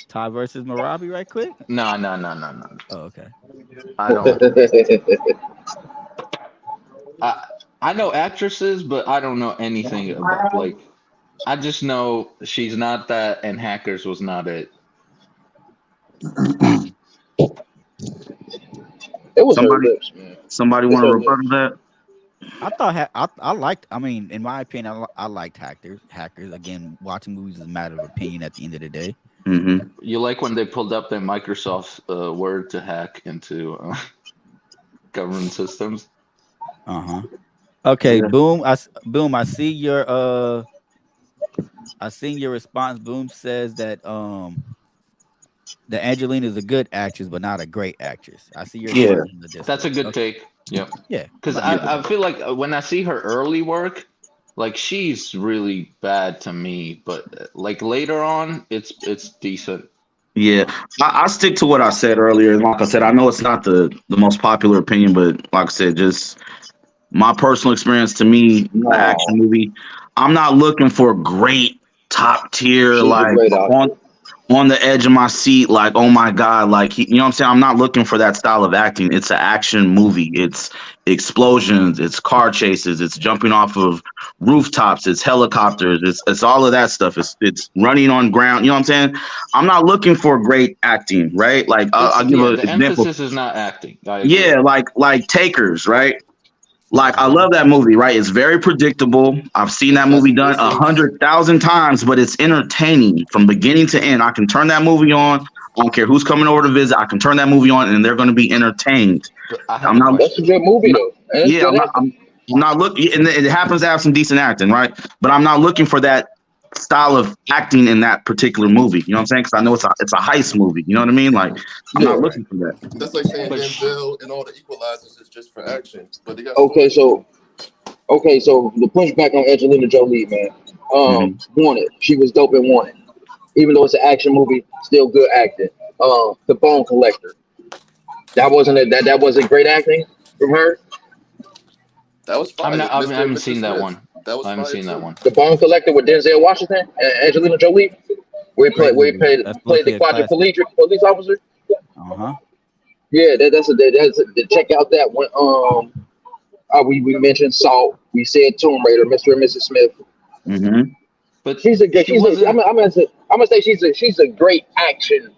Ty versus Marabi, right quick. No. Oh, okay. I don't. I I know actresses, but I don't know anything about like. I just know she's not that, and Hackers was not it. It was her Somebody, lips, man. somebody It's want to her rebuttal lips. that? I thought I liked. I mean, in my opinion, I liked Hackers. Hackers. Again, watching movies is a matter of opinion at the end of the day. Mm-hmm. You like when they pulled up their Microsoft Word to hack into government systems? Okay, Yeah. boom. Boom. I seen your response. Boom says that Angelina is a good actress, but not a great actress. I see your Yeah. response in the That's a Discord. good Okay. take. Yep. Yeah, Because I'm good with I that. feel like when I see her early work, like she's really bad to me, but like later on, it's decent. Yeah, I stick to what I said earlier. Like I said, I know it's not the most popular opinion, but like I said, just my personal experience to me, the action No, movie, I'm not looking for great top tier, she's a like great actor. on the edge of my seat, like, oh my God, like, you know what I'm saying? I'm not looking for that style of acting. It's an action movie. It's explosions, it's car chases, it's jumping off of rooftops, it's helicopters, it's all of that stuff. It's running on ground. You know what I'm saying? I'm not looking for great acting, right? Like, It's I'll give yeah, an the example. emphasis is not acting. I agree. Yeah, like Takers, right? Like I love that movie, right? It's very predictable. I've seen that Test movie the done distance. 100,000 times, but it's entertaining from beginning to end. I can turn that movie on. I don't care who's coming over to visit. I can turn that movie on, and they're going to be entertained. But I have I'm a not. That's a question. good movie I'm not though, and it's yeah, good acting. I'm not looking, and it happens to have some decent acting, right? But I'm not looking for that style of acting in that particular movie. You know what I'm saying? Because I know it's a heist movie. You know what I mean? Like I'm not Yeah. looking for that. That's like saying But Denzel and all the Equalizers is just for action, but they got Okay, stories too. so the pushback on Angelina Jolie, man. Hmm. Wanted. She was dope in Wanted. Even though it's an action movie, still good acting. The Bone Collector. That wasn't great acting from her. That was fire. I Mr. and haven't Mrs. seen that Smith. one. That was I haven't fire seen that too. one. The Bone Collector with Denzel Washington and Angelina Jolie, Great where he movie. That's played the low-key a classic. quadriplegic police officer. Uh-huh. Yeah, check out that one. We mentioned Salt. We said Tomb Raider, Mr. and Mrs. Smith. Hmm. But She's a good. she wasn't. I'm gonna say she's a great action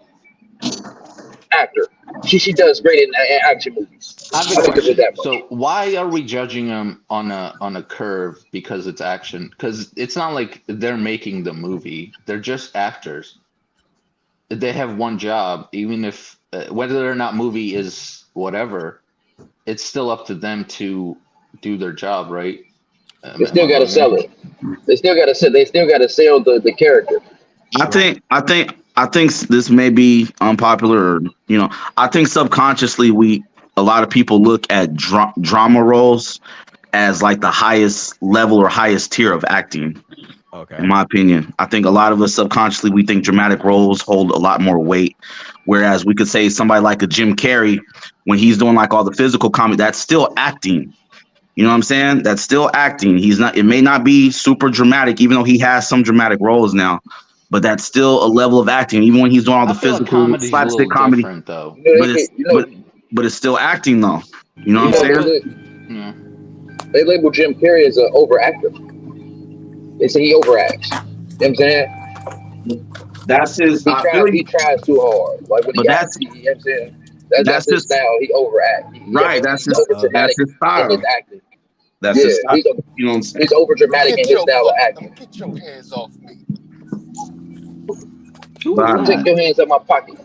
actor. She does great in action movies. I have a I give it question. that much. So why are we judging them on a curve because it's action? Because it's not like they're making the movie; they're just actors. They have one job, even if whether or not movie is whatever, it's still up to them to do their job, right? They Am I still got to wrong there? sell it. They still got to sell. They still got to sell the character. I think this may be unpopular. Or, I think subconsciously a lot of people look at drama roles as like the highest level or highest tier of acting. In Okay. my opinion, I think a lot of us subconsciously we think dramatic roles hold a lot more weight. Whereas we could say somebody like a Jim Carrey, when he's doing like all the physical comedy, that's still acting. You know what I'm saying? That's still acting. He's not. It may not be super dramatic, even though he has some dramatic roles now, but that's still a level of acting. Even when he's doing all I the feel like physical comedy's a slapstick little comedy, different, though. but it's but it's still acting though. You know what I'm Yeah, saying? but yeah. They label Jim Carrey as an over actor. They say he overacts. You know what I'm saying? That's his. I feel He you, tries too hard. Like when he but acts, you know what I'm saying? That's that's his his style. He overact. right. He's over That's dramatic his in his style. acting. That's Yeah, his style. You know what I'm saying? he's over dramatic in his style of acting. Get your hands off me. But Take your hands out my pocket.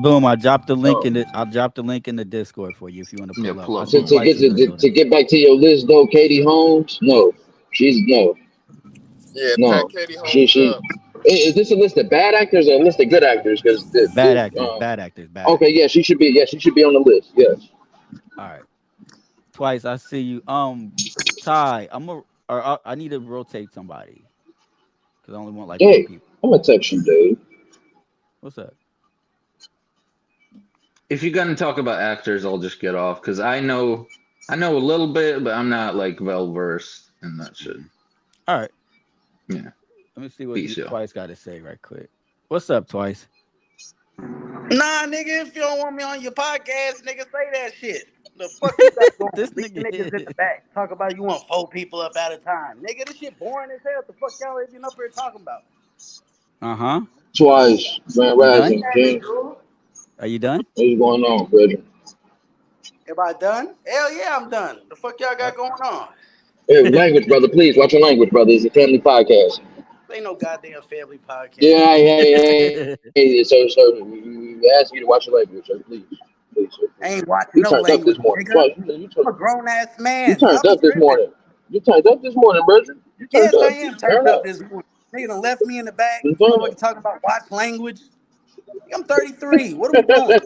Boom! I dropped the link Oh. in the. I'll drop the link in the Discord for you if you want to Yeah, pull up. pull I up see some. To Twice get is in the building. to get back to your list though, Katie Holmes. No, she's no, Yeah, no. Pat Katie She Holmes she. up. Is this a list of bad actors or a list of good actors? Because Bad actors. Bad actors. Bad okay, actors. yeah, she should be. Yeah, she should be on the list. Yes. All right. Twice. I see you. Ty. I need to rotate somebody. because I only want like 4 Dave, people. I'm gonna text you, Dave. What's up? If you're gonna talk about actors, I'll just get off because I know a little bit, but I'm not like well versed in that shit. All right. Yeah. Let me see what Peace, yo. Twice got to say right quick. What's up, Twice? Nah, nigga, if you don't want me on your podcast, nigga, say that shit. The fuck you got going? This Leave the niggas in nigga. the back. Talk about you want 4 people up at a time. Nigga, this shit boring as hell. The fuck y'all even up here talking about? Uh-huh. Twice, Grand You done? Rising, King. Are you done? What's going on, brother? Am I done? Hell yeah, I'm done. The fuck y'all got going on? Hey, language, brother. Please watch your language, brother. It's a family podcast. Ain't no goddamn family podcast. Yeah, hey. So, we ask you to watch your language, sir. Please, sir. I ain't watching You no turned up language, this morning. nigga. Twice. I'm a grown ass You man. turned Stop up this tripping. morning. You turned up this morning, brother. You turned Yes, I up. am Turn turned up up. this morning. Nigga done left me in the back. You turned Motherfucker talking about watch language. I'm 33. What are we doing?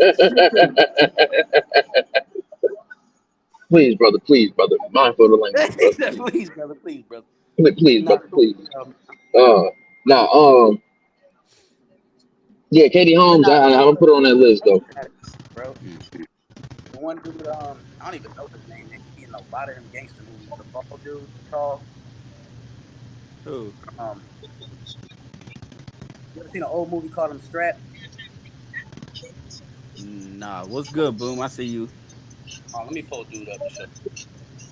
Please, brother. Mindful of the language, He brother. said, please, brother, please, brother. Please, Nah, brother, please. Now, yeah, Katie Holmes. I'm gonna put her on that list though. Bro. The one dude, I don't even know his name. Nigga. He in a lot of them gangster movies. The bald dude, tall. Who? You ever seen an old movie called Strapped? Nah. What's good, Boom? I see you. Let me pull dude up to show you.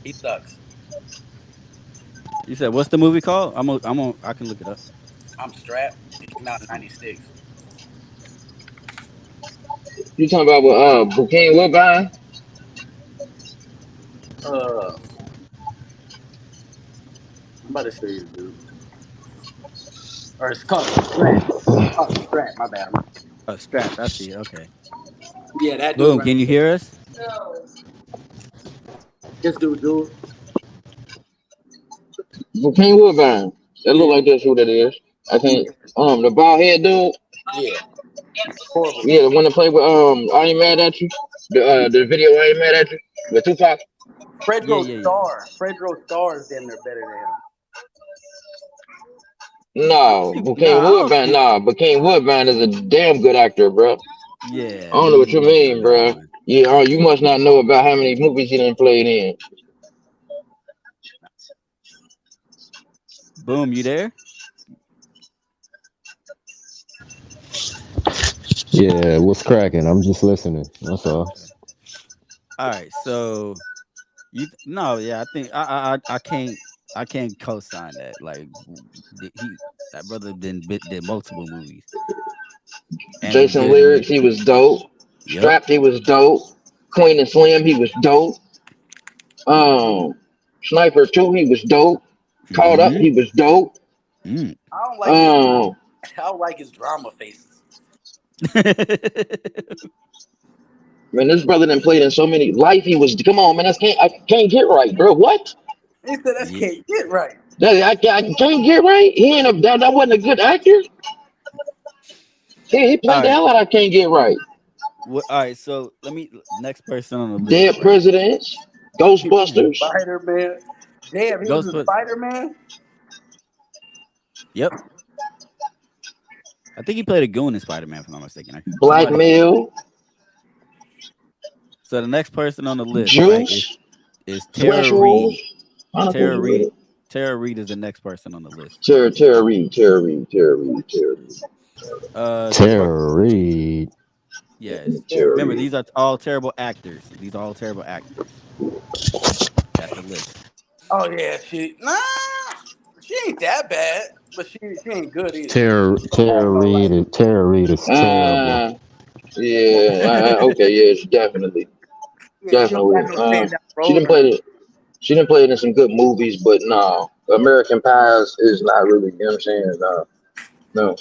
He sucks. You said what's the movie called? I can look it up. I'm Strapped. It came out in '96. You talking about with Bouquet Woodbine? I'm about to show you, dude. Or it's called Strapped. It's called Strapped. My bad. Strapped. I see it. Okay. Yeah, that dude Boom. right Can you there. hear us? This dude. Bouquet Woodbine. That look Yeah. like that's who that is. I think the bald head dude. Yeah. Horrible. Yeah, the one that played with I Ain't Mad at You. The video I Ain't Mad at You with Tupac. Fredro Yeah. Starr. Fredro Starr is damn near better than him. No, Bouquet I don't Woodbine. think. Nah, Bouquet Woodbine is a damn good actor, bro. I Yeah, don't know what you he's mean, a good bro. one. Yeah, you must not know about how many movies he done played in. Boom. You there? Yeah, what's cracking? I'm just listening. That's all. Okay. All right. So I think I can't co-sign that. Like that brother did multiple movies and was Jason good in them. Lyrics, he was dope. Yep. Strapped, he was dope. Queen and Slim, he was dope. Sniper 2, he was dope. Caught Up, Mm-hmm. he was dope. Mm. I don't like his. I don't like his drama faces. Man, this brother done played in so many. Life, he was. Come on, man, I can't get right, bro. What? He said that's Yeah. can't get right. I can't get right. He ain't that wasn't a good actor. He All played the right. hell out of Can't Get Right. All right. So let me next person on the list, Dead right? Presidents, Ghostbusters. Spider-Man. Damn, he was a Ghostbusters. Spider-Man? Yep. I think he played a goon in Spider-Man, if I'm not mistaken. Blackmail. So the next person on the list, right, Juice. is Tara Threshold. Reid. Tara Reid is the next person on the list. Tara Reid. This one, Tara Reid. yes. Tara Remember, Reid. these are all terrible actors. These are all terrible actors. That's the list. Oh yeah, she ain't that bad, but she ain't good either. Tara Reid is terrible. Okay, yes, definitely. Yeah, she don't Definitely. got no standout She role didn't or play nothing. it. She didn't play it in some good movies, but no. American Pies is not really, you know what I'm saying? No.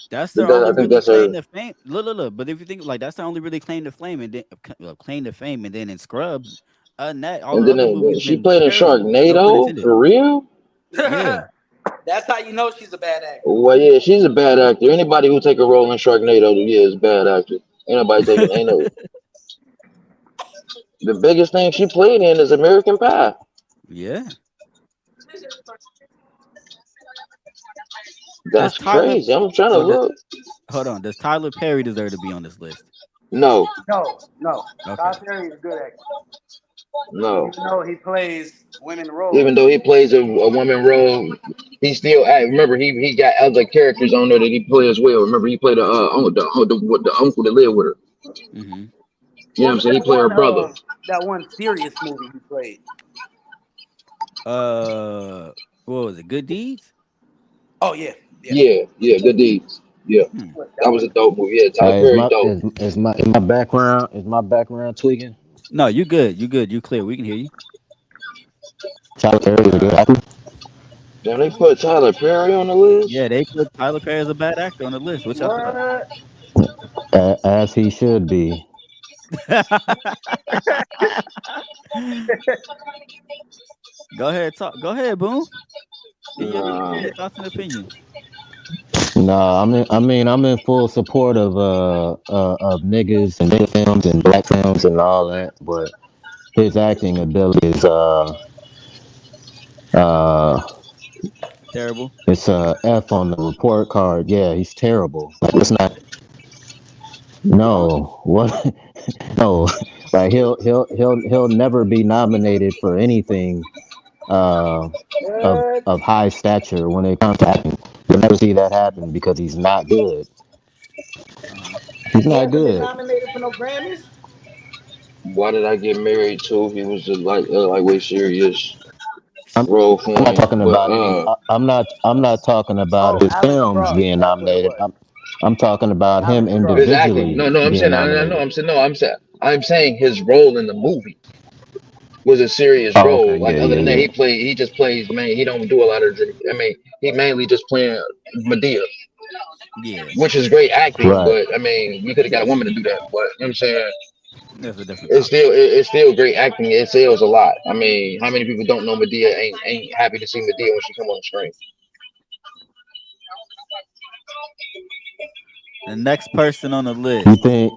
That's their only I think really that's her. claim to fame. Look. But if you think like that's the only really claim to fame, and then and then in Scrubs, that all And her other then movies she been played in terrible. No pun Sharknado, intended. for real? Yeah. That's how you know she's a bad actor. Well, yeah, she's a bad actor. Anybody who take a role in Sharknado, yeah, is a bad actor. Ain't nobody ain't no. The biggest thing she played in is American Pie. Yeah. That's crazy. I'm trying to look. Hold on. Does Tyler Perry deserve to be on this list? No. No. Okay. Tyler Perry is a good actor. No. Even though he plays women roles. Even though he plays a woman role, he still act. Remember, he got other characters on there that he plays as well. Remember, he played the uncle that lived with her. Mm-hmm. You know what I'm saying? He played her brother. That one serious movie he played. What was it? Good Deeds? Oh yeah. Yeah, Good Deeds. Yeah, that was a dope movie. Yeah, Tyler Perry, dope. Is my background tweaking? No, you good. You good. You clear. We can hear you. Tyler Perry is a good actor. Damn, they put Tyler Perry on the list. Yeah, they put Tyler Perry as a bad actor on the list. What y'all thought? As he should be. Go ahead, talk. Go ahead, Boom. Give your thoughts and opinions. No, I'm in full support of niggas and nigga films and black films and all that, but his acting ability is terrible. It's a F on the report card. Yeah, he's terrible. Like, it's not. No, what? No, like he'll never be nominated for anything of high stature when it comes to acting. You'll never see that happen because he's not good. He's He not hasn't been good. nominated for no Grammys. Why Did I Get Married To? He was a lightweight serious I'm role for not him. talking about any. But I'm not talking about his Alex films Cross. being That's what it nominated. was. I'm talking about him Alex Cross. his acting. individually No, I'm being saying nominated. I'm saying his role in the movie was a serious Oh, okay. role. Like Yeah, other yeah, than that, yeah. he just plays. Man, he don't do a lot of. I mean, he mainly just playing Medea, Yeah, which is great acting. Right. But I mean, we could have got a woman to do that. But you know what I'm saying, that's a different topic. it's still great acting. It sells a lot. I mean, how many people don't know Medea ain't happy to see Medea when she come on the screen? The next person on the list. You think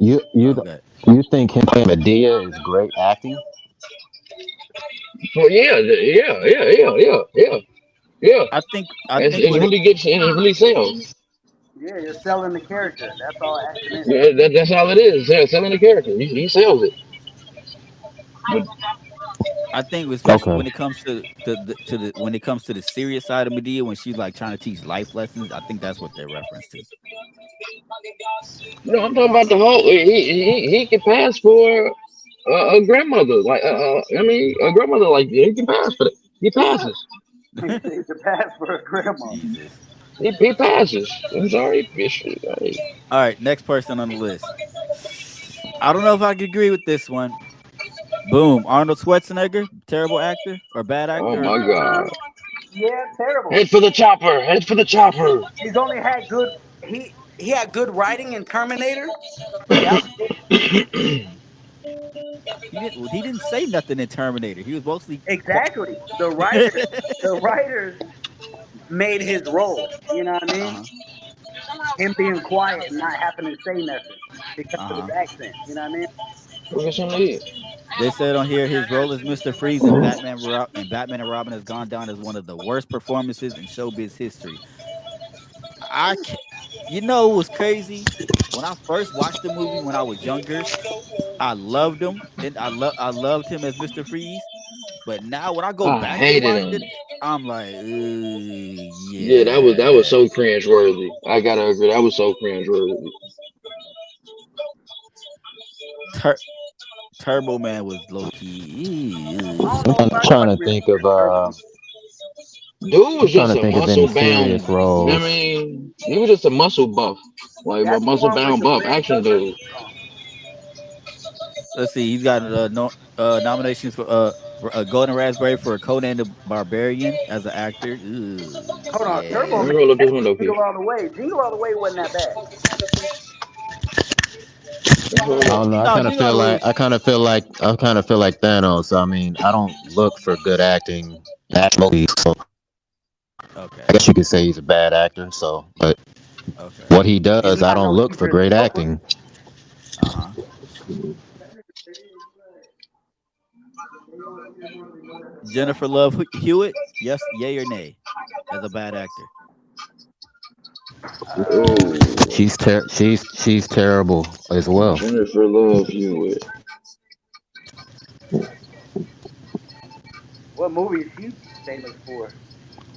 Okay. you think him playing Medea is great acting? Well, yeah. I think It's what it, really good and it really sells. Yeah, you're selling the character. That's all acting is. Yeah, that's all it is. Yeah, selling the character. He sells it. I think especially Okay. when it comes to the when it comes to the serious side of Medea, when she's like trying to teach life lessons, I think that's what they're reference to. No, I'm talking about the whole. He can pass for a grandmother. Like I mean, a grandmother like he can pass for that. He passes. He's a pass for a grandma. Jesus. He passes. I'm sorry, All right, next person on the list. I don't know if I could agree with this one. Boom. Arnold Schwarzenegger, terrible actor or bad Oh actor? my God. Yeah, terrible. Head for the chopper. Head for the chopper. He's only had good. He had good writing in Terminator. That was it. He didn't say nothing in Terminator. He was mostly Exactly. The writers made his role. You know what I mean? uh-huh. Him being quiet and not having to say nothing because of his Uh-huh. accent. You know what I mean? Look at some of it. They said on here his role as Mr. Freeze in Batman and Robin has gone down as one of the worst performances in showbiz history. I can't, you know, it was crazy. When I first watched the movie when I was younger, I loved him. And I loved him as Mr. Freeze. But now when I go I back and hated watch him. it, I'm like, Yeah, that was yeah. so cringe worthy. I gotta agree. That was so cringe worthy. Turbo Man was low key. I don't know if I'm I trying can to agree think with of Turbo. Dude I'm was trying just to a think of any muscle bound. serious I roles. mean, he was just a muscle buff, like a That's the muscle one with bound the buff red action jumpers. dude. Let's see. He's got nominations for a Golden Raspberry for Conan the Barbarian as an actor. Ooh, Hold on, Turbo Let yeah. me roll up Man. this window, kid. Jingle All the Way. Jingle All the Way wasn't that bad. Let's roll I up. don't know. No, Jingle All the Way was I kind of feel like Thanos. I mean, I don't look for good acting at movies, so okay. I guess you could say he's a bad actor. So, but Okay. what he He's does, I not don't no look for Idris great Elba. acting. Uh-huh. Jennifer Love Hewitt, yes, yay or nay, as a bad actor. Oh, She's terrible as well. Jennifer Love Hewitt. What movie is she famous for?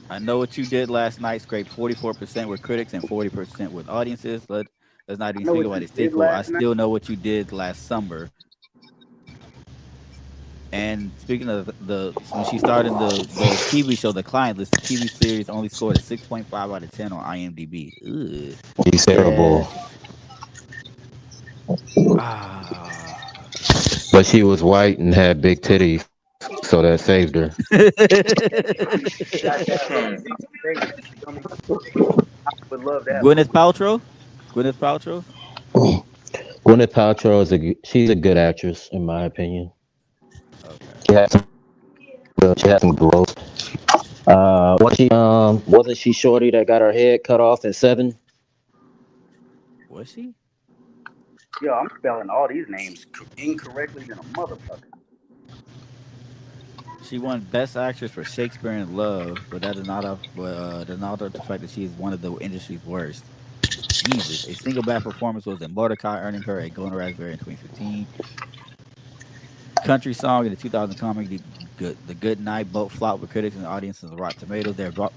I Know What You Did Last Night scraped 44% with critics and 40% with audiences. Let's not I even know speak what about you the did sequel. I last night. Still Know What You Did Last Summer. And speaking of when she started the TV show, The Client List, the TV series only scored a 6.5 out of 10 on IMDb. Ugh. She's Yeah. terrible. Ah. But she was white and had big titties, so that saved her. She got that big face. You know, I would love that Gwyneth movie. Paltrow. Gwyneth Paltrow. Gwyneth Paltrow she's a good actress in my opinion. Okay. She had some growth. Wasn't she Shorty that got her head cut off at 7? Was she? Yo, I'm spelling all these names incorrectly than a motherfucker. She won Best Actress for Shakespeare in Love, but that does not alter the fact that she is one of the industry's worst. Jesus, a single bad performance was in Mordecai, earning her a Golden Raspberry in 2015. Country song in the 2000 comedy The Good Night both flopped with critics and audiences on Rotten Tomatoes. There have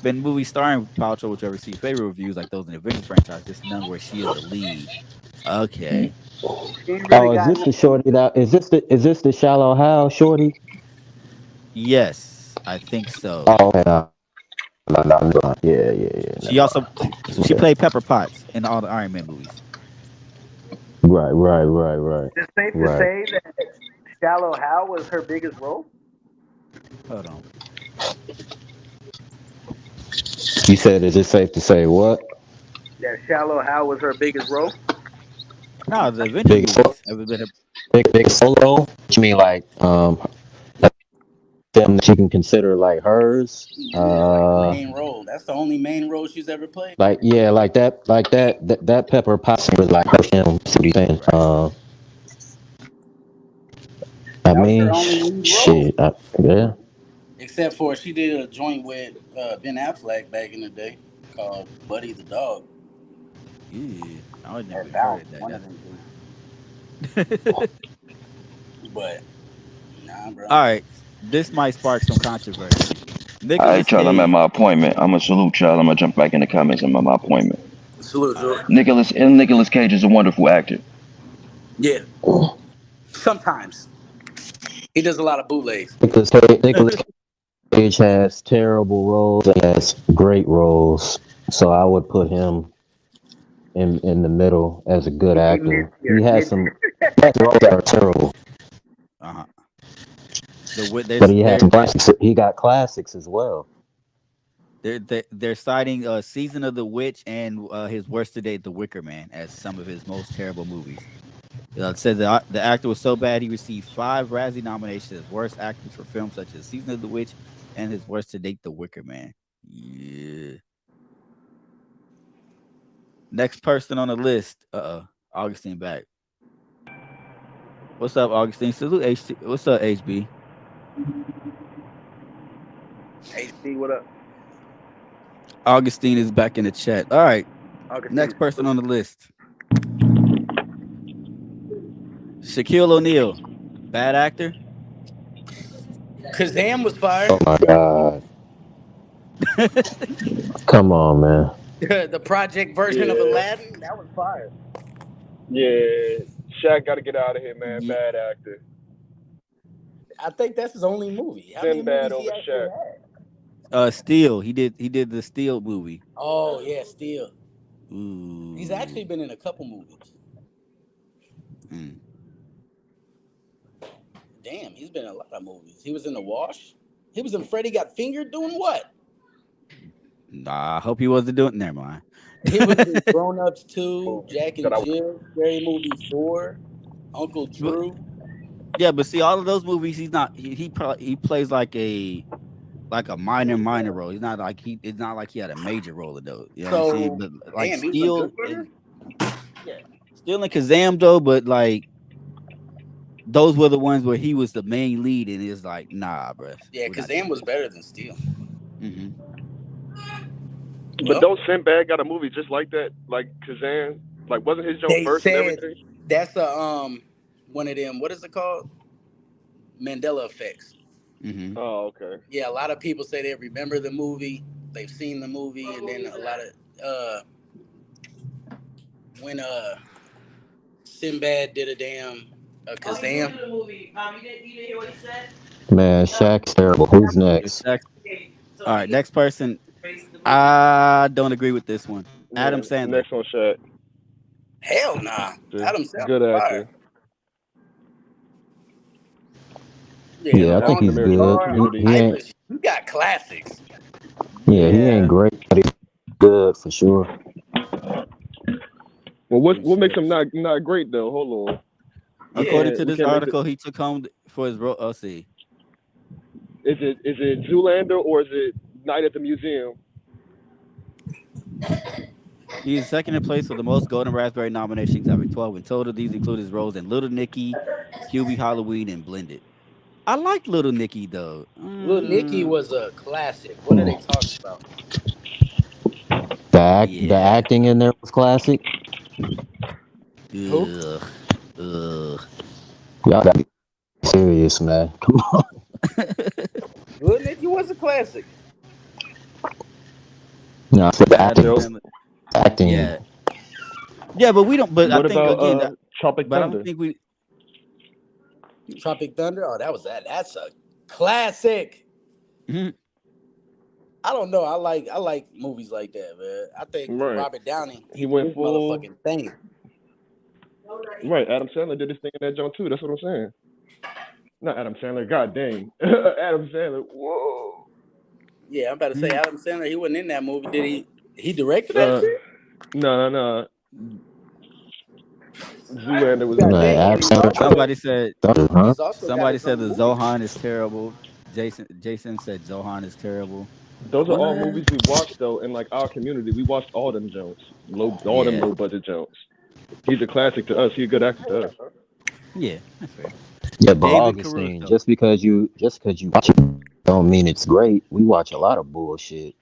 been movies starring Paltrow which have received favorable reviews, like those in the Avengers franchise. Just none where she is the lead. Okay. She ain't really Oh, is got this the nothing. Shorty that is this the Shallow Hal Shorty? Yes, I think so. Oh, okay. No. Yeah. She Never also mind. she Okay. played Pepper Potts in all the Iron Man movies. It's safe to Right. say that Shallow Hal was her biggest role. Hold on. You said, is it safe to say what? That Shallow Hal was her biggest role. No, the Avengers Big movies have been big solo? What you mean like them that you can consider like hers? Yeah, like a main role. That's the only main role she's ever played. Like yeah, that Pepper Potts was like her film. What are you saying? Right. I That was her mean, only lead role. shit. Yeah. Except for she did a joint with Ben Affleck back in the day called Buddy the Dog. yeah, I would never Or even Bounce, heard of one that. of them two. But nah, bro. All right, this might spark some controversy. All right, Nicholas y'all. I'm at Cage. my appointment. I'm gonna salute y'all. I'm gonna jump back in the comments. I'm at my appointment. Salute, All right. salute. Nicholas Cage is a wonderful actor. Yeah. Sometimes he does a lot of bootlegs. Nicholas Cage has terrible roles and has great roles. So I would put him in the middle as a good He mid actor. tier. Mid tier. He has roles that are terrible, Uh huh. but he has some classics. He got classics as well. They're citing Season of the Witch and his worst to date, The Wicker Man, as some of his most terrible movies. It says the actor was so bad he received 5 Razzie nominations as worst actors for films such as Season of the Witch and his worst to date, The Wicker Man. Yeah. Next person on the list, Augustine back. What's up, Augustine? Salute HT. What's up, HB? HB, what up? Augustine is back in the chat. All right. Augustine. Next person on the list. Shaquille O'Neal. Bad actor? Kazam was fired. Oh my god! Come on, man. The project version of Aladdin, that was fire. Yeah, Shaq got to get out of here, man. Bad actor. I think that's his only movie. How many Sinbad movies he over actually Shaq. had? Steel. He did the Steel movie. Oh yeah, Steel. Ooh. He's actually been in a couple movies. Damn, he's been in a lot of movies. He was in The Wash. He was in Freddy Got Fingered doing what? Nah, I hope he wasn't doing. Never mind. He was in Grown Ups 2, Jack and Jill, Scary Movie 4, Uncle Drew. Yeah, but see, all of those movies, he's not. He plays like a minor role. He's not like It's not like he had a major role in those. You know what I'm saying? But like damn, Steel, Steel and Kazam though. But like those were the ones where he was the main lead, and it's like, nah, bro. Yeah, Kazam was better than Steel. Mm-hmm. But Well, don't Sinbad got a movie just like that, like Kazan? Like, wasn't his joint they first and said everything? that's a one of them. What is it called? Mandela effects. Mm-hmm. Oh, okay. Yeah, a lot of people say they remember the movie, they've seen the movie, and then a lot of when Sinbad did a damn Kazam. Man, Shaq's terrible. Who's It's next? all right. Next person. I don't agree with this one. Yeah, Adam Sandler. next on Shaq. Hell nah, Adam Good Sandler fire. actor. Yeah, in the Yeah, I think wrong African he's American good. bar, community. He ain't. Irish. You got classics. Yeah, he ain't Yeah. great, but he's good for sure. Well, what makes Appreciate him it. not great though? Hold on. We Yeah, According can't to we this can't make it. article, he took home for his role. Let's see. Is it Zoolander or is it Night at the Museum? He's second in place for the most Golden Raspberry nominations, having 12 in total. These include his roles in Little Nicky, Hubie Halloween, and Blended. I like Little Nicky though. Little Nicky was a classic. What are they talking about? The Yeah. acting in there was classic. Who? Ugh. Ugh. Y'all gotta be serious, man. Come on. Little Nicky was a classic. No, I said the Adam acting. Sandler. Acting. Yeah. Yeah, but we don't. But I What think about again, Tropic but I don't Thunder? think we. Tropic Thunder. Oh, that was that. That's a classic. Mhm. I don't know. I like movies like that, man. I think Right. Robert Downey, He he did went his full. motherfucking thing. Right. Adam Sandler did this thing in that joint too. That's what I'm saying. Not Adam Sandler. God dang. Adam Sandler. Whoa. Yeah, I'm about to say Mhm. Adam Sandler. He wasn't in that movie. Did he? He directed that Uh, shit. no. Zoolander You was got his. Like thing, and Adam Sandler, Somebody said. huh? he's also got Somebody his said own the movie. Zohan is terrible. Jason said Zohan is terrible. Those are all What? movies we watched though in like our community. We watched all them joints. All them Yeah. low budget joints. He's a classic to us. He's a good actor to us. Yeah. That's fair. Yeah, but David Augustine, Caruso. just because you watch it, don't mean it's great. We watch a lot of bullshit.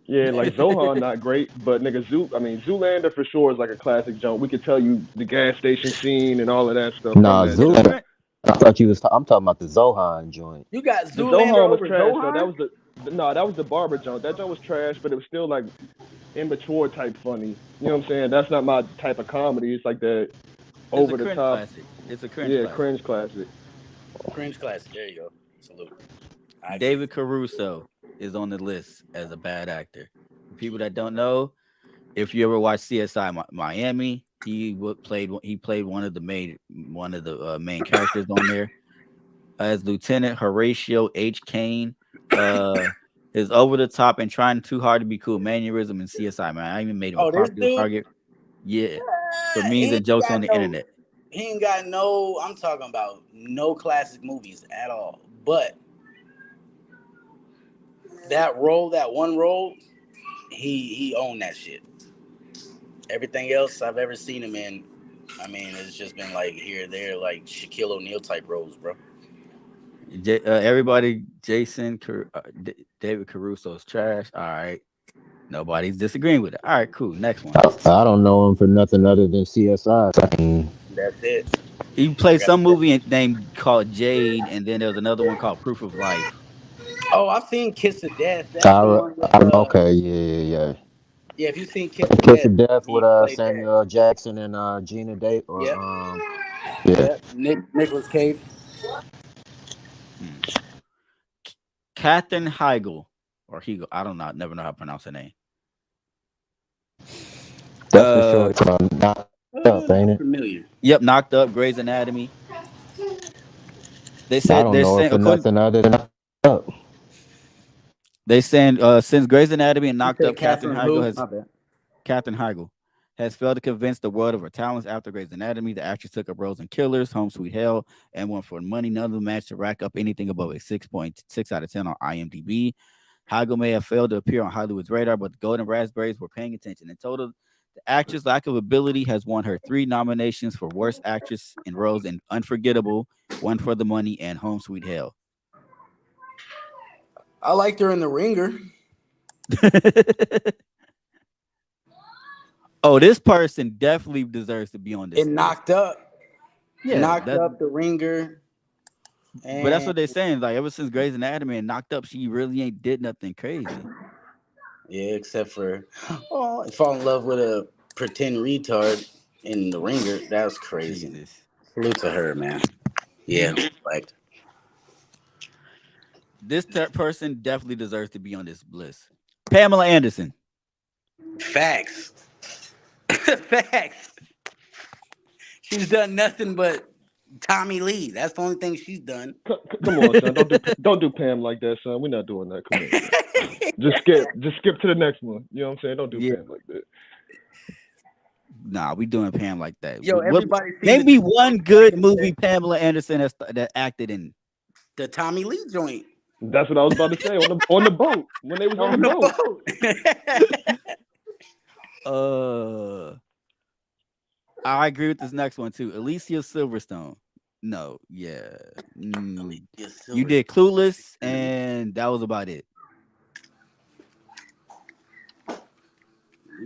Yeah, like Zohan not great, but nigga Zoolander for sure is like a classic joint. We could tell you the gas station scene and all of that stuff from Nah, that It's a joint. Zoolander. current. I thought you was. I'm talking about the Zohan joint. You got The Zoolander Zohan was over trash though. Zohan. That was no, that was the barber joint. That joint was trash, but it was still like immature type funny. You know what I'm saying? That's not my type of comedy. It's like that It's a over the cringe top, classic. It's a cringe yeah, classic. cringe classic. Cringe classic. There you go. Salute. I agree. David Caruso is on the list as a bad actor. For people that don't know, if you ever watch CSI Miami, he played one of the main characters on there as Lieutenant Horatio H. Kane. His over the top and trying too hard to be cool mannerism in CSI man. I even made him a Oh, this popular dude. target. Yeah, for memes He and ain't jokes on got the no. internet. He ain't got no. I'm talking about no classic movies at all. But that role, that one role, he owned that shit. Everything else I've ever seen him in, I mean, it's just been like here or there, like Shaquille O'Neal type roles, bro. Everybody, David Caruso is trash. All right, nobody's disagreeing with it. All right, cool. Next one. I don't know him for nothing other than CSI. That's it. He I played got some that. movie named called Jade, and then there was another one called Proof of Life. Oh, I've seen Kiss of Death. That's the one with Okay, yeah. yeah. If you've seen Kiss of Kiss Death, of Death with he played that. Samuel L. Jackson and Gina Day or Yep. yeah. Yep. Nicholas Cage. Hmm. Katherine Heigl or Hegel. I don't know. Never know how to pronounce her name. That's the short Knocked Up, ain't That's it? familiar. Yep, Knocked Up, Grey's Anatomy. They I said don't they're know her saying for according nothing other than Knocked Up. they saying since Grey's Anatomy and You Knocked said Up, Catherine who? My bad. Katherine Heigl has failed to convince the world of her talents after Grey's Anatomy. The actress took up roles in Killers, Home Sweet Hell, and One for Money. None of them managed to rack up anything above a 6.6 out of 10 on IMDb. Heigl may have failed to appear on Hollywood's radar, but the Golden Raspberries were paying attention. In total, the actress' lack of ability has won her 3 nominations for Worst Actress in roles in Unforgettable, One for the Money, and Home Sweet Hell. I liked her in The Ringer. Oh, this person definitely deserves to be on this It list. knocked up. Yeah, Knocked that. up the ringer. But that's And what they're saying. Like ever since Grey's Anatomy and knocked up, she really ain't did nothing crazy. yeah, except for I fall in love with a pretend retard in the ringer. That was crazy. Jesus. Salute to her, man. Yeah, like This person definitely deserves to be on this list. Pamela Anderson. facts. Facts. She's done nothing but Tommy Lee. That's the only thing she's done. Come on, son. Don't do Pam like that, son. We're not doing that. Come on, son. Just skip to the next one. You know what I'm saying? Don't do Yeah. Pam like that. Nah, we doing Pam like that. Yo, everybody seen Name me one good movie Pamela Anderson that acted in. the Tommy Lee joint. That's what I was about to say on the boat when they was on the boat. I agree with this next one too. Alicia Silverstone. No, yeah. You did Clueless, and that was about it.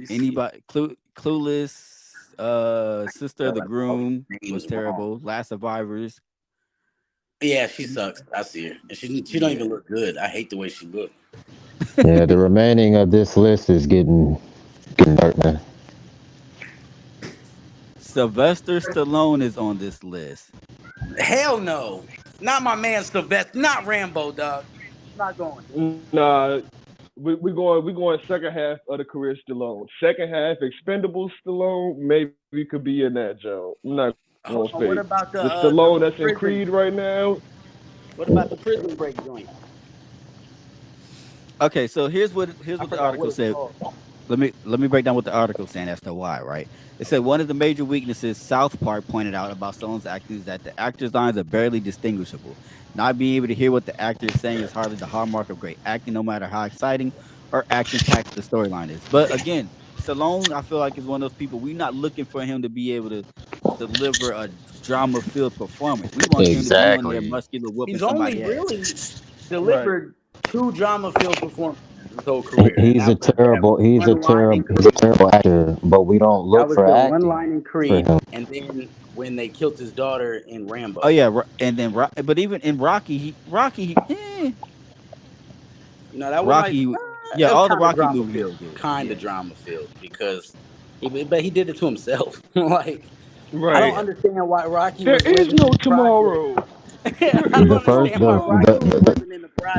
Anybody? Clueless. Sister of the Groom was terrible. Last Survivors. Yeah, she sucks. I see her. And she don't even look good. I hate the way she looked. Yeah, the remaining of this list is getting dark, man. Sylvester Stallone is on this list. Hell no. Not my man Sylvester. Not Rambo, dog. Not going. Nah, we going second half of the career Stallone. Second half Expendables Stallone maybe could be in that Joe. I'm not gonna fake. What about the Stallone that's in prison? Creed right now? What about the Prison Break joint? Okay, so here's what the article said. Let me break down what the article saying as to why, right? It said one of the major weaknesses South Park pointed out about Stallone's acting is that the actor's lines are barely distinguishable. Not being able to hear what the actor is saying is hardly the hallmark of great acting, no matter how exciting or action-packed the storyline is. But again, Stallone, I feel like, is one of those people we're not looking for him to be able to deliver a drama-filled performance. We want him to be on there muscular whooping somebody ass. He's only really delivered 2 drama-filled performances his whole career. He's a terrible actor, but we don't look for the acting. One line in Creed, and then when they killed his daughter in Rambo. Oh yeah, and then but even in Rocky, no, that Rocky, was yeah, all the Rocky movies filled, kind of drama filled because but he did it to himself. Like, right. I don't understand why Rocky. There is no tomorrow.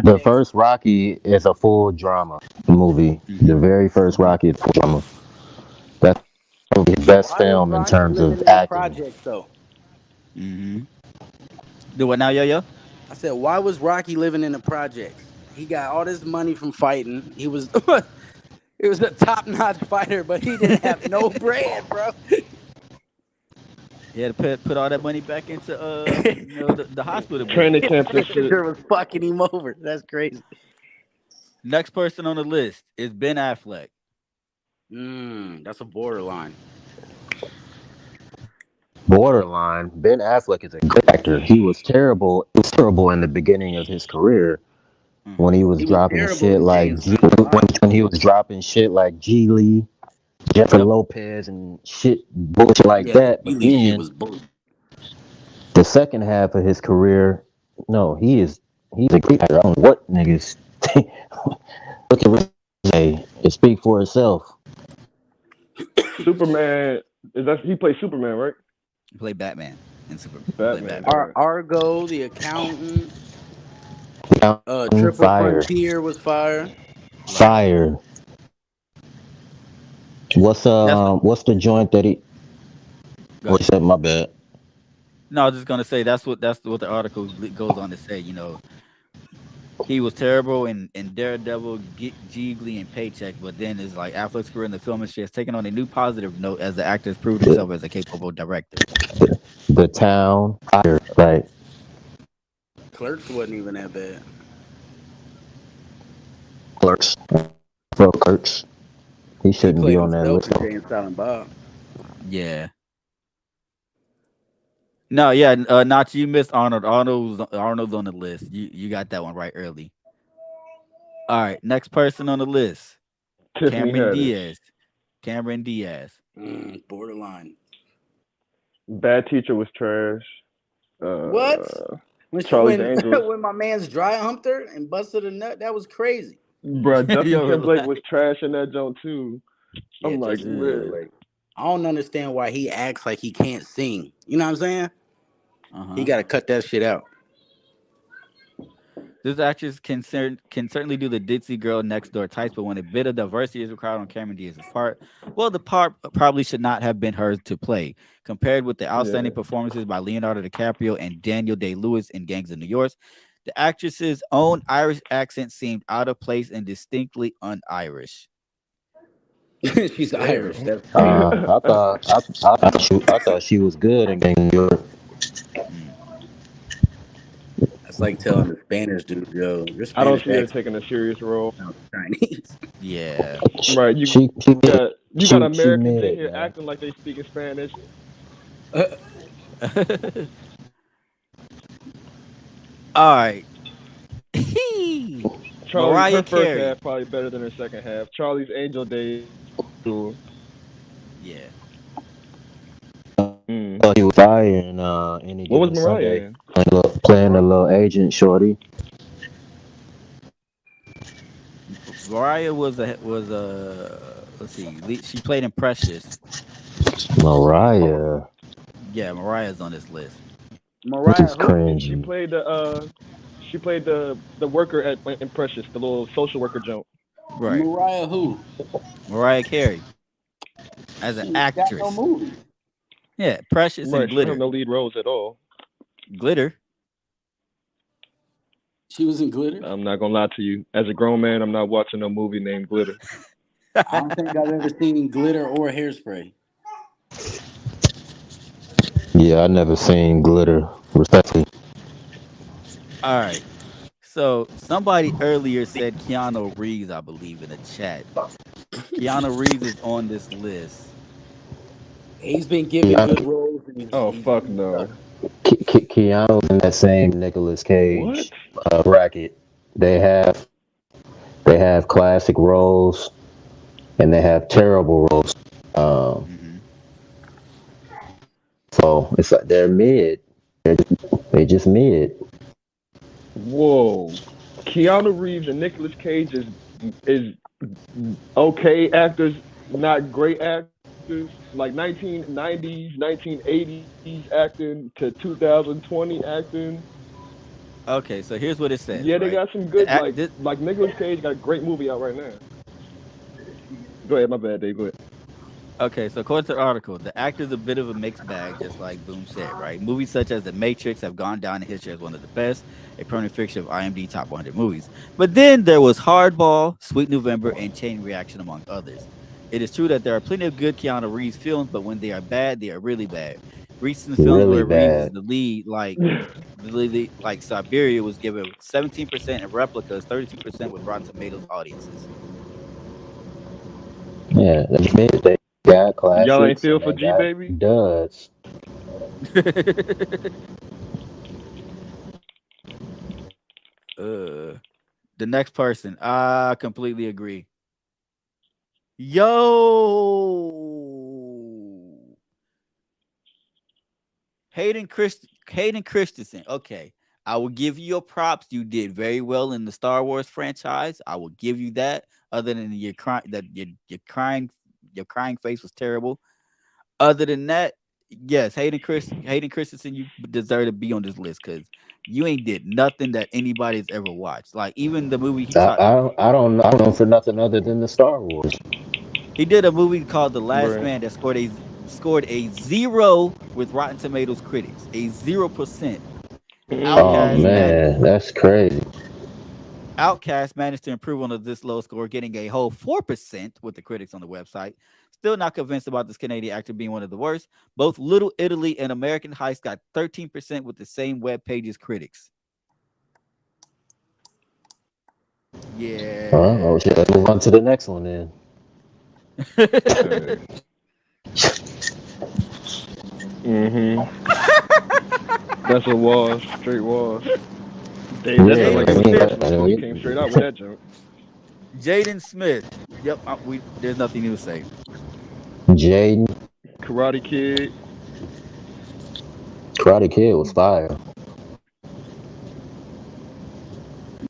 The first Rocky is a full drama movie. The very first Rocky is full drama. That's the best film in terms of acting. Projects, though. Do what now, yo? I said, why was Rocky living in the projects? He got all this money from fighting. He was he was a top-notch fighter, but he didn't have no bread, bro. He had to put all that money back into the hospital. Training camps and shit. Was fucking him over. That's crazy. Next person on the list is Ben Affleck. That's a borderline. Borderline. Ben Affleck is a good actor. He was terrible. He was terrible in the beginning of his career when he was dropping shit like when he was dropping shit like Geely, Jeffrey Lopez, and shit bullshit like that. But then the second half of his career, no, he's a great actor. I don't know what niggas look at Vday. It speak for itself. Superman, he played Superman, right? He played Batman and Superman. Batman. Argo, the accountant. Triple Frontier was fire. Fire. What's the joint that he? What said? My bad. No, I was just gonna say that's what the article goes on to say. You know, he was terrible in Daredevil, Jiggly, and Paycheck, but then it's like Affleck's career in the film industry has taken on a new positive note as the actor has proved himself as a capable director. The Town, Fire, right? Clerks wasn't even that bad. Clerks. He shouldn't be on that list. Yeah. No, yeah, not you missed Arnold. Arnold's on the list. You got that one right early. All right, next person on the list, Tiffany Cameron Haddish. Diaz. Cameron Diaz. Borderline. Bad Teacher was trash. What? Charlie's Angels. When my man's dry humped her and busted a nut, that was crazy. Bruh, Justin Yo, Timberlake relax. was trash in that joint too. Yeah, I'm like, Justin man. Timberlake. I don't understand why he acts like he can't sing. You know what I'm saying? He got to cut that shit out. This actress can certainly do the ditzy girl next door types, but when a bit of diversity is required on Cameron Diaz's part, well, the part probably should not have been hers to play. Compared with the outstanding performances by Leonardo DiCaprio and Daniel Day-Lewis in Gangs of New York, the actress's own Irish accent seemed out of place and distinctly un-Irish. She's Irish. That's I thought she was good in New York. That's like telling the Spanish dude, yo, your Spanish I don't see her accent taking a serious role. Chinese. Yeah. Right. You got Americans in here acting like they speaking Spanish. All right. Charlie, Mariah her first Carey. half probably better than her second half. Charlie's Angel Days. Yeah. He was fire in Any What was Given Mariah Sunday, playing a little agent shorty. Mariah was a let's see, she played in Precious. Mariah. Yeah, Mariah's on this list. Mariah She played the worker in Precious, the little social worker joke. Right. Mariah who? Mariah Carey. As an actress. Got no movie. Yeah, Precious and Glitter. She don't have no lead roles at all. Glitter. She was in Glitter? I'm not gonna lie to you. As a grown man, I'm not watching no movie named Glitter. I don't think I've ever seen Glitter or Hairspray. Yeah, I never seen Glitter, respectfully. All right. So somebody earlier said Keanu Reeves, I believe, in the chat. Keanu Reeves is on this list. He's been given good roles. Fuck no. Keanu's in that same Nicolas Cage bracket. They have classic roles, and they have terrible roles. So it's like they're mid. They just mid. Whoa. Keanu Reeves and Nicolas Cage is okay actors, not great actors. Like 1990s, 1980s acting to 2020 acting. Okay, so here's what it says. Yeah, they right? got some good like Nicolas Cage got a great movie out right now. Go ahead, my bad, Dave. Go ahead. Okay, so according to the article, the actor's a bit of a mixed bag, just like Boom said, right? Movies such as The Matrix have gone down in history as one of the best, a permanent fixture of IMDb Top 100 movies. But then there was Hardball, Sweet November, and Chain Reaction, among others. It is true that there are plenty of good Keanu Reeves films, but when they are bad, they are really bad. Recent films Really where Reeves is bad. the lead, like Siberia, was given 17% and Replicas, 32% with Rotten Tomatoes audiences. Yeah, they got classics. Y'all ain't feel for and they G got Baby? duds. The next person, I completely agree. Yo, Hayden Christensen. Okay, I will give you your props. You did very well in the Star Wars franchise. I will give you that. Other than your crying face was terrible. Other than that, yes, Hayden Christensen, you deserve to be on this list because you ain't did nothing that anybody's ever watched. Like even the movie I don't know for nothing other than the Star Wars. He did a movie called The Last Man that scored a 0 with Rotten Tomatoes critics, a 0%. Oh man, that's crazy. Outcast managed to improve on this low score, getting a whole 4% with the critics on the website. Still not convinced about this Canadian actor being one of the worst. Both Little Italy and American Heist got 13% with the same web pages critics. Yeah. Oh shit, let's move on to the next one then. That's a wash, straight wash. Dave, Yeah, that's like he came straight out with that joke. Jaden Smith. Yep. There's nothing new to say. Jaden. Karate Kid. Karate Kid was fire.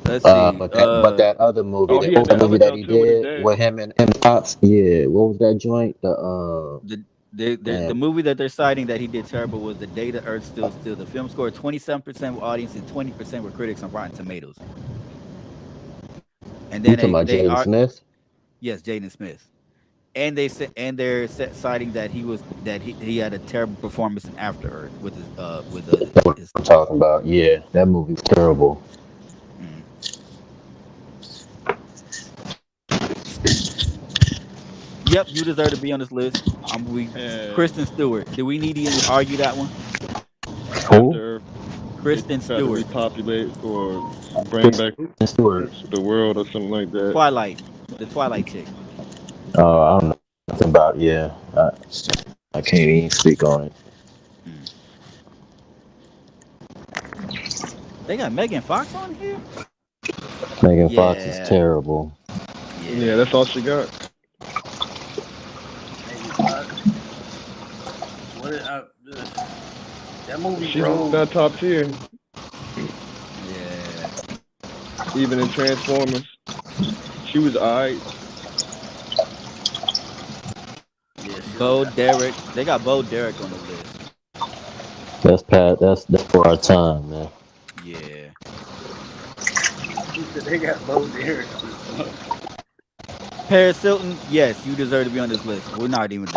Let's see. But that other movie, Oh, that he had other that other movie that jump he too with his did dad. with him and Fox, yeah, what was that joint? The movie that they're citing that he did terrible was The Day the Earth Stood Still. The film scored 27% with audience and 20% with critics on Rotten Tomatoes. And You then talking about they Jaden are Smith? yes, Jaden Smith. And they're citing that he had a terrible performance in After Earth with That's what his I'm talking about. Yeah, that movie's terrible. mm. Yep, you deserve to be on this list. Kristen Stewart. Do we need to even argue that one? After they Kristen tried to Stewart. repopulate or bring back Kristen Stewart. the world or something like that. Twilight. The Twilight chick. I don't know nothing about. Yeah, I can't even speak on it. Mm. They got Megan Fox on here. Megan Fox is terrible. Yeah, that's all she got. Megan Fox. That movie, She's bro. not top tier. Yeah. Even in Transformers, she was alright. Yeah, Bo Derek. They got Bo Derek on the list. That's Pat. That's for our time, man. Yeah. They got Bo Derek. Paris Hilton, yes, you deserve to be on this list. We're not even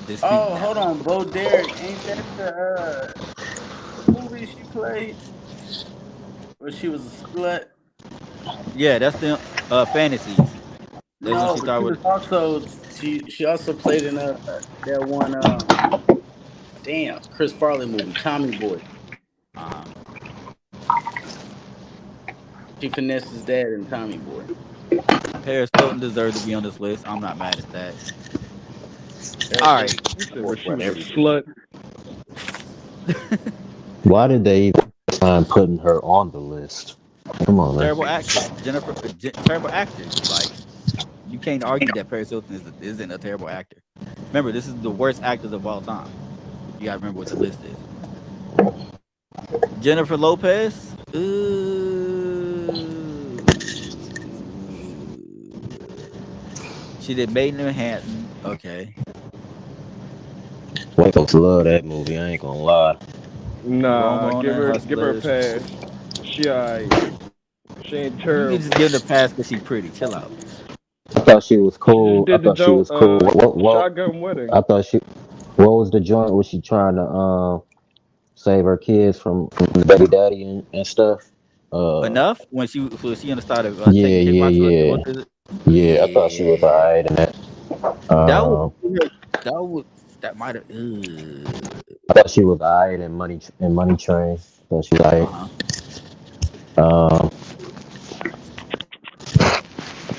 disputing Oh, that. hold on, Bo Derek. Ain't that the movie she played where she was a slut? Yeah, that's the Fantasies. That's when No, she but she started was with. also she also played in that one damn Chris Farley movie, Tommy Boy. She finessed his dad in Tommy Boy. Paris Hilton deserves to be on this list. I'm not mad at that. All right. You said where she was a slut. Why did they even time putting her on the list? Come on, man. Terrible actor. Terrible actors. Like, you can't argue that Paris Hilton isn't a terrible actor. Remember, this is the worst actors of all time. You gotta remember what the list is. Jennifer Lopez. She did Made in Manhattan. Okay. White folks love that movie. I ain't gonna lie. Nah, Ramona give her a Hustlers. pass. She alright. She ain't You terrible. can just give her a pass because she's pretty. Chill out. I thought she was She cool. just did the joint, Shotgun Wedding. I thought she. What was the joint? Was she trying to save her kids from the baby daddy and stuff? Enough when she started Yeah, taking yeah, kickboxing lessons. yeah. What is it? Yeah, I thought she was alright in that. That might have. I thought she was alright in Money Train. I thought she was alright.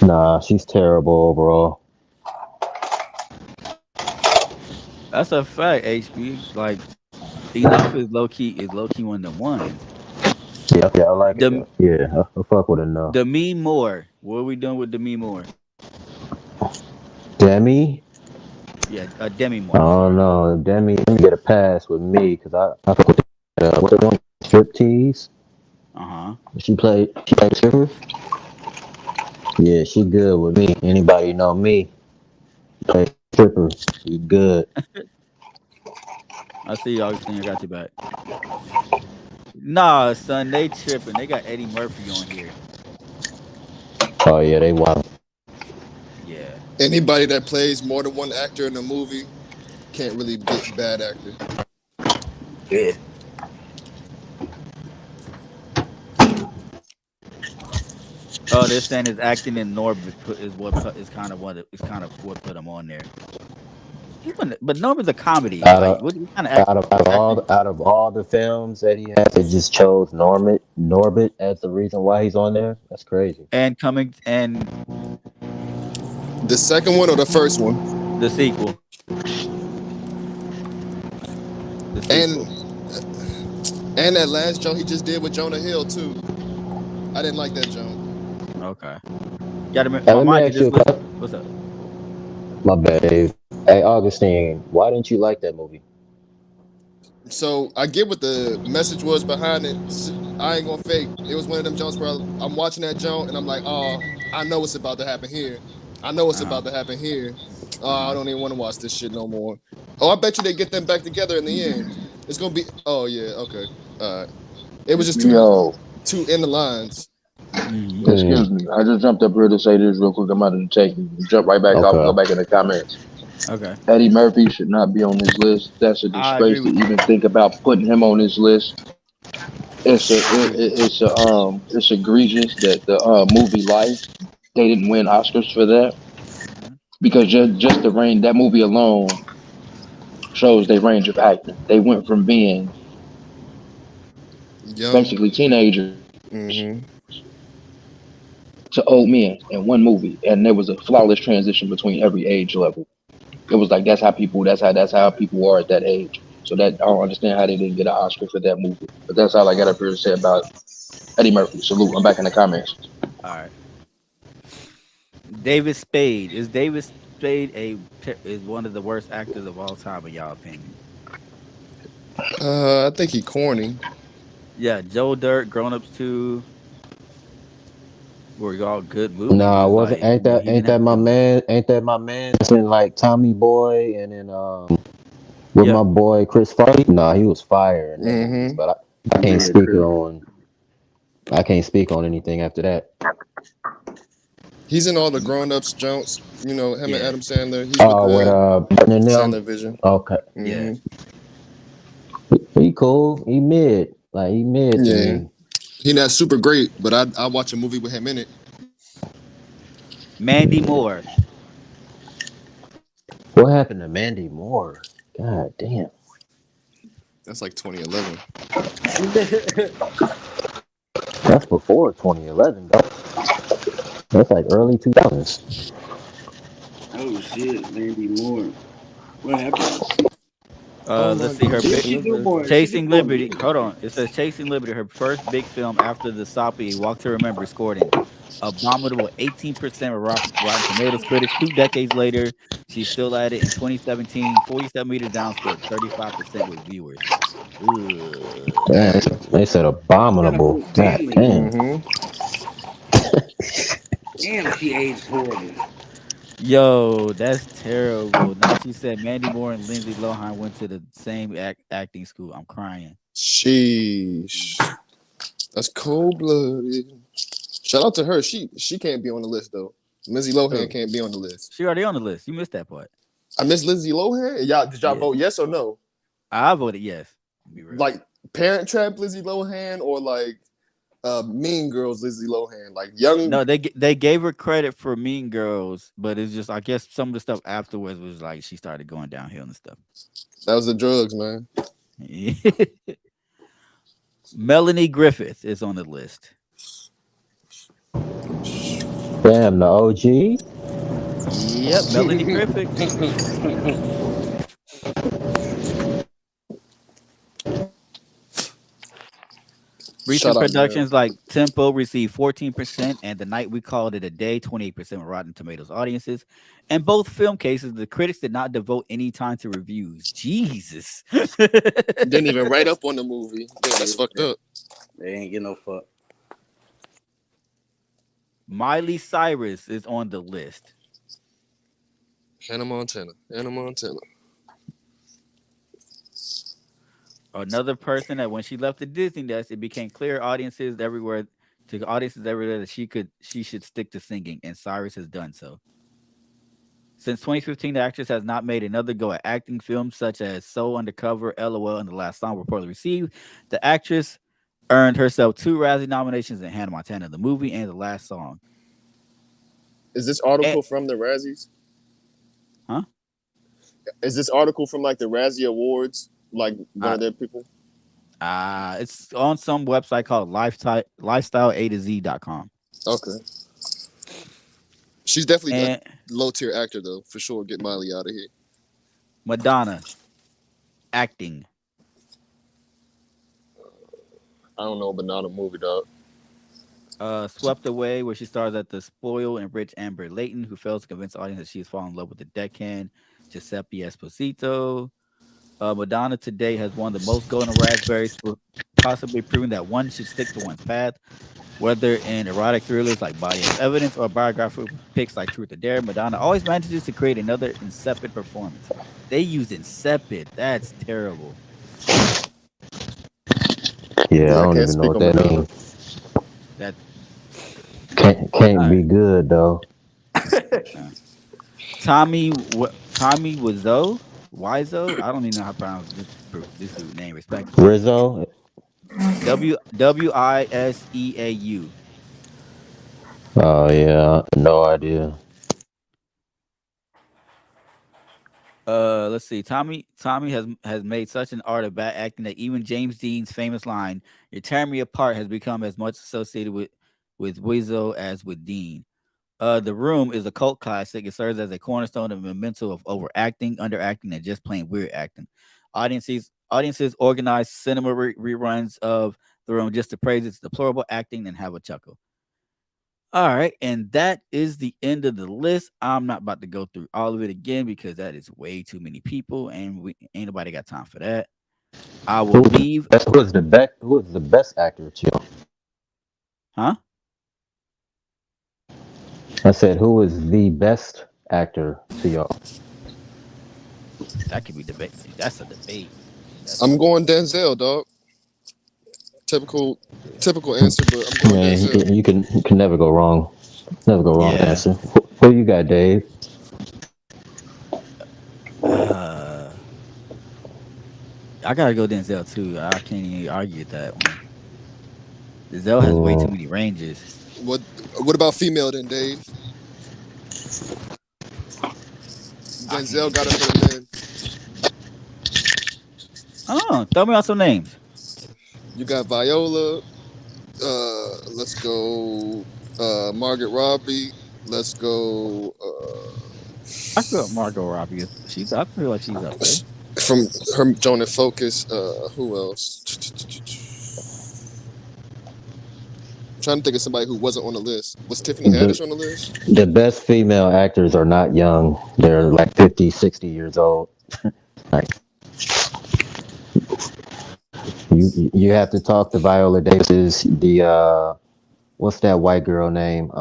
Nah, she's terrible overall. That's a fact, HB. Like, Enough is low key one of the ones. Yeah, I like it. Yeah, I fuck with Enough. Demi Moore. What are we doing with Demi Moore? Demi? Yeah, Demi Moore. I don't know. Demi, let me get a pass with me because I fuck with what's the one? Striptease. She played stripper. Yeah, she good with me. Anybody know me? Play stripper. She good. I see Augustine. I got you back. Nah, son, they tripping. They got Eddie Murphy on here. Oh yeah, they wild. Yeah. Anybody that plays more than one actor in a movie can't really get bad actor. Yeah. Oh, they're saying his acting in Norbit is kind of what put him on there. But Norbit's a comedy. Out What kind of out of all the films that he has, they just chose Norbit as the reason why he's on there. That's crazy. And the second one or the first one? The sequel. And that last joke he just did with Jonah Hill too. I didn't like that joke. Okay. Got to Hey, my let me mind you ask you just a listen. question. What's up? My bad, Dave. Hey, Augustine, why didn't you like that movie? So I get what the message was behind it. I ain't gonna fake. It was one of them jumps where I'm watching that jump and I'm like, oh, I know what's about to happen here. I know what's about to happen here. I don't even want to watch this shit no more. Oh, I bet you they get them back together in the end. It's gonna be. Oh yeah, okay. It was just Yo, two in the lines. Mm-hmm. excuse me. I just jumped up here to say this real quick. I'm about to take you. Jump right back off and go Okay. back in the comments. Okay. Eddie Murphy should not be on this list. That's a I agree disgrace to with you. even think about putting him on this list. I agree with you. It's egregious that the movie Life, they didn't win Oscars for that, Mm-hmm. because just the range, that movie alone shows their range of acting. They went from being Young. basically teenagers Mm-hmm. to old men in one movie, and there was a flawless transition between every age level. It was like that's how people are at that age. So that I don't understand how they didn't get an Oscar for that movie. But that's all I got up here to say about Eddie Murphy. Salute. I'm back in the comments. All right. David Spade. Is David Spade is one of the worst actors of all time in y'all opinion? I think he corny. Yeah, Joe Dirt, Grown Ups 2 were all good movies, but Nah, it's wasn't like, ain't that he didn't ain't have that to my do much. man? Ain't that my man? In like Tommy Boy and then with Yeah. my boy Chris Farley. Nah, he was fire in them movies, Mm-hmm. but I can't Yeah, speak true. on I can't speak on anything after that. He's in all the Ye- grown ups jumps. You know him and Yeah. Adam Sandler. He's with Oh, with the Brendan and them. Sandler Vision. Okay, Yeah. Mm-hmm. he cool. He mid. Like he mid to Yeah, me. he not super great, but I watch a movie with him in it. Mandy Moore. What happened to Mandy Moore? God damn. That's like 2011. That's before 2011, though. That's like early 2000s. Oh shit, Mandy Moore. What happened? Oh my Let's see her What did big she do goodness. more? She did Chasing more Liberty. movies, Hold right? on. It says Chasing Liberty, her first big film after the Soppy Walk to Remember, scored an abominable 18% of Rotten Tomatoes critics. 2 decades later, she's still at it. In 2017, 47 meters down scored 35% with viewers. Ugh. Damn, Dang. they said She got a abominable. whole God family. damn. Mm-hmm. Damn, she aged horrible. Yo, that's terrible. Now she said Mandy Moore and Lindsay Lohan went to the same acting school. I'm crying. Sheesh. That's cold blooded. Shout out to her. She can't be on the list though. Lindsay Lohan Who? can't be on the list. She already on the list. You missed that part. I miss Lindsay Lohan. Y'all did y'all Yeah. vote yes or no? I voted yes. To be real. Like Parent Trap Lindsay Lohan or like Mean Girls Lindsay Lohan? Like young. No, they gave her credit for Mean Girls, but it's just I guess some of the stuff afterwards was like she started going downhill and stuff. That was the drugs, man. Melanie Griffith is on the list. Damn, the OG. Yep, Melanie Griffith. Shout Recent out to her. productions like Tempo received 14%, and The Night We Called It a Day, 28% with Rotten Tomatoes audiences. In both film cases, the critics did not devote any time to reviews. Jesus. Didn't even write up on the movie. Yeah, that's fucked Yeah, up. they ain't get no fuck. Miley Cyrus is on the list. Hannah Montana. Hannah Montana. Another person that when she left the Disney desk, it became clear audiences everywhere that she should stick to singing, and Cyrus has done so. Since 2015, the actress has not made another go at acting. Films such as Soul Undercover, LOL, and The Last Song were reportedly received. The actress earned herself 2 Razzie nominations in Hannah Montana, the movie, and The Last Song. Is this And, article from the Razzies? huh? Is this article from like the Razzie Awards? Like one Uh, of their people? it's on some website called lifestyle A to Z.com. Okay. She's definitely a And low tier actor though, for sure. Get Miley out of here. Madonna, acting. I don't know, but not a movie, dog. Swept Away, where she stars at the spoiled and rich Amber Layton, who fails to convince the audience that she has fallen in love with the deckhand Giuseppe Esposito. Madonna Today has won the most golden raspberries for possibly proving that one should stick to one's path, whether in erotic thrillers like Body of Evidence or biographical picks like Truth or Dare. Madonna always manages to create another insipid performance. They used insipid. That's terrible. Yeah, Yeah, I I don't can't even know speak what on that Madonna. means. That Can't all be good though. right. Tommy Wiseau. I don't even know how to pronounce this dude name respectfully. Rizzo. Wiseau. Oh yeah, no idea. Let's see. Tommy has made such an art of bad acting that even James Dean's famous line "You tear me apart" has become as much associated with Wiseau as with Dean. The Room is a cult classic. It serves as a cornerstone of memento of overacting, underacting, and just plain weird acting. Audiences organize cinema reruns of The Room just to praise its deplorable acting and have a chuckle. All right, and that is the end of the list. I'm not about to go through all of it again because that is way too many people, and we ain't nobody got time for that. I will leave. Who is the best actor to you? Huh? I said, who is the best actor to y'all? That could be debate. That's a debate. I'm going Denzel, dog. Typical answer, but I'm going Man, Denzel. you can never go wrong. Never go wrong Yeah. answer. Who you got, Dave? Uh, I gotta go Denzel too. I can't even argue with that one. Denzel has way too Oh, many ranges. What about female then, Dave? I can't Denzel even got it think. for the men. Oh, throw me out some names. You got Viola. Let's go. Margaret Robbie. Let's go. I feel Margot Robbie. I feel like she's up there. From her Joan and Focus. Who else? I'm trying to think of somebody who wasn't on the list. Was Tiffany Haddish on the list? The best female actors are not young. They're like 50, 60 years old. Like you have to talk to Viola Davis. What's that white girl name?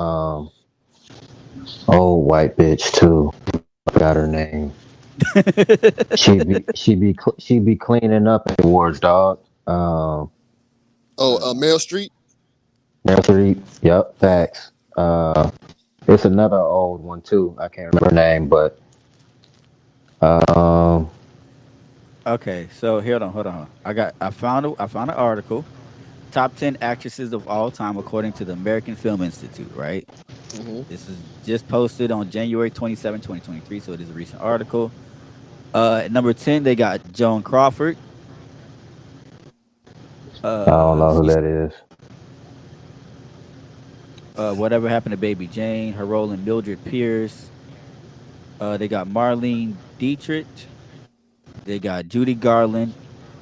Old white bitch too. I forgot her name. She be cleaning up at awards, dog. Meryl Streep. Meryl Streep. Yep, facts. It's another old one too. I can't remember her name, but um, Okay, so hold on. I found an article. Top 10 actresses of all time according to the American Film Institute, right? Mm-hmm. This is just posted on January 27, 2023, so it is a recent article. At number 10, they got Joan Crawford. I don't know who She's that is. Whatever Happened to Baby Jane, her role in Mildred Pierce. They got Marlene Dietrich. They got Judy Garland.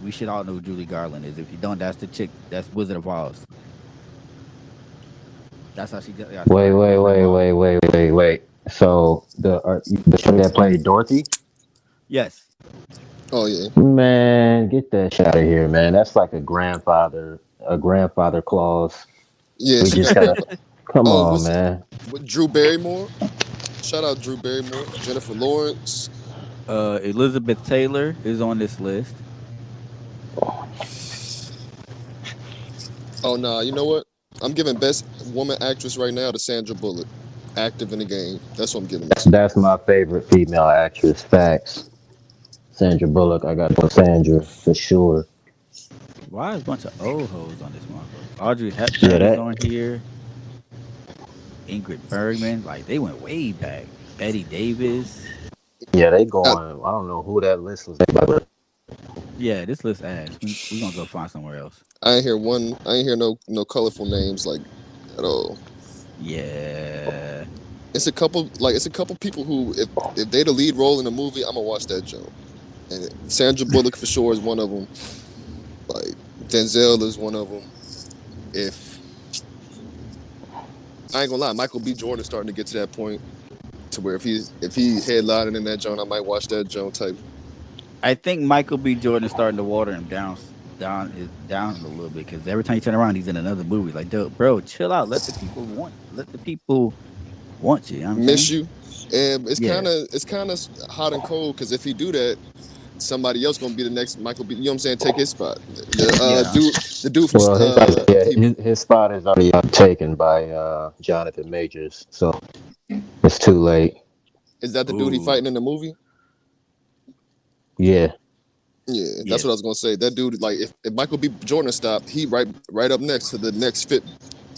We should all know who Judy Garland is. If you don't, that's the chick. That's Wizard of Oz. That's how she got Wait, started. wait, Wizard of wait, Oz. wait, wait, wait, wait. So the chick that played Dorothy? Yes. Oh yeah. Man, get that shit out of here, man. That's like a grandfather clause. Yeah, We she just got. gotta come Oh, on, what's man. with Drew Barrymore? Shout out Drew Barrymore, Jennifer Lawrence. Elizabeth Taylor is on this list. Oh nah, you know what? I'm giving best woman actress right now to Sandra Bullock, active in the game. That's what I'm giving it to. That's my favorite female actress. Facts. Sandra Bullock. I got to Sandra for sure. Why is a bunch of old hoes on this motherfucker? Audrey Yeah, Hepburn is that. on here. Ingrid Bergman, like they went way back. Betty Davis. Yeah, they I, going. I don't know who that list was. About. Yeah, this list ass. We gonna go find somewhere else. I ain't hear one. I ain't hear no colorful names like at all. Yeah. It's a couple people who if they the lead role in a movie, I'm gonna watch that joke. And Sandra Bullock for sure is one of them. Like Denzel is one of them. If I ain't gonna lie, Michael B. Jordan starting to get to that point to where if he headlining in that joint, I might watch that joint type. I think Michael B. Jordan is starting to water him down a little bit because every time you turn around, he's in another movie. Like, dude, bro, chill out. Let the people want you. You know what I'm Miss saying? you. And Yeah. it's kind of hot and cold because if he do that, somebody else gonna be the next Michael B. You know what I'm saying? Take his spot. Yeah. The dude from Well, he his spot is already taken by Jonathan Majors, so it's too late. is that the dude he Ooh. fighting in the movie? Yeah, Yeah, that's Yeah. what I was gonna say. That dude, like, if Michael B. Jordan stopped, he right up next to the next fit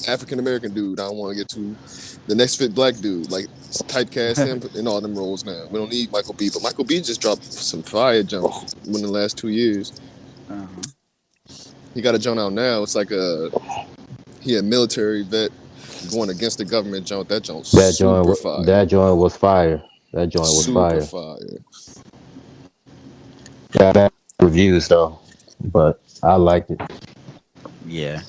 African American dude. I don't want to get to the next fit black dude. Like typecast him in all them roles now. We don't need Michael B. But Michael B. just dropped some fire jumps in the last 2 years. Uh-huh. He got a joint out now. It's like he a military vet going against the government jump. That jump super fire, that joint was fire. That joint was super fire. fire. Got bad reviews though, but I liked it. Yeah.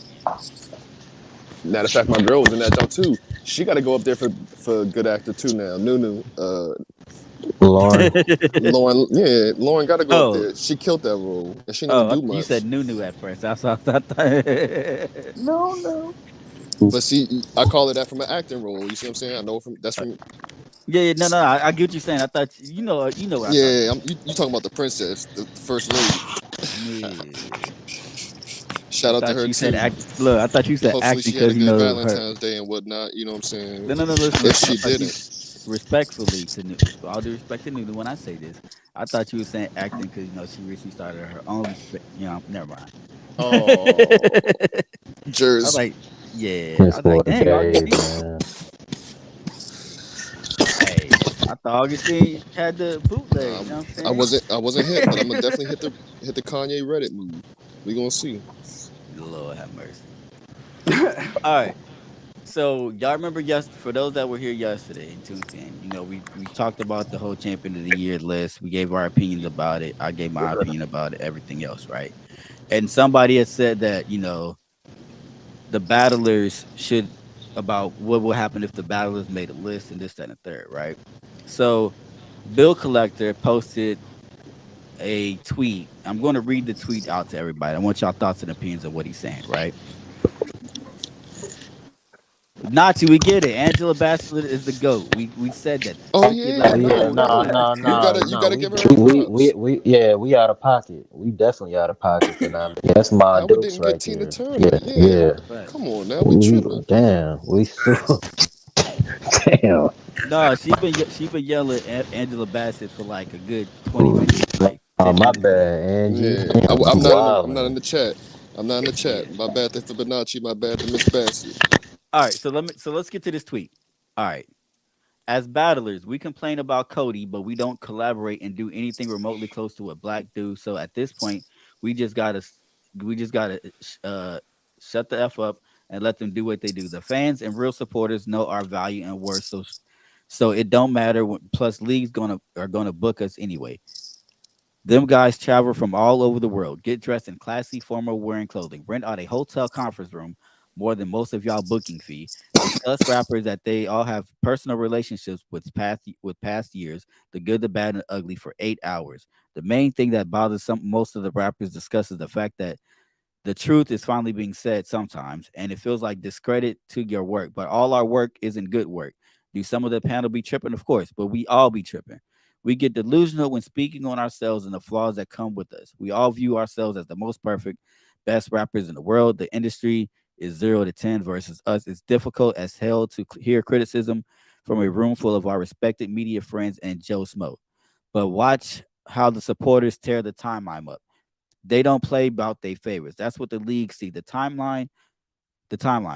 Matter of fact, my girl was in that jump too. She got to go up there for good actor too now. Nunu, Lauren, Lauren got to go up Oh, there. She killed that role, and she didn't even oh, do you said much. Nunu at first. I thought. No, no. But see, I call it that from an acting role. You see what I'm saying? I know that's from Yeah, yeah, no, no. I get what you're saying. I thought you know what I thought yeah. you. You talking about the princess, the first lady? Yeah. I Shout out to thought her you said too. act. Look, I thought you said Hopefully, acting she had a because good her. Valentine's Day and whatnot. You know what I'm saying? No, no, no. Listen, If listen. I she thought you didn't, respectfully to all due respect to Nunu when I say this. I thought you were saying acting because she recently started her own. Never mind. oh, I was Jers. like, yeah. I Miss was like, for dang, Dave, Augustine. man. Hey, I thought Augustine had the bootleg. You know what I'm saying? I wasn't hit, but I'm gonna definitely hit the Kanye Reddit move. We gonna see. Lord have mercy. All right. So y'all remember for those that were here yesterday and tuned in, we talked about the whole champion of the year list. We gave our opinions about it. I gave my opinion about it, everything else, right? And somebody had said that, the battlers should about what will happen if the battlers made a list and this, that, and the third, right? So Bill Collector posted a tweet. I'm going to read the tweet out to everybody. I want y'all thoughts and opinions of what he's saying, right? Nachi, we get it. Angela Bassett is the GOAT. We said that. Oh Thank you, yeah, Oh Larry. yeah, no, That's no, cool. no. That's no, cool. You no. gotta We give her her props. we out of pocket. We definitely out of pocket for that. That's my Howard Dukes didn't get right Tina there. Turner. Yeah, Yeah, yeah. come on now, we We tripping. damn. We so damn. No, she been yelling at Angela Bassett for like a good 20 minutes, like Oh, 10 my minutes now. bad, Angie. Yeah, Damn, you I'm not in wildin'. the chat. I'm not in the chat. Yeah. My bad to Fibonacci. My bad to Miss Bassett. All right. So let's get to this tweet. All right. As battlers, we complain about Cody, but we don't collaborate and do anything remotely close to what Black do. So at this point, we just gotta we just gotta shut the f up and let them do what they do. The fans and real supporters know our value and worth, so it don't matter. Plus, leagues are gonna book us anyway. Them guys travel from all over the world, get dressed in classy, formal wearing clothing, rent out a hotel conference room more than most of y'all booking fee, and tell us rappers that they all have personal relationships with past years, the good, the bad, and the ugly for 8 hours. The main thing that bothers most of the rappers discuss is the fact that the truth is finally being said sometimes, and it feels like discredit to your work. But all our work isn't good work. Do some of the panel be tripping? Of course, but we all be tripping. We get delusional when speaking on ourselves and the flaws that come with us. We all view ourselves as the most perfect, best rappers in the world. The industry is 0 to 10 versus us. It's difficult as hell to hear criticism from a room full of our respected media friends and Joe Smo. But watch how the supporters tear the timeline up. They don't play about their favorites. That's what the league see. The timeline.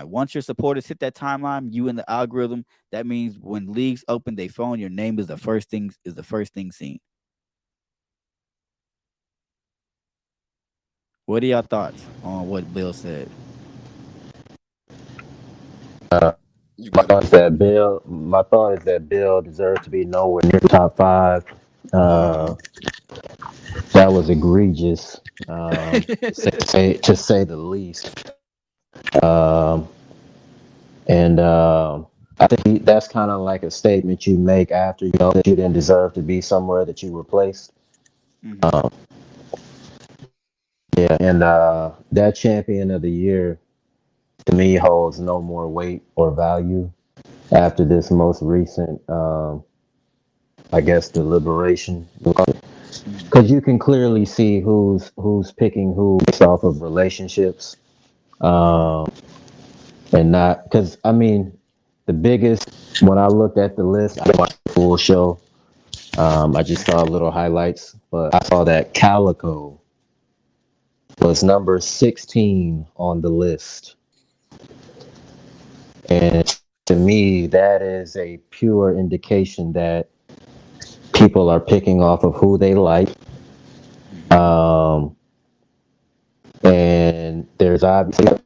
Once your supporters hit that timeline, you in the algorithm. That means when leagues open their phone, your name is the first thing seen. What are your thoughts on what Bill said? You My got it, thought is Bill. that Bill. My thought is that Bill deserves to be nowhere near top five. Uh Uh, that was egregious, huh. to say the least. Um, And I think that's kind of like a statement you make after you know that you didn't deserve to be somewhere that you were placed. Um, yeah, and that champion of the year to me holds no more weight or value after this most recent, I guess, deliberation, because you can clearly see who's picking who based off of relationships, and not because I mean, the biggest when I looked at the list, I didn't watch the full show. I just saw little highlights, but I saw that Calico was number 16 on the list. And to me, that is a pure indication that people are picking off of who they like. Um, and there's obviously,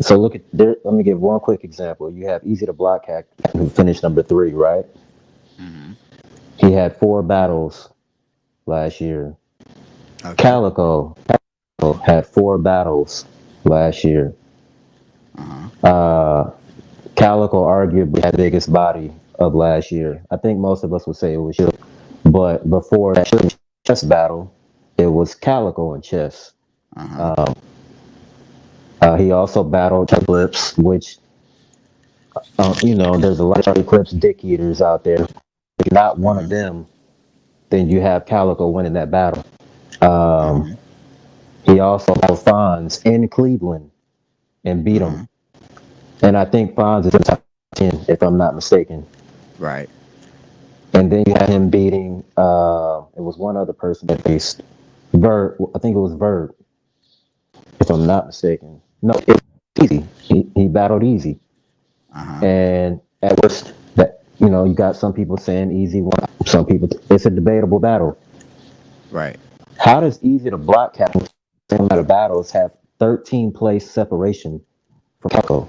so look at there. Let me give one quick example. You have Easy to Block Hack, who finished number 3, right? He had 4 battles last year. Calico had 4 battles last year. Calico arguably had the biggest body of last year. I think most of us would say it was Shook. But before that chess battle, it was Calico and chess. He also battled Eclipse, which, you know, there's a lot of Eclipse dick eaters out there. If you're not one of them, then you have Calico winning that battle. He also battled Fonz in Cleveland and beat him. And I think Fonz is in the top 10, if I'm not mistaken. Right. And then you had him beating, it was one other person that faced Verd. I think it was Verd, if I'm not mistaken. No, it was Easy. He battled Easy. And at first, that, you know, you got some people saying Easy won. Some people, it's a debatable battle. Right. How does Easy to Block Cap same amount of battles have 13 place separation from Calico?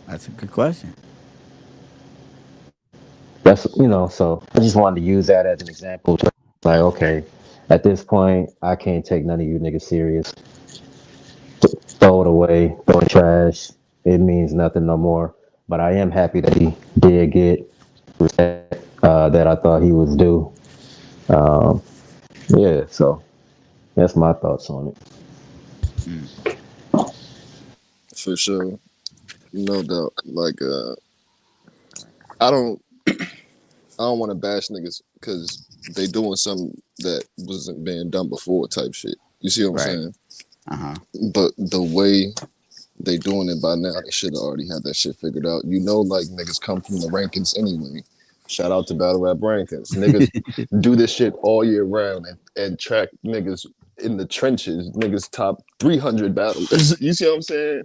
That's a good question. That's, you know, so I just wanted to use that as an example. Like, okay, at this point, I can't take none of you niggas serious. Throw it away, throw it in trash. It means nothing no more. But I am happy that he did get respect that I thought he was due. Yeah, so that's my thoughts on it. For sure, no doubt. Like, I don't want to bash niggas because they doing something that wasn't being done before, type shit. You see what I'm saying? But the way they doing it by now, they should have already had that shit figured out. You know, like niggas come from the rankings anyway. Shout out to Battle Rap Rankings. Niggas do this shit all year round and track niggas in the trenches, niggas top 300 battles. You see what I'm saying?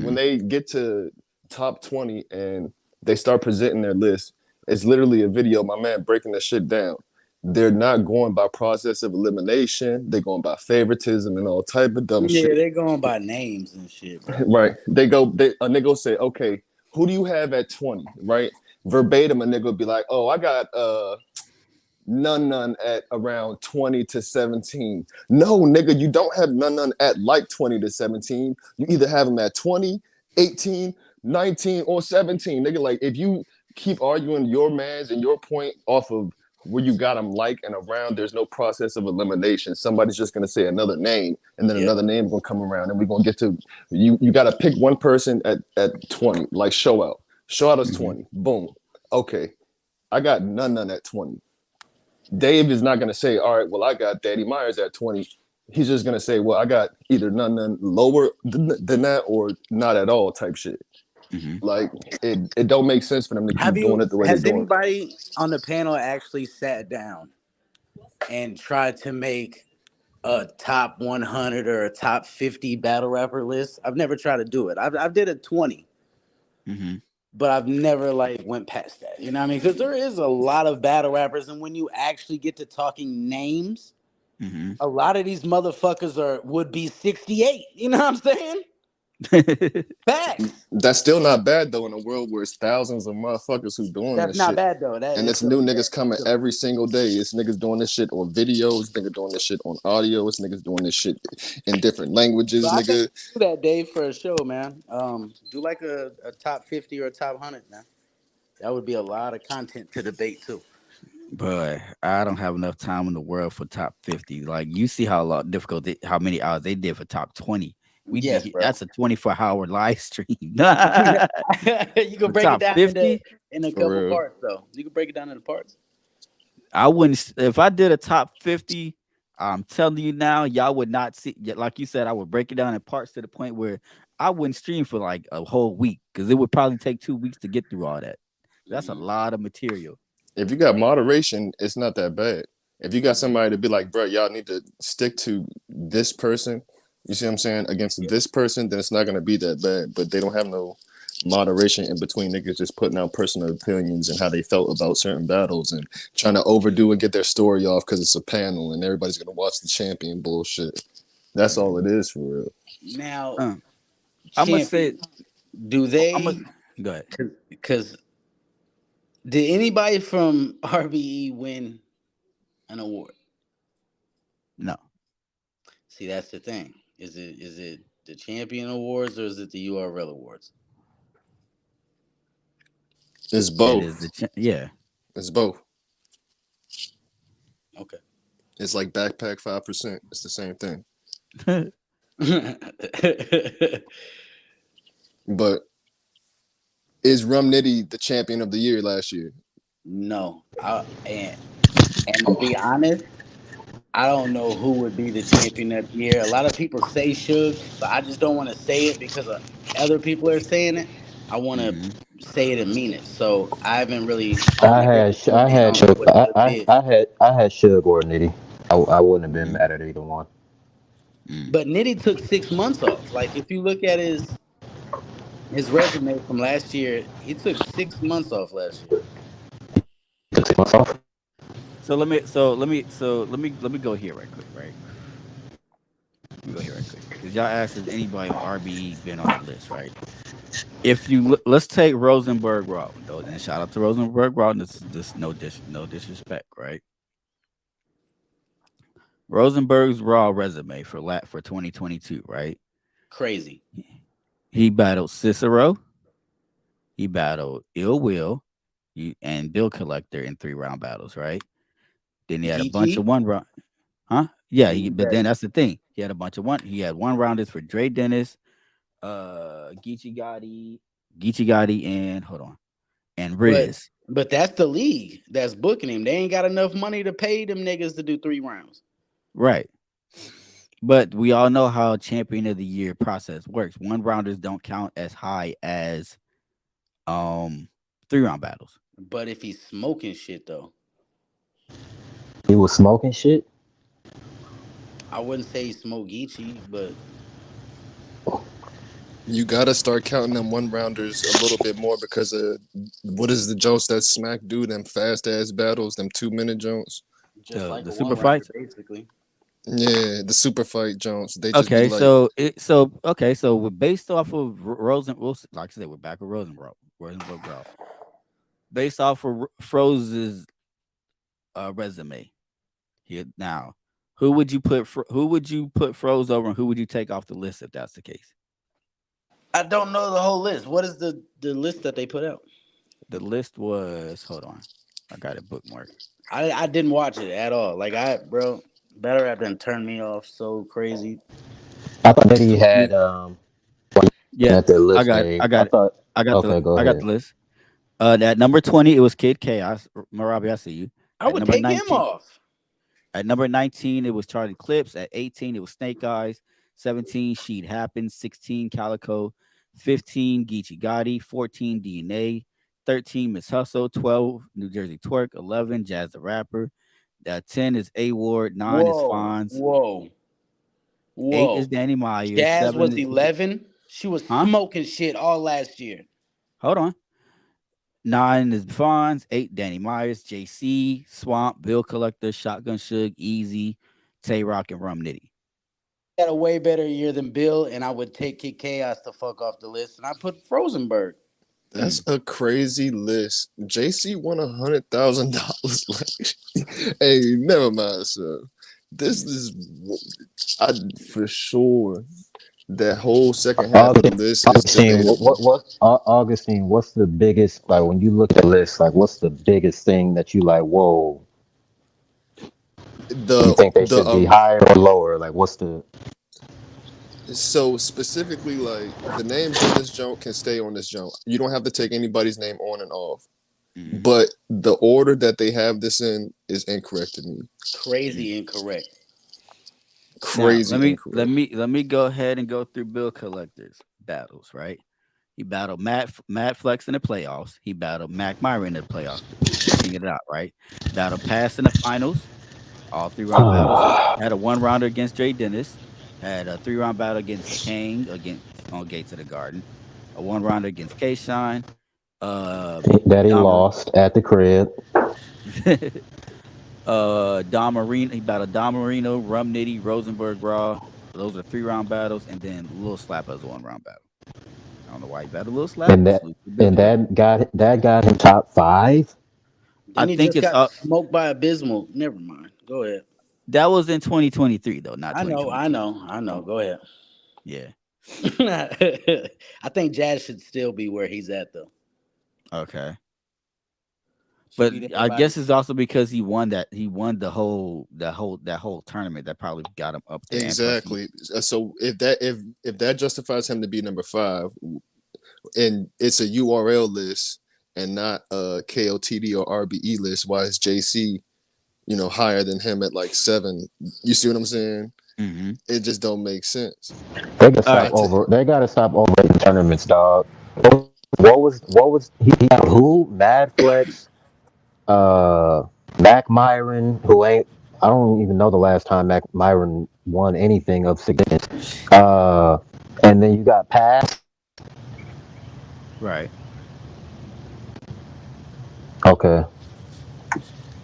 When they get to top 20 and they start presenting their list, it's literally a video, my man breaking that shit down. They're not going by process of elimination. They're going by favoritism and all type of dumb shit. Yeah, they're going by names and shit, bro. Right. A nigga will say, okay, who do you have at 20? Right? Verbatim, a nigga will be like, oh, I got none at around 20 to 17. No, nigga, you don't have none at like 20 to 17. You either have them at 20, 18, 19, or 17. Nigga, like if you keep arguing your mans and your point off of where you got them like and around, there's no process of elimination. Somebody's just gonna say another name, and then another name gonna come around, and we're gonna get to you. You gotta pick one person at 20, like show out. Show out is 20. Boom. Okay. I got none at 20. Dave is not gonna say, all right, well, I got Daddy Myers at 20. He's just gonna say, well, I got either none lower than that or not at all type shit. Like it don't make sense for them to keep doing it the way they're Has doing. anybody on the panel actually sat down and tried to make a top 100 or a top 50 battle rapper list? I've never tried to do it. I've did a 20, but I've never like went past that. You know what I mean? Because there is a lot of battle rappers, and when you actually get to talking names, a lot of these motherfuckers would be 68. You know what I'm saying? Facts. That's still not bad though in a world where it's thousands of motherfuckers who doing That's this not shit. bad though. That And is it's still new a niggas bad. coming every single day. It's niggas doing this shit on videos, niggas doing this shit on audio, it's niggas doing this shit in different So languages, I think nigga. we do that, Dave, for a show, man. Do like a top 50 or a top 100, man. That would be a lot of content to debate too. But I don't have enough time in the world for top 50. Like you see how difficult how many hours they did for top 20. We'd Yes, be bro. that's a 24-hour live stream. You can For break it top down 50, in a For couple real. parts, though. You can break it down into parts. I wouldn't if I did a top 50, I'm telling you now, y'all would not see like you said, I would break it down in parts to the point where I wouldn't stream for like a whole week because it would probably take 2 weeks to get through all that. That's a Hmm. lot of material. If you got moderation, it's not that bad. If you got somebody to be like, bro, y'all need to stick to this person, you see what I'm saying, against this person, then it's not gonna be that bad. But they don't have no moderation in between niggas just putting out personal opinions and how they felt about certain battles and trying to overdo and get their story off because it's a panel and everybody's gonna watch the champion bullshit. That's all it is for real. Now, Uh, I'm gonna say champion, do I'm gonna they? go ahead. Because did anybody from RBE win an award? No, See, that's the thing. Is it the champion awards or is it the URL awards? It's it is both. yeah. It's both. Okay. It's like backpack 5%. It's the same thing. But is Rum Nitty the champion of the year last year? No, and to be honest, I don't know who would be the champion of the year. A lot of people say Suge, but I just don't want to say it because other people are saying it. I want to Hmm. say it and mean it. So I want to hear your I opinion had on Suge, what Suge did. I had Suge or Nitty. I wouldn't have been Mm, mad at either one. mm. But Nitty took 6 months off. Like if you look at his resume from last year, he took 6 months off last year. Took 6 months off. Let me go here right quick, right? Let me go here right quick because y'all asked if anybody on RBE been on the list, right? If you let's take Rosenberg Raw, though, and shout out to Rosenberg Raw. This no disrespect, right? Rosenberg's Raw resume for 2022, right? Crazy. He battled Cicero, he battled Ill Will, and Bill Collector in 3 round battles, right? Then he had a bunch of Geechee? 1 round, huh? Yeah, Did he but then bet? that's the thing. He had a bunch of He had 1 rounders for Dre Dennis, Geechee Gotti, and hold on, and But Riz. but that's the league that's booking him. They ain't got enough money to pay them niggas to do 3 rounds. Right. But we all know how champion of the year process works. 1 rounders don't count as high as um 3 round battles. But if he's smoking shit though, He was smoking shit. I wouldn't say he smoked Geechee, but You gotta start counting them one rounders a little bit more because of what is the Jones that Smack do, them fast ass battles, them 2 minute Jones. just like The a super one rounder, fights. basically. Yeah, the super fight Jones. They just be Okay, like, based off of like I said, we're back with Rosenberg Bro. Based off of Froze's resume here now, who would you put Froze over, and who would you take off the list if that's the case? I don't know the whole list. What is the list that they put out? The list was hold on, I got it bookmarked. I didn't watch it at all. Like bro, Better Rap done turned me off so crazy. I thought that he You, had looking yeah, at their I list, got Dave. I got I it. thought I go got the ahead. list. At number 20, it was Kid Chaos. Marabi, I see you. I At would number take him 19, off. At number 19, it was Charlie Clips. At 18, it was Snake Eyes. 17, She'd Happen. 16, Calico. 15, Geechee Gotti. 14, DNA. 13, Miss Hustle. 12, New Jersey Twerk. 11, Jazz the Rapper. 10 is A Ward. 9 is Whoa, Fonz. whoa, 8 is whoa. Danny Myers. Jazz 7 was is, 11. She was huh? smoking shit all last year. Hold on. 9 is Fonz. 8, Danny Myers. JC, Swamp, Bill Collector, Shotgun Shug, Easy, Tay Rock, and Rum Nitty. Had a way better year than Bill, and I would take Kid Chaos to fuck off the list, and I put Frozenberg. That's a crazy list. JC won $100,000. Like, hey, never mind, sir. This is, I for sure. That whole second half of the list is Augustine, debatable. Augustine, what's the biggest, like, when you look at the list, like, what's the biggest thing that you like, whoa, you The think they the should be higher or lower? Like, what's the, So specifically, like the names on this joint can stay on this joint. You don't have to take anybody's name on and off. But the order that they have this in is incorrect to me. Crazy incorrect. Now Crazy incorrect. let me go ahead and go through Bill Collector's battles. Right, he battled Matt Flex in the playoffs. He battled Mac Myron in the playoffs, king it out. Right, battled Pass in the finals. All 3 round battles. Had a 1 rounder against Jay Dennis. Had a 3 round battle against Kang against on Gates of the Garden. A 1 rounder against K Shine. that he Dom, lost at the crib? Dom Marino. He battled Dom Marino, Rum Nitty, Rosenberg Raw. Those are 3 round battles, and then Lil Slap as a 1 round battle. I don't know why he battled Lil Slap. And that, Salute to Bill and Collector. that got him top 5. I Then he think just it's got smoked by Abysmal. Never mind. Go ahead. that was in 2023 though, not I know, I 2022. know, I know. Go ahead. Yeah. I think Jazz should still be where he's at though. Okay. Should But beat I everybody. guess it's also because he won that whole tournament that probably got him up there. And plus he Exactly. So if that justifies him to be number 5, and it's a URL list and not a KOTD or RBE list, why is JC higher than him at like 7? You see what I'm saying? Mhm. It just don't make sense. They gotta All stop right. over. They gotta stop overrating tournaments, dog. What was he got? Who? Mad Flex, uh, Mac Myron, who ain't. I don't even know the last time Mac Myron won anything of significance. Uh, and then you got Pass. Right. Okay,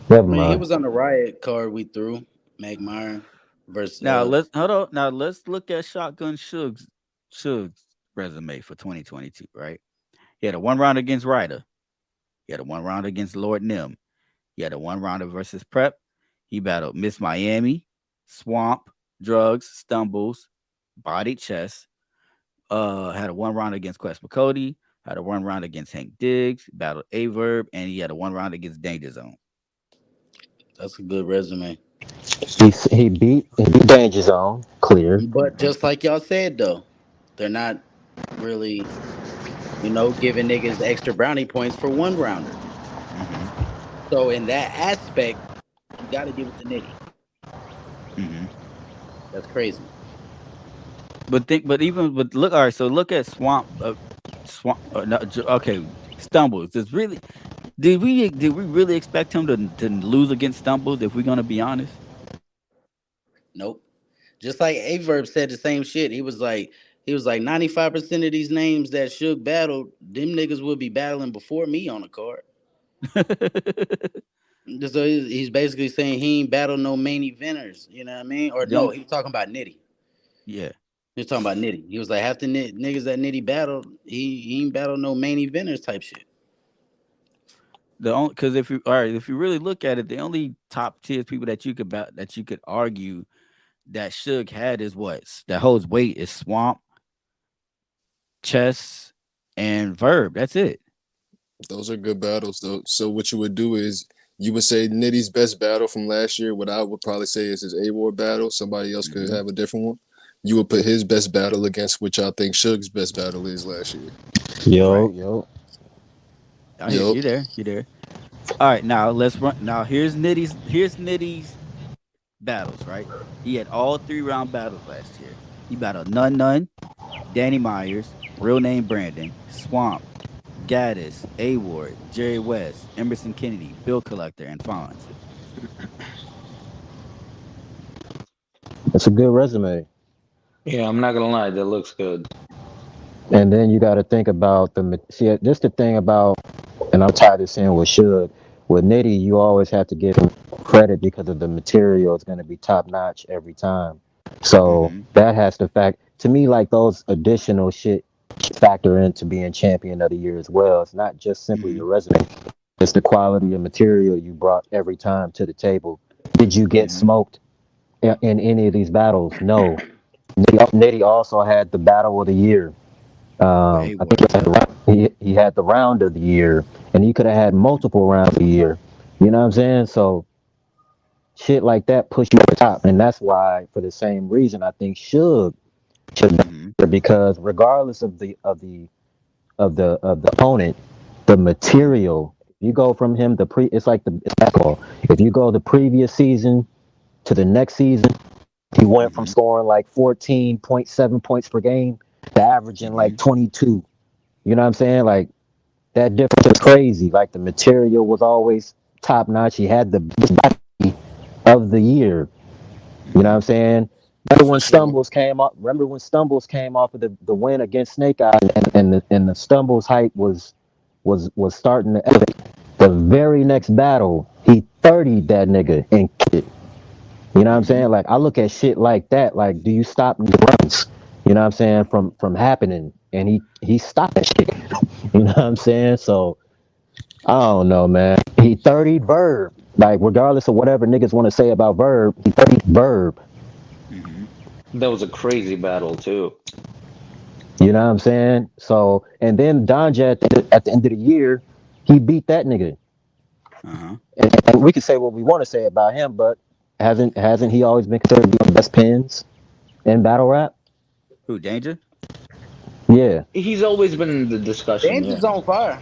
never I mean, he mind. was on the riot card we threw. Mac Myron versus Now let's hold on. Now let's look at Shotgun Suge's resume for 2022, right? He had a 1 round against Ryder. He had a 1 round against Lord Nim. He had a 1 rounder versus Prep. He battled Miss Miami, Swamp, Drugs, Stumbles, Body Chess. Had a 1 round against Quest McCody. Had a 1 round against Hank Diggs. Battled Averb, and he had a 1 round against Danger Zone. That's a good resume. He beat Danger Zone, clear. But just like y'all said though, they're not really, giving niggas extra brownie points for 1 rounder. Mm-hmm. So in that aspect, you got to give it to Nitty. Mm-hmm. That's crazy. But look, all right. So look at Swamp. No, okay, Stumbles. Did we really expect him to lose against Stumbles? If we're gonna be honest. Nope. Just like Averb said the same shit. He was like 95% of these names that Suge battled, them niggas would be battling before me on the card. So he's basically saying he ain't battled no main eventers. You know what I mean? Or no, Don't. he was talking about Nitty. Yeah. He was talking about Nitty. He was like half the niggas that Nitty battled, he ain't battled no main eventers type shit. The only because if you really look at it, the only top tier people that you could argue that Suge had is that holds weight is Swamp, Chess, and Verb. That's it. Those are good battles, though. So what you would do is you would say Nitty's best battle from last year. What I would probably say is his A-War battle. Somebody else could Mm-hmm. have a different one. You would put his best battle against what y'all think Suge's best battle is last year. Yo, Right. yo. I hear Yup. you there. You there. All right. Now let's run. Now here's Nitty's battles. Right. He had all 3 round battles last year. He battled None, Danny Myers, real name Brandon, Swamp, Gaddis, A Ward, Jerry West, Emerson Kennedy, Bill Collector, and Fonz. That's a good resume. Yeah, I'm not gonna lie, that looks good. And then you got to think about see. Just the thing about, and I'm tired of saying with Suge, with Nitty, you always have to give him credit because of the material is going to be top notch every time. So that has to fact to me like those additional shit factor into being champion of the year as well. It's not just simply your resume. It's the quality of material you brought every time to the table. Did you get smoked in any of these battles? No. Nitty also had the battle of the year. I think he had the round of the year, and he could have had multiple rounds of the year. You know what I'm saying? So shit like that push you to the top, and that's why, for the same reason, I think Suge should be there, because regardless of the opponent, the material. You go from him it's like it's basketball. If you go the previous season to the next season, he went from scoring like 14.7 points per game to averaging like 22. You know what I'm saying? Like that difference is crazy. Like the material was always top notch. He had the best body of the year. You know what I'm saying? Remember when Stumbles came off of the win against Snake Eye, and the Stumbles hype was starting to elevate. The very next battle, he 30'd that nigga and kicked it. You know what I'm saying? Like I look at shit like that. Like, do you stop the runs? You know what I'm saying? From happening, and he stopped that shit. You know what I'm saying? So I don't know, man. He 30'd Verb. Like regardless of whatever niggas want to say about Verb, he 30'd Verb. That was a crazy battle too. You know what I'm saying? So, and then Donja at the end of the year, he beat that nigga. And we can say what we want to say about him, but hasn't he always been considered one of the best pins in battle rap? Who, Danger? Yeah. He's always been in the discussion. Danger's Yeah. on fire.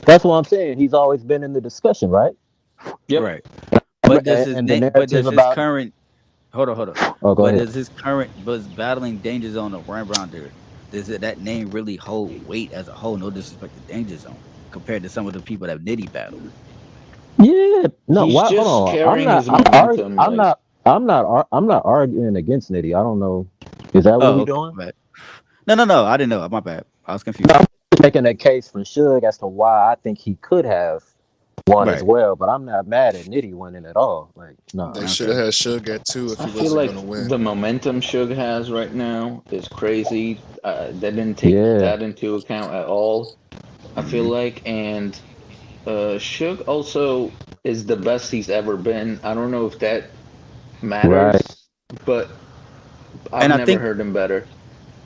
That's what I'm saying. He's always been in the discussion, right? Yep. Right. But And the narrative his about current hold on. go But ahead. does his current but battling Danger Zone or Run Rounder, that name really hold weight as a whole? No disrespect to Danger Zone compared to some of the people that Nitty battled. Yeah. No. He's Why? Hold just on. I'm carrying not. his momentum. I'm not arguing against Nitty. I don't know. Is that what Oh, we okay. doing? My bad. No. I didn't know. My bad. I was confused. No, I'm just making a case for Suge as to why I think he could have won as Right. well. But I'm not mad at Nitty winning at all. Like, no. They should have had Suge at 2 if I he feel wasn't like gonna win. the momentum Suge has right now is crazy. They didn't take Yeah. that into account at all. I feel like, and Suge also is the best he's ever been. I don't know if that Right. matters, but I've And I never think heard him better.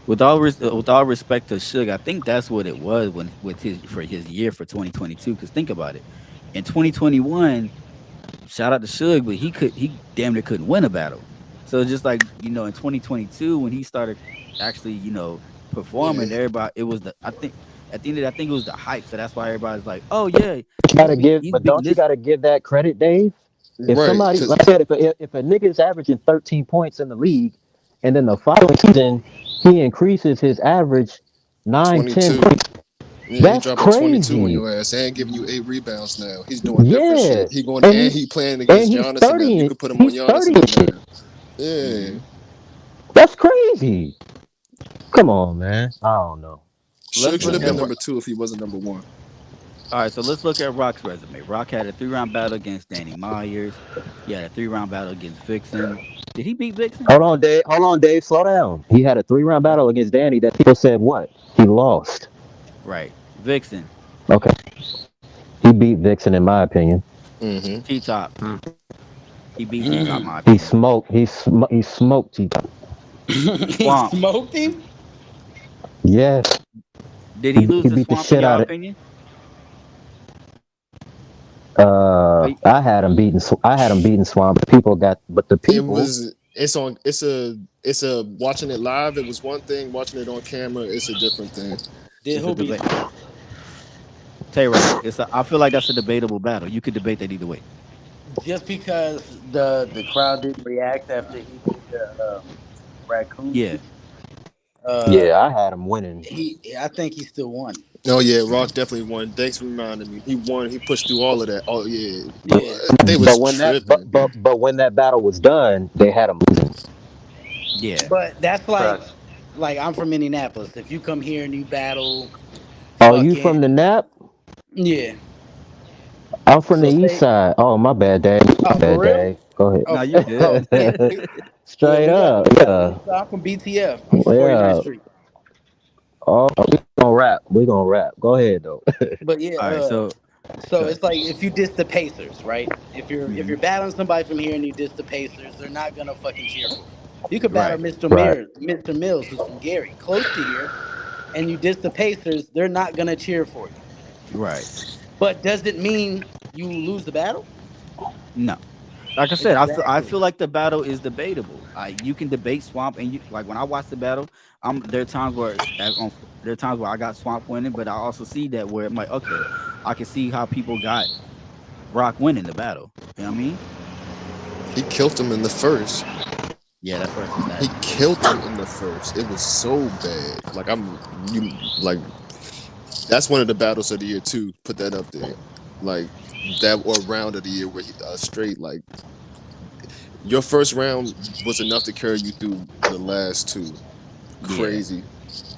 with with all respect to Suge, I think that's what it was when with his for his year for 2022. Because think about it, in 2021, shout out to Suge, but he damn near couldn't win a battle. So just like in 2022 when he started actually Yeah. performing, everybody it was the I think at the end of I think it was the hype. So that's why everybody's like, oh yeah, he's beating Don't you this. gotta give that credit, Dave? If Right. somebody, Cause like I said, if a nigga is averaging 13 points in the league, and then the following season he increases his average 9, 10 22. points, Yeah, he that's dropping 22 on crazy. your ass and giving you 8 rebounds now. He's doing different Yeah, shit. He going and and he's he playing and against he's Giannis and them. You 30. could put him on He's Giannis 30 and and them shit. now. Yeah. That's crazy. Come on, man. I don't know. Suge Let's should look have at been number 2 if he wasn't number 1. All right, so let's look at Rock's resume. Rock had a 3-round battle against Danny Myers. He had a 3-round battle against Vixen. Did he beat Vixen? Hold on, Dave. Hold on, Dave. Slow down. He had a 3-round battle against Danny that people said what? He lost. Right. Vixen. Okay. He beat Vixen in my opinion. Mm-hmm. T Top. He beat T Top, my He opinion. smoked. He smoked T-Top. He Swamp. smoked him. Did Yes. he lose He to beat the Swamp in shit your out of. opinion? Are you- I had him beating. I had him beating Swamp. But the It people. was it's a watching it live, it was one thing, watching it on camera, it's a different thing. Did It's a who beat debate. Swamp? Tay Rock. I feel like that's a debatable battle. You could debate that either way. Just because the crowd didn't react after he did the raccoon Yeah. shit. Yeah, I had him winning. I think he still won. Oh yeah, Rock definitely won. Thanks for reminding me. He won. He pushed through all of that. Oh yeah, Yeah, they was tripping. But when that battle was done, they had him losing. Yeah. but that's like Facts. I'm from Indianapolis. If you come here and you battle, Are you from fucking the Nap? yeah, I'm from the So east say, side. Oh, my bad, Dave. My oh, for bad, real? Dave. Go ahead. Oh, No, you good. look, Straight up, we got the yeah, east side. I'm from BTF. I'm from 49th yeah. Street. Oh, we gonna rap. We gonna rap. Go ahead though. But yeah, All right, so so good. it's like if you diss the Pacers, right? If you're Hmm. battling somebody from here and you diss the Pacers, they're not gonna fucking cheer for you. You could battle Right, Right. Mr. Mills, who's from Gary, close to here, and you diss the Pacers, they're not gonna cheer for you. right. But does it mean you lose the battle? No, like I said, I Exactly. feel like the battle is debatable. You can debate Swamp, and you like when I watch the battle, there are times where there are times where I got Swamp winning, but I also see that where I'm like, okay, I can see how people got Rock winning the battle. You know what I mean? He killed him in the first. Yeah, that first was He nasty. killed him in the first. It was so bad. Like you like that's one of the battles of the year too. Put that up there. Like that or round of the year where he straight like your first round was enough to carry you through the last two. Yeah. Crazy.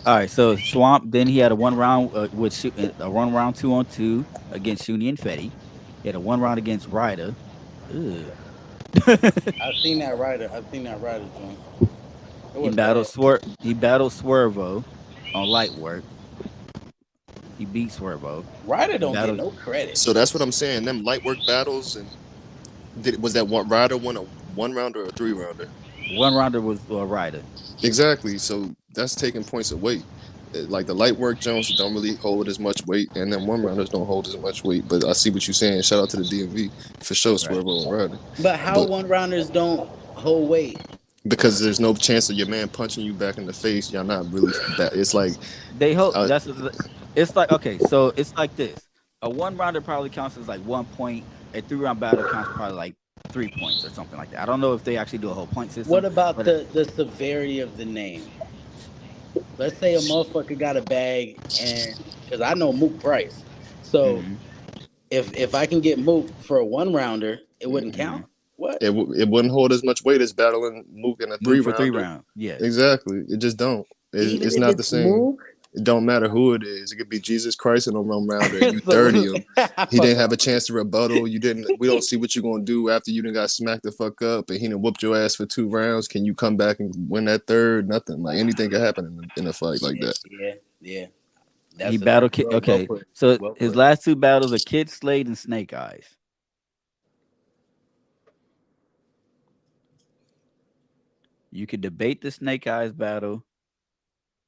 All right, so Swamp. Then he had a one round a one round 2-on-2 against Shuni and Fetty. He had a one round against Ryder. Ugh. I've seen that rider joint. It He wasn't battled bad. Swer. He battled Swervo on light work. He beat Swervo. Ryder He don't get battled no credit. So that's what I'm saying. Them light work battles and was that one rider one a one rounder or a three rounder? one rounder was Ryder. Exactly. So that's taking points away. Like the light work Jones don't really hold as much weight, and then one rounders don't hold as much weight. But I see what you're saying. Shout out to the DMV for sure, Right. Swervo and Ryder. But how But one rounders don't hold weight? because there's no chance of your man punching you back in the face, y'all not really bad. It's like, They hope uh, it's like okay, so it's like this. A one rounder probably counts as like 1 point. A 3 round battle counts probably like 3 points or something like that. I don't know if they actually do a whole point What system, about but the severity of the name? Let's say a motherfucker got a bag, and because I know Mook Price, so mhm, if I can get Mook for a one rounder, it wouldn't count. mhm. What? it wouldn't hold as much weight as battling Mook in a three Move for three rounder. round. Yeah. Exactly. It just don't. Even It's if not the it's same. Mook, It don't matter who it is. It could be Jesus Christ in a one rounder and you so 30 him. He fuck didn't it. have a chance to rebuttal. You didn't. We don't see what you're gonna do after you done got smacked the fuck up and he done whooped your ass for 2 rounds. Can you come back and win that third? Nothing. Like anything could happen in a fight like Yeah, that. yeah, yeah. He That's a battled well okay. put. So Well his put. last two battles are Kid Slade and Snake Eyes. You could debate the Snake Eyes battle.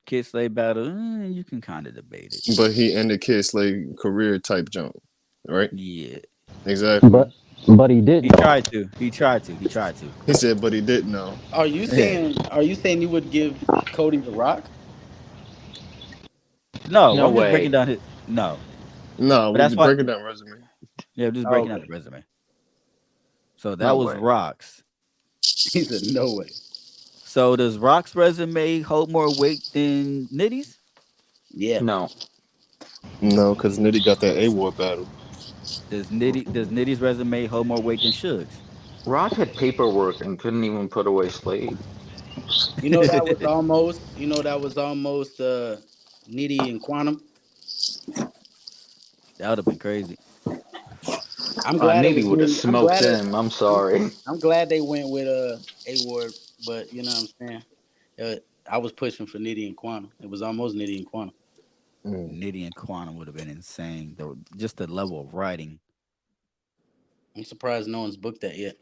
Kid Slade battle, you can kind of debate it. But he ended Kid Slade career type jump, right? Yeah. Exactly. But he didn't He though. tried to. He tried to. He tried to. He said, but he didn't know. Are you Yeah. saying? Are you saying you would give Cody the Rock? No, No I'm just breaking way. down his no. No, But we that's just why breaking down resume. yeah, I'm just Oh, breaking down okay. the resume. So that No was way. Rocks. He said no way. So does Rock's resume hold more weight than Nitty's? Yeah. No. No, because Nitty got that A-War battle. Does Nitty's resume hold more weight than Suge's? Rock had paperwork and couldn't even put away Slade. You know that was almost. You know that was almost Nitty and Quantum. That would have been crazy. I'm glad it Nitty was would have him. smoked him. I'm sorry. I'm glad they went with A Ward, but you know what I'm saying. I was pushing for Nitty and Quantum. It was almost Nitty and Quantum. Mm. Nitty and Quantum would have been insane. Though just the level of writing. I'm surprised no one's booked that yet.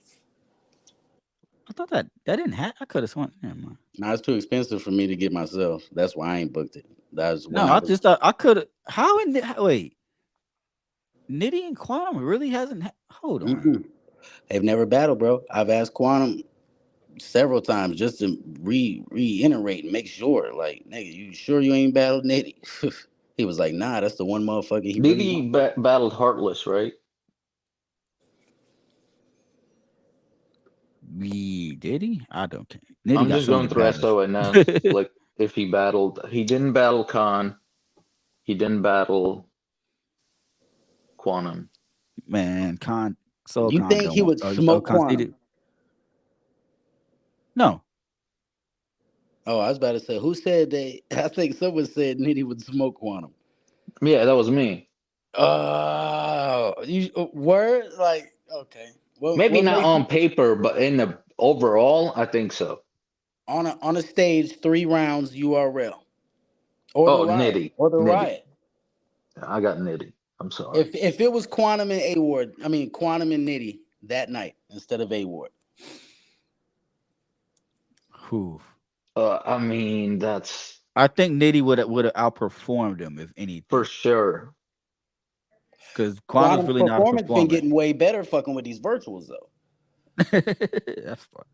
I thought that didn't happen. I could have sworn. Never mind. Nah, it's too expensive for me to get myself. That's why I ain't booked it. That's No, when I I was. just thought I could have. How in the wait? Nitty and Quantum really hasn't. Hold on. Mm-mm. They've never battled, bro. I've asked Quantum several times just to reiterate and make sure, like, nigga, you sure you ain't battled Nitty? He was like, nah, that's the one motherfucker he really wants. Nitty battled Heartless, right? Did he? I don't think Nitty I'm got just so going many through battles. SONS. Like, if he battled, he didn't battle Khan. He didn't battle Quantum. Man, Soul You Con think don't he want. would Oh, smoke conceded. Quantum? No, Oh, I was about to say, who said they? I think someone said Nitty would smoke Quantum. Yeah, that was me. You word like okay. Maybe What not makes on paper, but in the overall, I think so. on a stage 3 rounds URL or the Oh, riot Nitty, or the Nitty. riot? I got Nitty. I'm sorry. If it was Quantum and A Ward, I mean Quantum and Nitty that night instead of A Ward. Who? I mean, that's I think Nitty would have outperformed him if for anything, sure. because Quantum's Quantum's really not a performance been performer. getting way better fucking with these virtuals though. That's fine.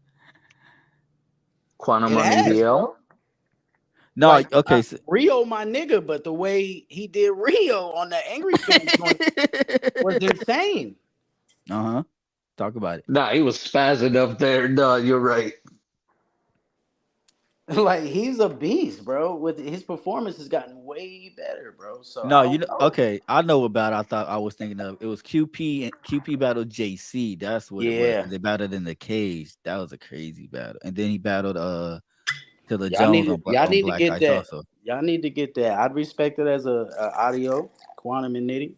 Quantum It on has, EDL. bro. No, Like okay. So, Rio, my nigga, but the way he did Rio on the Angry Fan joint was insane. uh-huh. Talk about it. Nah, he was spazzing up there. No, you're right. Like he's a beast, bro. With his performance has gotten way better, bro. So I No, you don't know. know. Okay, I know about. I thought I was thinking of. It was QP and QP battled JC. That's what it was. Yeah, And they battled in the cage. That was a crazy battle. And then he battled Killer y'all need Jones to on get Black Ice that. also. Y'all need to get that. I'd respect it as a audio Quantum and Nitty.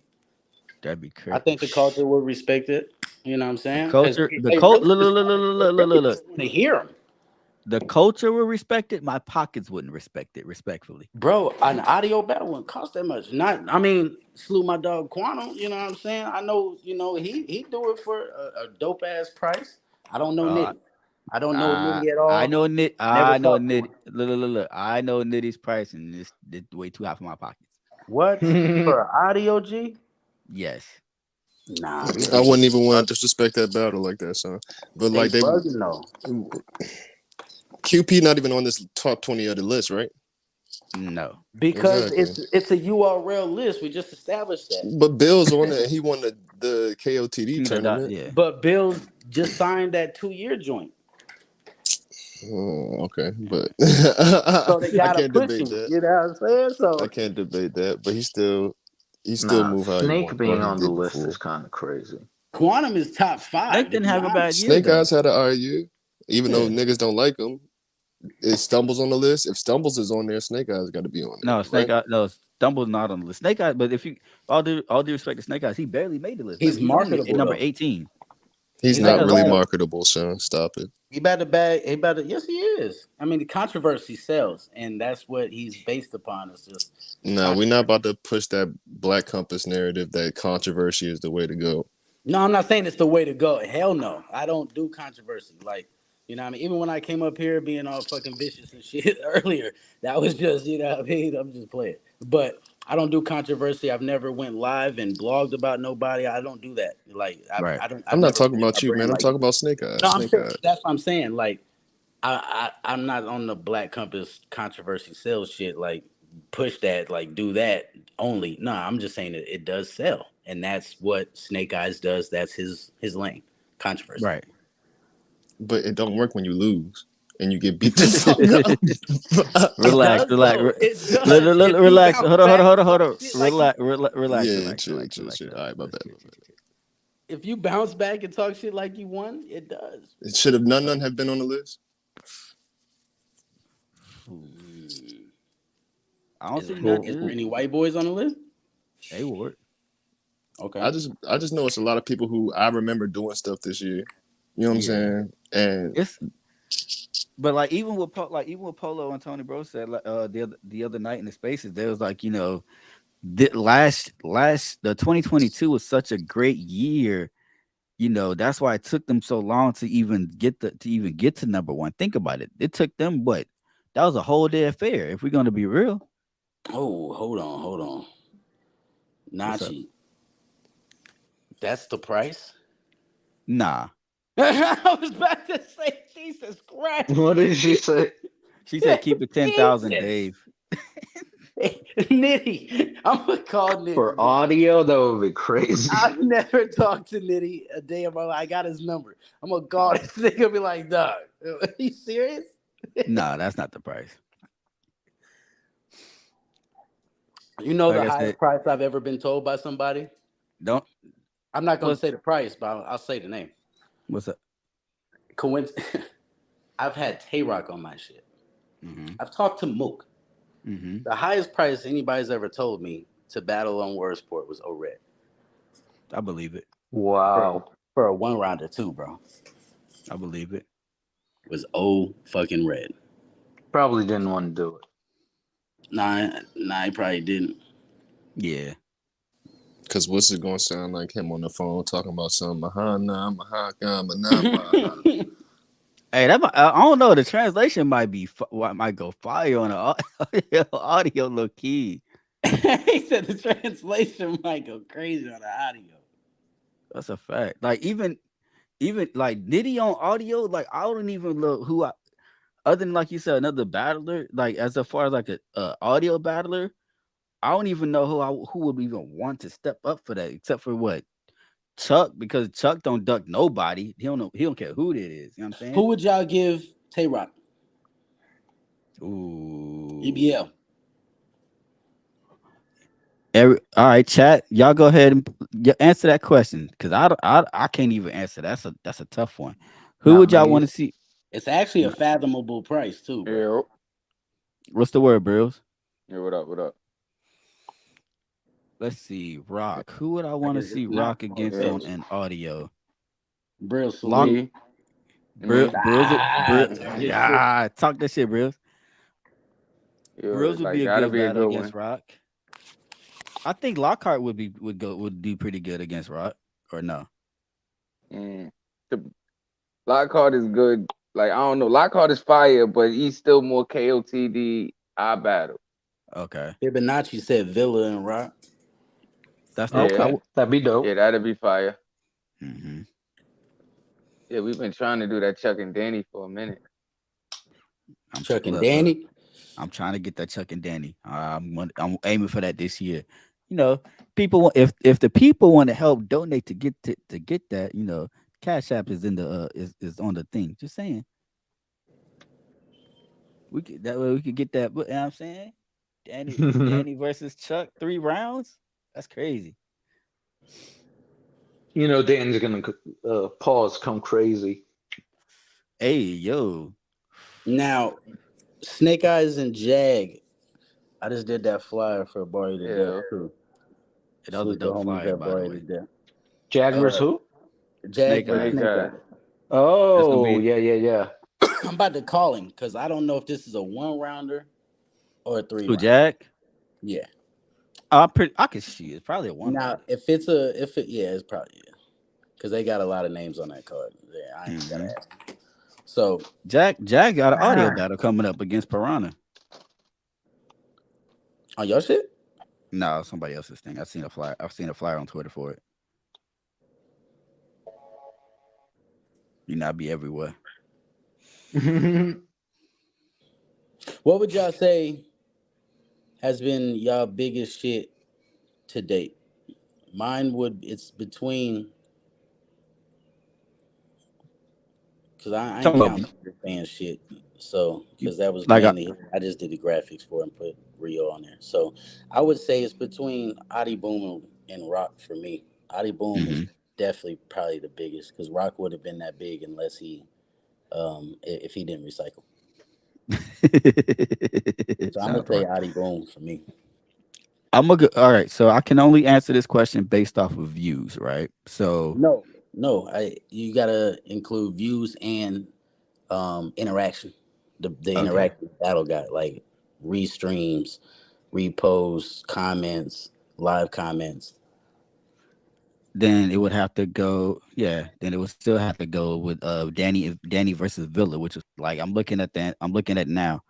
That'd be I crazy. think the culture would respect it. You know what I'm The saying? Because culture, the they cult. really Look, just look, look, want to. They look, look, really look, look. just want to hear him. The culture will respect it. My pockets wouldn't respect it. Respectfully. Bro, an audio battle wouldn't cost that much. Not, I mean, slew my dog Quantum. You know what I'm saying? I know, he do it for a dope ass price. I don't know Uh, Nitty. I don't know Nitty at I all. know Nit. Never I know talked to Nitty. him. Look. I know Nitty's price, and it's way too high for my pockets. What for audio G? Yes. Nah, these I niggas wouldn't be even want to bugging. disrespect that battle like that, son. But They like they, bugging though. QP not even on this top 20 of the list, right? No. Because Exactly. it's a URL list. We just established that. But Bill's on it. He won the KOTD King of the dot. tournament. Yeah. But Bill just signed that 2-year joint. Oh, okay, but So they I gotta can't push debate him. that. You know what I'm saying? I So can't debate that. But he still Nah, move how he Snake want or being he on the did list before. is kind of crazy. Quantum is top Snake 5, to didn't be have a bad honest. year Snake though. Eyes had an RU, even though Yeah. niggas don't like him. It Stumbles on the list. If Stumbles is on there, Snake Eyes got to be on there, No, right? No, Stumble's not on the list. Snake Eyes, but if you all due respect to Snake Eyes, he barely made the list. He's Remember, he's only at marketable number though. 18. He's He's not Snake Eyes really only marketable. marketable, son. Stop it. He about to bag. He about to. Yes, he is. I mean, the controversy sells, and that's what he's based upon. Is just No, we're not controversy. about to push that Black Compass narrative that controversy is the way to go. No, I'm not saying it's the way to go. Hell no, I don't do controversy. Like, you know what I mean? Even when I came up here being all fucking vicious and shit earlier, that was just, you know what I mean? I'm just playing. But I don't do controversy. I've never went live and blogged about nobody. I don't do that. Like, right. I'm I've not never talking built my about you, man. brand I'm like talking that. about Snake Eyes. No, I'm Snake saying Eyes. that's what I'm saying. Like, I'm not on the Black Compass controversy sales shit. Like, push that, like, do that only. No, I'm just saying that it does sell, and that's what Snake Eyes does. That's his lane, controversy. Right. But it don't work when you lose and you get beat the fuck up. It Relax, does relax, though. It does. If you relax. bounce Hold on, hold on, back hold and on, hold talk on. shit like you won, Yeah, Relax, chill, relax, chill, relax, chill. relax. All right, my bad, Let's my chill, bad. chill, chill, chill. if you bounce back and talk shit like you won, it does. It should have none have been on the list. I don't Is see there any, none. is there any white boys on the list? A Ward. Okay. I just know it's a lot of people who I remember doing stuff this year. You know what I'm Yeah. saying? And It's but like even with Polo and Tony Bro said like the other night in the spaces, there was like, the the 2022 was such a great year. That's why it took them so long to even get to number one. Think about it. It took them what? That was a whole day affair. If we're gonna be real. Oh, hold on. What's up? Nachi. That's the price? Nah. I was about to say, Jesus Christ. What did she say? She said keep it 10,000, Jesus. Dave. Nitty. I'm gonna call Nitty, For man. audio, that would be crazy. I've never talked to Nitty a day of my life. I got his number. I'm gonna call this nigga and be like, dog, are you serious? Nah, that's not the price. You know Like the I highest said, price I've ever been told by somebody? don't I'm not gonna what's say the price, but I'll say the name. what's up? I've had Tay-Rock on my shit. Mm-hmm. I've talked to Mook. Mm-hmm. The highest price anybody's ever told me to battle on Word Sport was O Red. I believe it. Wow. For a one rounder too, bro. I believe it. Was O fucking Red. Probably didn't want to do it. Nah, he probably didn't. Yeah. Cause what's it gonna sound like him on the phone talking about something? Mahana, Hey, I don't know. The translation might might go fire on the audio low key. He said the translation might go crazy on the audio. That's a fact. Like even like Nitty on audio, like I don't even look who I other than like you said another battler. Like as far as like a audio battler, I don't even know who would even want to step up for that except for what Chuck, because Chuck don't duck nobody. He don't care who it is. You know what I'm saying? Who would y'all give Tay Rock? Ooh. EBL. All right, chat. Y'all go ahead and answer that question because I can't even answer. That's a tough one. Who Not would y'all want me. to see? It's actually a fathomable price too, bro. Yo. What's the word, Brills? Yeah, what up? What up? Let's see. Rock. Who would I Like want to see it's not Rock against Yeah. on an audio? Brill Lock. salute. Me. Me. Talk that shit, Brills. Yeah, Brills would like be a that'll good be a battle good against one. Rock. I think Lockhart would do pretty good against Rock, or no? Mm. The Lockhart is good. Like I don't know, Lockhart is fire, but he's still more KOTD. I battle. Okay, Fibonacci said Villa and Rock. that's not. Yeah, Okay, that'd be dope. yeah, that'll be fire. Mm-hmm. Yeah, we've been trying to do that Chuck and Danny for a minute. Chuck and Look. Danny. I'm trying to get that Chuck and Danny. I'm aiming for that this year. You know, people want if the people want to help donate to get that, you know, Cash App is in the is on the thing. Just saying, we could that way we could get that. But you know what I'm saying, Danny versus Chuck 3 rounds. That's crazy. You know, Dan's gonna pause, come crazy. Hey yo, Now, Snake Eyes and Jag. I just did that flyer for Barry to Death Yeah. too. that was a Salute the dope homies flyer, at by the Barry to way. Death. Jaguars who? Jag Snake versus Eyes. Snake Snake Eye. Eyes. That's gonna Oh, be. yeah. I'm about to call him because I don't know if this is a one rounder or a three Who rounder. Jack? Yeah. I could see it's probably a one Now, rounder. it's probably because they got a lot of names on that card. Yeah, I ain't gotta Mm-hmm. ask. So, Jack got an audio battle coming up against Piranha. on your shit, No, somebody else's thing. I've seen a flyer on Twitter for it. You know, I be everywhere. what would y'all say has been y'all biggest shit to date? It's between because I ain't Talking about count fan shit. So because that was like mainly I just did the graphics for it and put Rio on there. So I would say it's between Adi Boom and Rock for me. Adi Boom is mm-hmm. definitely probably the biggest because Rock would have been that big unless if he didn't recycle. So I'm Shout gonna out to say Rock. Adi Boom for me. All right. So I can only answer this question based off of views, right? So No, I you gotta include views and interaction. The okay, interactive battle guy like restreams, reposts, comments, live comments. then it would have to go. Yeah, then it would still have to go with Danny versus Villa, which is like I'm looking at that. I'm looking at now.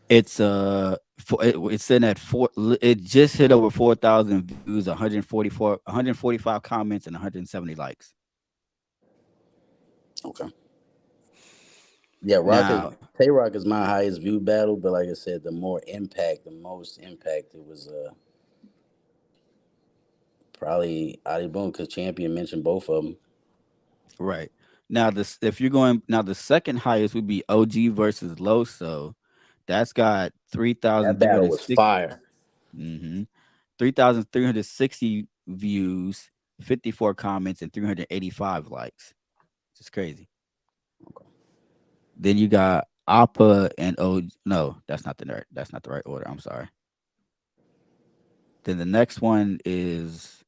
It's it's sitting at four. It just hit over 4,000 views, 145 comments, and 170 likes. Okay. Yeah, Now, Tay Rock is my highest view battle, but like I said, the most impact, it was probably Adi Boom because Champion mentioned both of them. right now, this if you're going now, the second highest would be OG versus Loso. That's got That battle was 3,360. fire. Mm-hmm. 3,360 views, 54 comments, and 385 likes. It's crazy. Then you got Appa and O. No, that's not the right order. I'm sorry. Then the next one is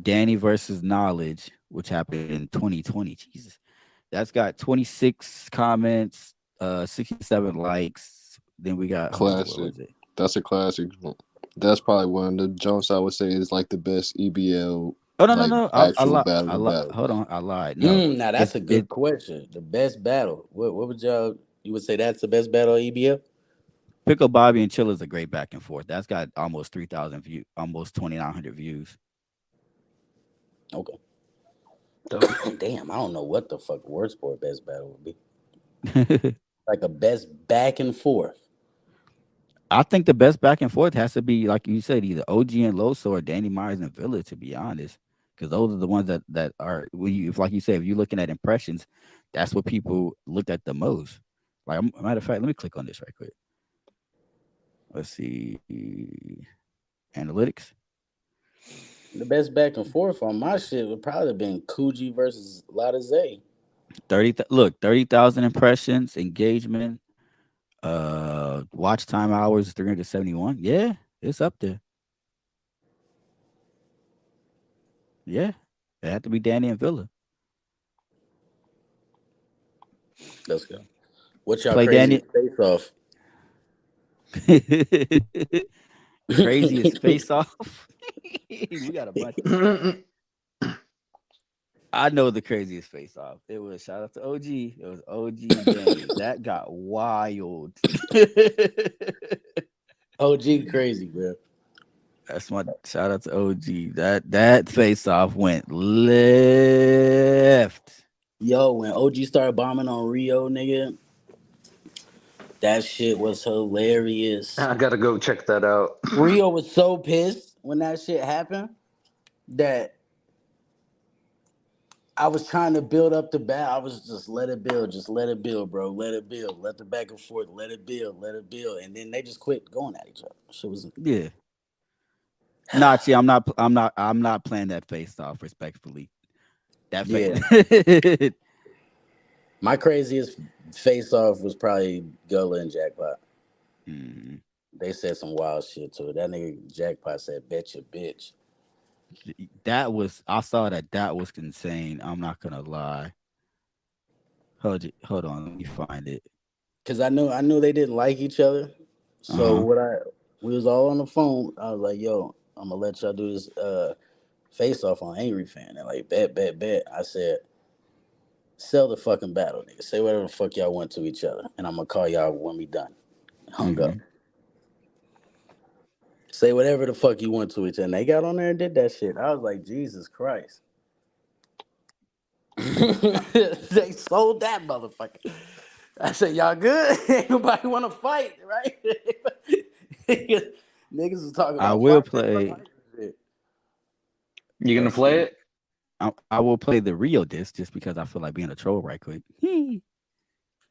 Danny versus Knowledge, which happened in 2020. Jesus. That's got 26 comments, 67 likes. Then we got hold on, what Classic. was it? That's a classic. That's probably one of the jumps I would say is like the best EBL Oh no, like no. I actual lied. battle to battle. Hold on, I lied. No. Now that's a good question. The best battle. What would y'all? You would say that's the best battle of EBF? Pickle Bobby and Chill is a great back and forth. That's got almost 3,000 views, almost 2,900 views. Okay. Damn, I don't know what the fuck word sport best battle would be. Like a best back and forth. I think the best back and forth has to be, like you said, either OG and Loso or Danny Myers and Villa, to be honest. Because those are the ones that are, when you, if like you said, if you're looking at impressions, that's what people looked at the most. Like, matter of fact, let me click on this right quick. Let's see. Analytics. The best back and forth on my shit would probably have been Coogee versus Lotta Zay. 30,000 impressions, engagement, watch time hours 371. Yeah, it's up there. Yeah, it had to be Danny and Villa. Let's go. What's y'all Play crazy Danny. face off? Craziest face off. We got a bunch. I know the craziest face off. It was shout out to OG. It was OG and Danny. That got wild. OG crazy, bro. That's my shout out to OG. That face off went left. Yo, when OG started bombing on Rio, nigga, that shit was hilarious. I gotta go check that out. Rio was so pissed when that shit happened that I was trying to build up the bat. I was just let it build, bro. Let it build. Let the back and forth, let it build. And then they just quit going at each other. Shit was Yeah. Nah, see, I'm not playing that face off respectfully. That face. Yeah. My craziest face off was probably Gullah and Jackpot. Mm-hmm. They said some wild shit to it. That nigga Jackpot said, "Bet your bitch." I saw that. That was insane. I'm not gonna lie. Hold on, let me find it. Cause I knew they didn't like each other. So we was all on the phone. I was like, "Yo, I'm gonna let y'all do this face off on Angry Fan." And like, bet. I said, "Sell the fucking battle, nigga. Say whatever the fuck y'all want to each other, and I'm gonna call y'all when we done." Hung up. Say whatever the fuck you want to each other. And they got on there and did that shit. I was like, Jesus Christ. They sold that motherfucker. I said, y'all good? Ain't nobody want to fight, right? Niggas was talking about I will fighting. play. You gonna play it? I will play the Rio disc just because I feel like being a troll right quick.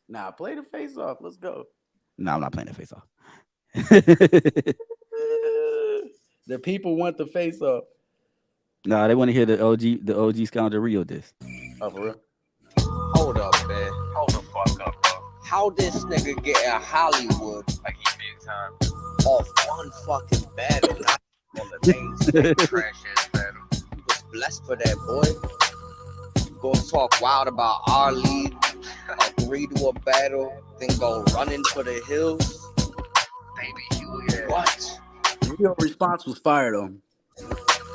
Nah, play the face off. Let's go. No, I'm not playing the face off. The people want the face off. No, they want to hear the OG Scoundrel Rio disc. Oh, for real? Hold up, man. Hold the fuck up, bro. How this nigga get in Hollywood like he big time off one fucking battle, not on the main stage? Trash ass battle. You was blessed for that, boy. You gonna talk wild about our league, agree to a battle, then go running for the hills? Baby, you yeah. What? Your response was fire though.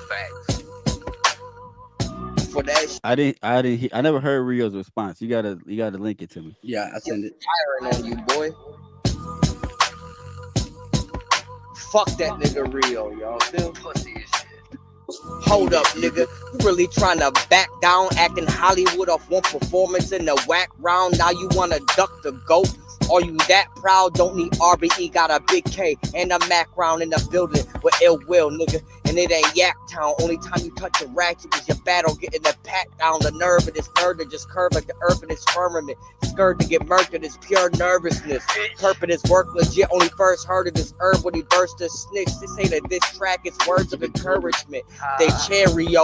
Facts. For that I never heard Rio's response. You gotta link it to me. Yeah, I send it. Firing on you, boy. Fuck that nigga Rio, y'all. Still pussy as shit. Hold up, nigga. You really trying to back down, acting Hollywood off one performance in the whack round? Now you wanna duck the GOAT? Are you that proud? Don't need RBE, got a big K and a Mac round in the building with ill will, nigga. And it ain't Yak Town. Only time you touch a ratchet is your battle, getting the pat down. The nerve of this nerd to just curve like the earth in its firmament. Scared to get murdered is pure nervousness. Purping his work legit. Only first heard of this herb when he burst a snitch. This ain't a diss track, it's words of encouragement. They cheerio.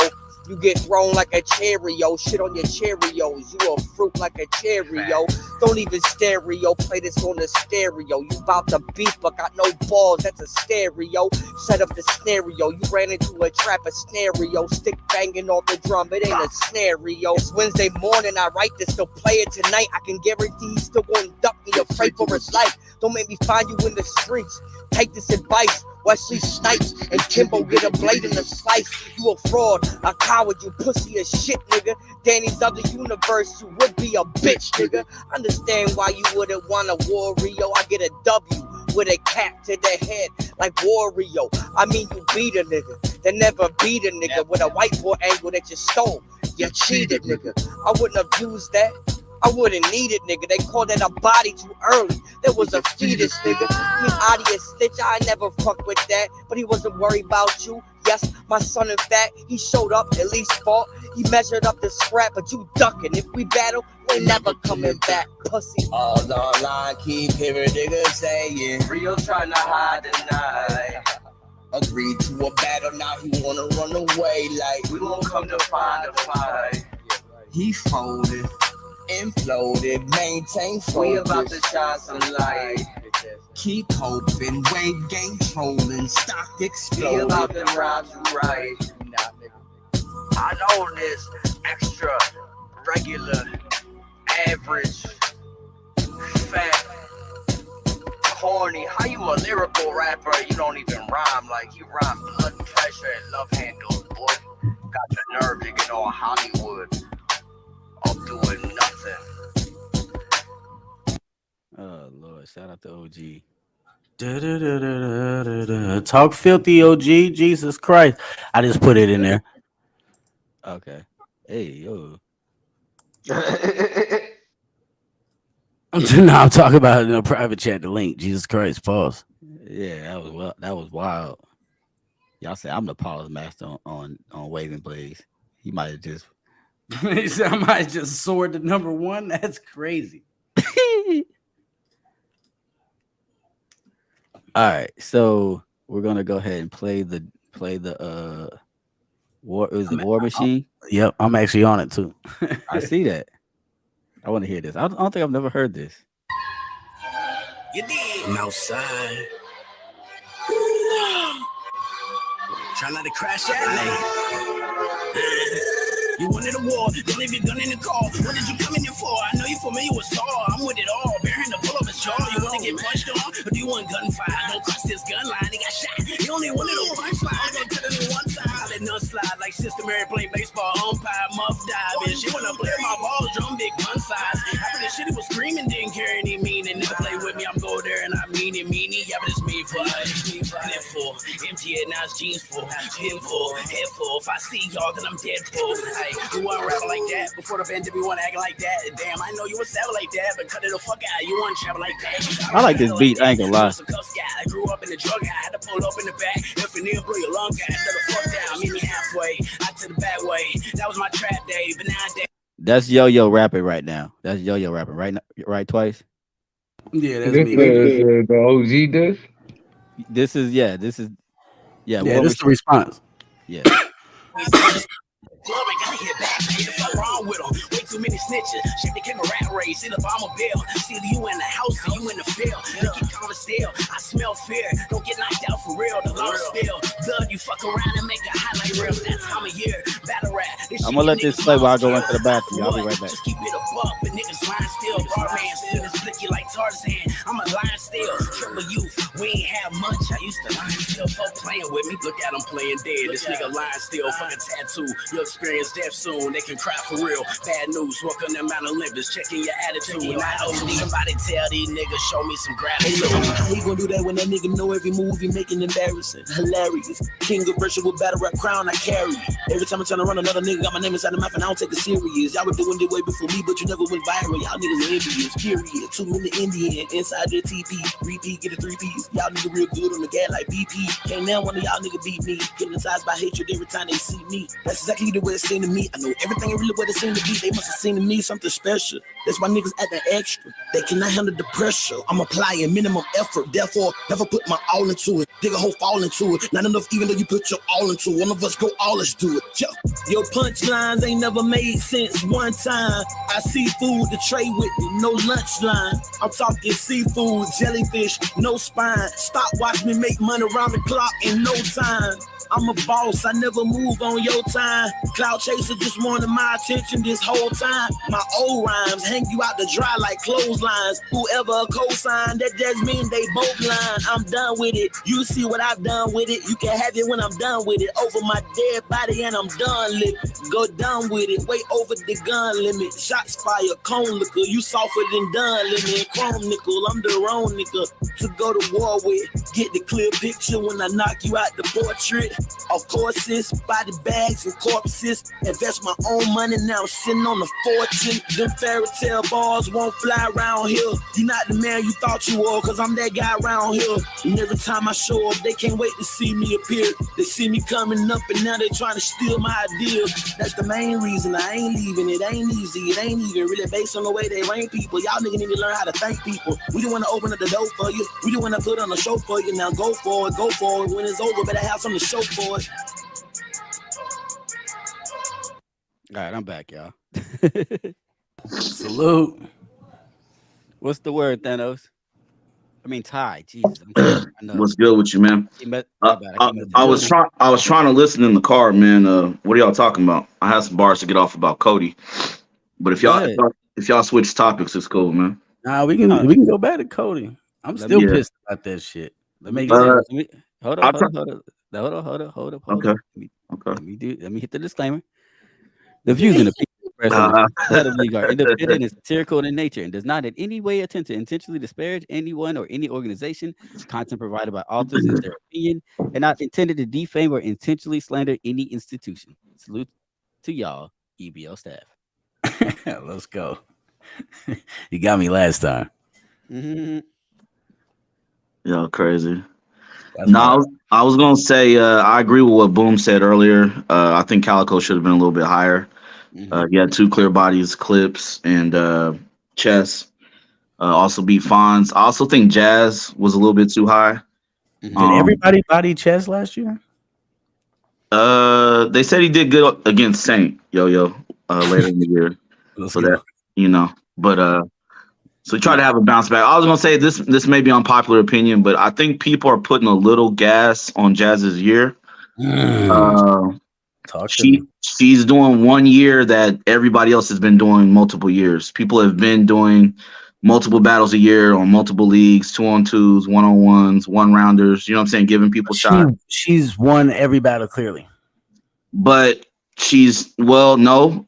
You get thrown like a Cheerio, shit on your Cheerios. You a fruit like a Cheerio. Don't even stereo, play this on the stereo. You bout to beef, but got no balls, that's a stereo. Set up the scenario, you ran into a trap, a scenario. Stick banging off the drum, it ain't a scenario. It's Wednesday morning, I write this, so play it tonight. I can guarantee he's still gonna duck me or pray for his life. Don't make me find you in the streets. Take this advice. Wesley Snipes and Kimbo get a blade in the slice. You a fraud, a coward, you pussy as shit, nigga. Danny's other universe, you would be a bitch, nigga. Understand why you wouldn't want a Wario. I get a W with a cap to the head like Wario. I mean, you beat a nigga, then never beat a nigga with a whiteboard angle that you stole. You cheated, nigga. I wouldn't have used that. I wouldn't need it, nigga. They called that a body too early. There was a fetus, nigga. I mean, Adi Stitch, I ain't never fuck with that. But he wasn't worried about you. Yes, my son, in fact, he showed up, at least fought. He measured up the scrap, but you ducking. If we battle, we never coming back, pussy. All online, keep hearing niggas saying Rio trying to hide tonight. Agreed to a battle, now he wanna run away like we won't come to find a fight. He folded. Imploded, maintain focus. We about to shine some light. Keep hoping, wave game trolling, stock exploding. We about to rhyme you right. I know this extra, regular, average, fat, corny. How you a lyrical rapper? You don't even rhyme like you rhyme blood pressure and love handles, boy. Got the nerve to get on Hollywood. I'm doing nothing. Oh Lord, shout out to OG. Talk filthy, OG. Jesus Christ. I just put it in there. Okay. Hey, yo. No, I'm talking about it in a private chat, the link. Jesus Christ, pause. Yeah, that was wild. Y'all say I'm the pause master on waving blades. He might have just I might just soared to number one. That's crazy. All right, so we're gonna go ahead and play the war. Is it War Machine? Yep, I'm actually on it too. I see that. I want to hear this. I don't think I've never heard this. You did. I'm outside. Try not to crash out. You wanted a war, don't leave your gun in the car. What did you come in here for? I know you familiar with Saw. I'm with it all. Bearing the pull up his jaw. You want to get punched on? Or do you want gunfire? Don't cross this gun line. He got shot. You only wanted a punchline. I'm gonna tell it one time. I let none slide like Sister Mary playing baseball. Umpire, muff dive. And she wanna play my ball, drum big gun size. After the shit, he was screaming, didn't carry any meaning. Never play with me, I'm go there and I mean it. Yeah, but it's me for clip full. Empty it, now it's jeans full. Pin full, head full. If I see y'all, then I'm dead full. Hey, you want to rap like that? Before the band, we want to act like that. Damn, I know you was savage like that, but cut it the fuck out. You want to travel like that. I like this beat, I ain't gonna lie. I grew up in the drug guy, had to pull up in the back. If you need to blow your lung guy, the fuck down, meet me halfway. I took the back way. That was my trap day, but nowadays. That's Yo-Yo rapping right now. That's Yo-Yo rapping right twice. Yeah, that's this me. The OG does. This is this is the response. Yeah. Club ain't gotta hit back, man. The fuck wrong with them? Way too many snitches. Shit became a rat race. In the bomber bill. See you in the house and you in the field. They keep calling still. I smell fear. Don't get knocked out for real. The law spill. Blood, you fuck around and make a highlight reel. That time of year. Battle rap. I'm gonna let this play while I go into the bathroom. I'll be right back. Just keep it a buck, but niggas lying still. Bar man still is blicky like Tarzan. I'm a lion still. Triple youth. We ain't have much. I used to lie still. Folk playing with me. Look at him playing dead. This nigga lying still. Fucking tattoo. You'll experience death soon. They can cry for real. Bad news. Walk on them Mount Olympus. Checking your attitude. Somebody tell these niggas, show me some gratitude. How you gonna do that when that nigga know every move you making embarrassing? Hilarious. King of virtual battle rap crown I carry. Every time I turn around, another nigga got my name inside the mouth and I don't take it serious. Y'all were doing it way before me, but you never went viral. Y'all niggas are envious. Period. 2 minute Indian inside your TP. Repeat, get a 3 piece. Y'all nigga real good on the gas like BP. Can't now one of y'all nigga beat me. Hypnotized by hatred every time they see me. That's exactly the way it seemed to me. I know everything ain't really what it seemed to be. They must have seen in me something special. That's why niggas acting extra. They cannot handle the pressure. I'm applying minimum effort. Therefore, never put my all into it. Dig a hole, fall into it. Not enough even though you put your all into it. One of us go all, let's do it. Yo, your punchlines ain't never made sense. One time, I see food to trade with me. No lunch line. I'm talking seafood, jellyfish, no spine. Stop, watch me make money around the clock in no time. I'm a boss, I never move on your time. Cloud chaser just wanted my attention this whole time. My old rhymes hang you out to dry like clotheslines. Whoever a cosign, that just mean they both lying. I'm done with it. You see what I've done with it. You can have it when I'm done with it. Over my dead body and I'm done living. Go down with it, way over the gun limit. Shots fire, cone liquor. You softer than done limit. Chrome nickel, I'm the wrong nigga to go to war with. Get the clear picture when I knock you out the portrait. Of courses, body bags and corpses. Invest my own money, now I'm sitting on a fortune. Them fairy tale balls won't fly around here. You not the man you thought you were, cause I'm that guy around here. And every time I show up, they can't wait to see me appear. They see me coming up and now they trying to steal my ideas. That's the main reason I ain't leaving. It ain't easy, it ain't even really based on the way they rank people. Y'all niggas need to learn how to thank people. We don't want to open up the door for you. We don't want to put on a show for you. Now go for it, go for it. When it's over, better have something to show for it. All right, I'm back, y'all. Salute. What's the word, Thanos? I mean, Ty. Jesus, I'm sorry. I know. What's good with you, man? I was trying to listen in the car, man. What are y'all talking about? I have some bars to get off about Cody, but if y'all switch topics, it's cool, man. Nah, we can go back to Cody. I'm still pissed about that shit. Hold up. Okay. Let me hit the disclaimer. The views and opinions expressed on the league are independent and satirical in nature and does not in any way attempt to intentionally disparage anyone or any organization. Content provided by authors is their opinion and not intended to defame or intentionally slander any institution. Salute to y'all, EBO staff. Let's go. You got me last time. Mm-hmm. Yo, crazy. No, I was gonna say I agree with what Boom said earlier. I think Calico should have been a little bit higher. He had 2 clear bodies, Clips, and Chess. Also beat Fonz. I also think Jazz was a little bit too high. Did everybody body Chess last year? They said he did good against Saint Yo later in the year. That but so he tried to have a bounce back. I was gonna say this may be unpopular opinion, but I think people are putting a little gas on Jazz's year. She's doing 1 year that everybody else has been doing multiple years. People have been doing multiple battles a year on multiple leagues, 2-on-2s, 1-on-1s, 1-rounders. You know what I'm saying? Giving people shots. She's won every battle clearly. But no.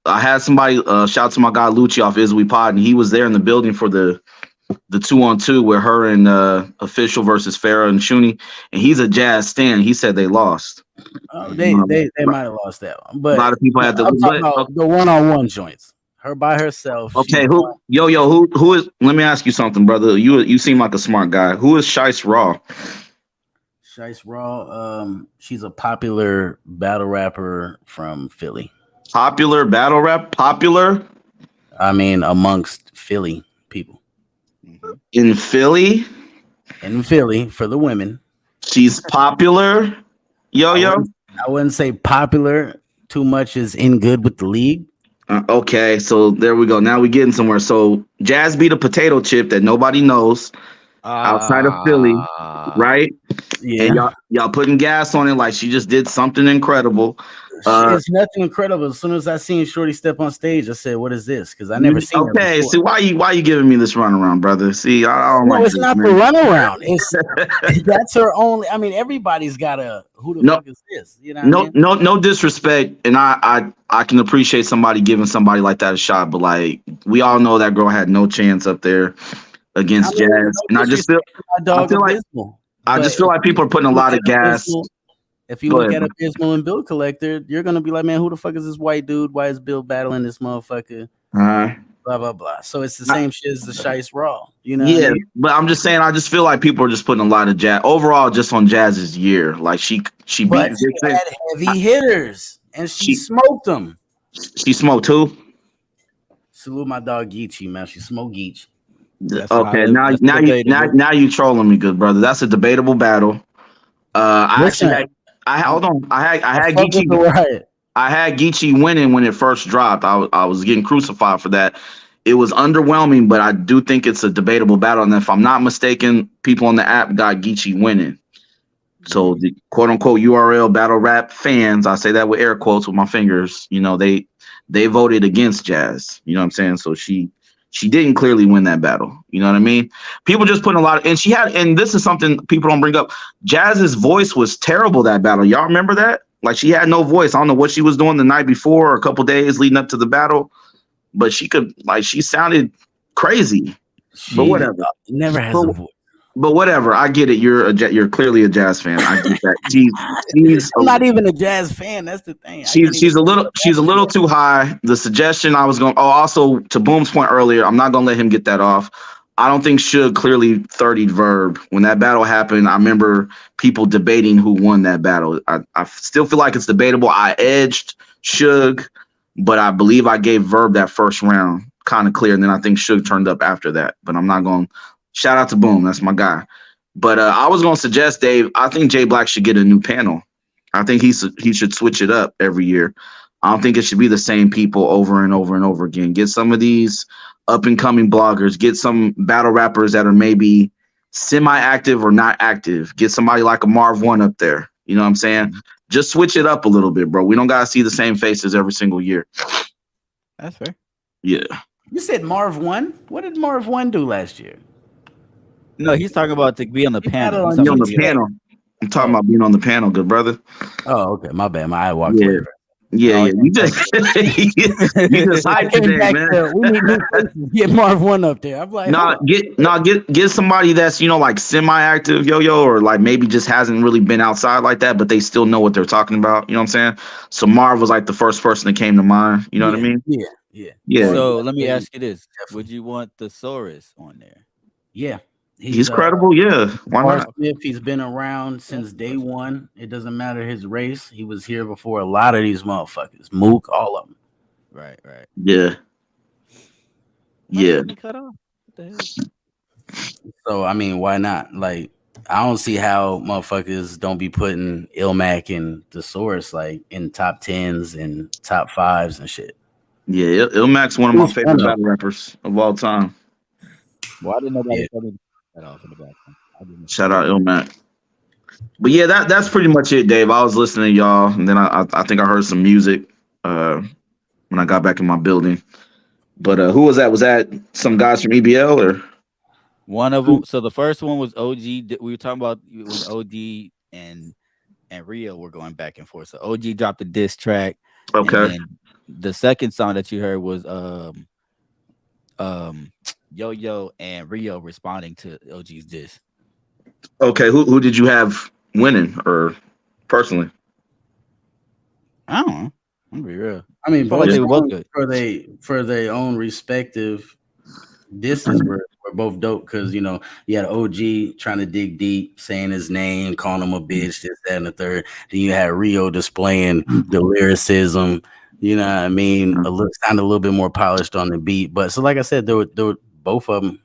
I had somebody shout out to my guy Lucci off Izzy Pod, and he was there in the building for the 2-on-2 with her and Official versus Farrah and Shuni, and he's a Jazz stan. He said they lost. They might have lost that one, but a lot of people had to. I'm talking about the 1-on-1 joints. Her by herself. Okay, who is? Let me ask you something, brother. You seem like a smart guy. Who is Shice Raw? Shice Raw. She's a popular battle rapper from Philly. Popular battle rap? Popular? I mean, amongst Philly people. In Philly? In Philly, for the women. She's popular? I wouldn't say popular too much is in good with the league. Okay, so there we go. Now we're getting somewhere. So Jazz beat a potato chip that nobody knows outside of Philly, right? Yeah. And y'all putting gas on it like she just did something incredible. It's nothing incredible. As soon as I seen Shorty step on stage, I said, "What is this?" Because I never seen her before. See why you giving me this runaround, brother? See, I don't it's not the runaround. It's that's her only. I mean, everybody's got a who the fuck is this? You know? No disrespect, and I can appreciate somebody giving somebody like that a shot, but like we all know that girl had no chance up there against Jazz, and I just feel like people are putting a lot of gas. If you look at Abysmal and Bill Collector, you're gonna be like, man, who the fuck is this white dude? Why is Bill battling this motherfucker? blah blah blah. So it's the same shit as the Shice Raw. You know Yeah, what I mean? but I'm just saying, I just feel like people are just putting a lot of Jazz overall just on Jazz's year. Like she beat But she Vixen. had heavy hitters, and she smoked them. She smoked too. Salute my dog Geechee, man. She smoked Geech. Okay, now you trolling me, good brother. That's a debatable battle. I Listen, actually had hold on. I had fuck with the Geechee. riot. I had Geechee winning when it first dropped. I was getting crucified for that. It was underwhelming, but I do think it's a debatable battle. And if I'm not mistaken, people on the app got Geechee winning. So the quote unquote URL battle rap fans, I say that with air quotes with my fingers, you know, they voted against Jazz. You know what I'm saying? So she didn't clearly win that battle. You know what I mean? People just putting a lot of, and this is something people don't bring up. Jazz's voice was terrible that battle. Y'all remember that? Like she had no voice. I don't know what she was doing the night before or a couple days leading up to the battle, but she sounded crazy. But whatever. Never has a voice. But whatever, I get it. You're clearly a Jazz fan. I get that. She's I'm not even a Jazz fan. That's the thing. She's a little too high. The suggestion I was going. Oh, also to Boom's point earlier, I'm not gonna let him get that off. I don't think Suge clearly 30'd Verb when that battle happened. I remember people debating who won that battle. I still feel like it's debatable. I edged Suge, but I believe I gave Verb that first round kind of clear, and then I think Suge turned up after that. But I'm not going. Shout out to Boom, that's my guy. But I was going to suggest, Dave, I think Jay Black should get a new panel. I think he should switch it up every year. I don't think it should be the same people over and over and over again. Get some of these up-and-coming bloggers. Get some battle rappers that are maybe semi-active or not active. Get somebody like a Marv One up there. You know what I'm saying? Just switch it up a little bit, bro. We don't got to see the same faces every single year. That's fair. Yeah. You said Marv One? What did Marv One do last year? No, he's talking about to be on the panel. I'm talking about being on the panel, good brother. Oh, okay. My bad. My eye walked away. Yeah. You just hyped today, man. We need new faces. Get Marv One up there. I'm like, get somebody that's like semi-active, yo, or like maybe just hasn't really been outside like that, but they still know what they're talking about. You know what I'm saying? So Marv was like the first person that came to mind. You know what I mean? Yeah. So let me ask you this: would you want the Saurus on there? Yeah. He's credible, yeah. Why not? Smith, he's been around since day one. It doesn't matter his race. He was here before a lot of these motherfuckers. Mook, all of them. Right. Yeah. Yeah. Cut off. So I mean, why not? Like, I don't see how motherfuckers don't be putting Ilmac and the Source like in top 10s and top 5s and shit. Yeah, Ilmac's one of my favorite battle rappers of all time. Why didn't nobody that off in the back? Shout out Ilmac. But yeah, that's pretty much it, Dave. I was listening to y'all, and then I think I heard some music when I got back in my building. But who was that? Was that some guys from EBL or one of them? So the first one was OG. We were talking about when OG and Rio were going back and forth. So OG dropped a diss track. Okay. And the second song that you heard was Yo and Rio responding to OG's diss. Okay, who did you have winning or personally? I don't know. I'm be real. I mean, both they were both good for their own respective disses were both dope because you had OG trying to dig deep, saying his name, calling him a bitch, this, that, and the third. Then you had Rio displaying the lyricism. You know what I mean? Sounded a little bit more polished on the beat, but so like I said, there were both of them.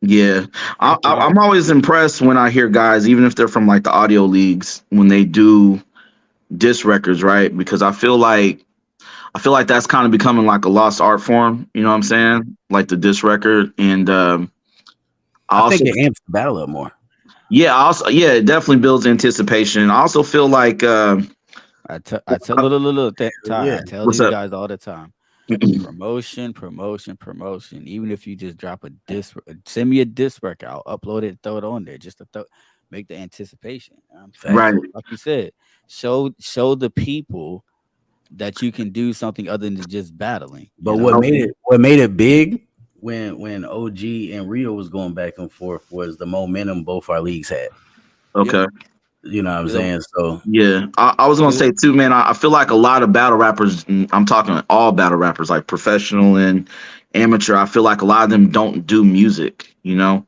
Yeah, I'm always impressed when I hear guys, even if they're from like the audio leagues, when they do diss records, right? Because I feel like that's kind of becoming like a lost art form. You know what I'm saying? Like the diss record, and I think it amps the battle up more. Yeah, it definitely builds anticipation. I also feel like I tell I tell these guys all the time. promotion. Even if you just drop a disc, send me a disc record. I'll upload it, throw it on there, just to make the anticipation. Right, like you said, show the people that you can do something other than just battling. But what made it big when OG and Rio was going back and forth was the momentum both our leagues had. Okay. You know what I'm saying? So yeah, I was gonna say too, man. I feel like a lot of battle rappers. I'm talking all battle rappers, like professional and amateur. I feel like a lot of them don't do music. You know,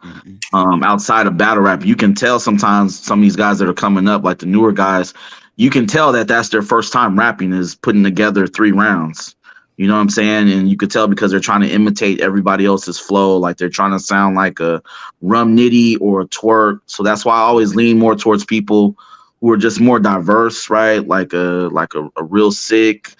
outside of battle rap, you can tell sometimes some of these guys that are coming up, like the newer guys, you can tell that that's their first time rapping is putting together 3 rounds. You know what I'm saying? And you could tell because they're trying to imitate everybody else's flow, like they're trying to sound like a Rum Nitty or a Twerk. So that's why I always lean more towards people who are just more diverse, right? Like a real sick,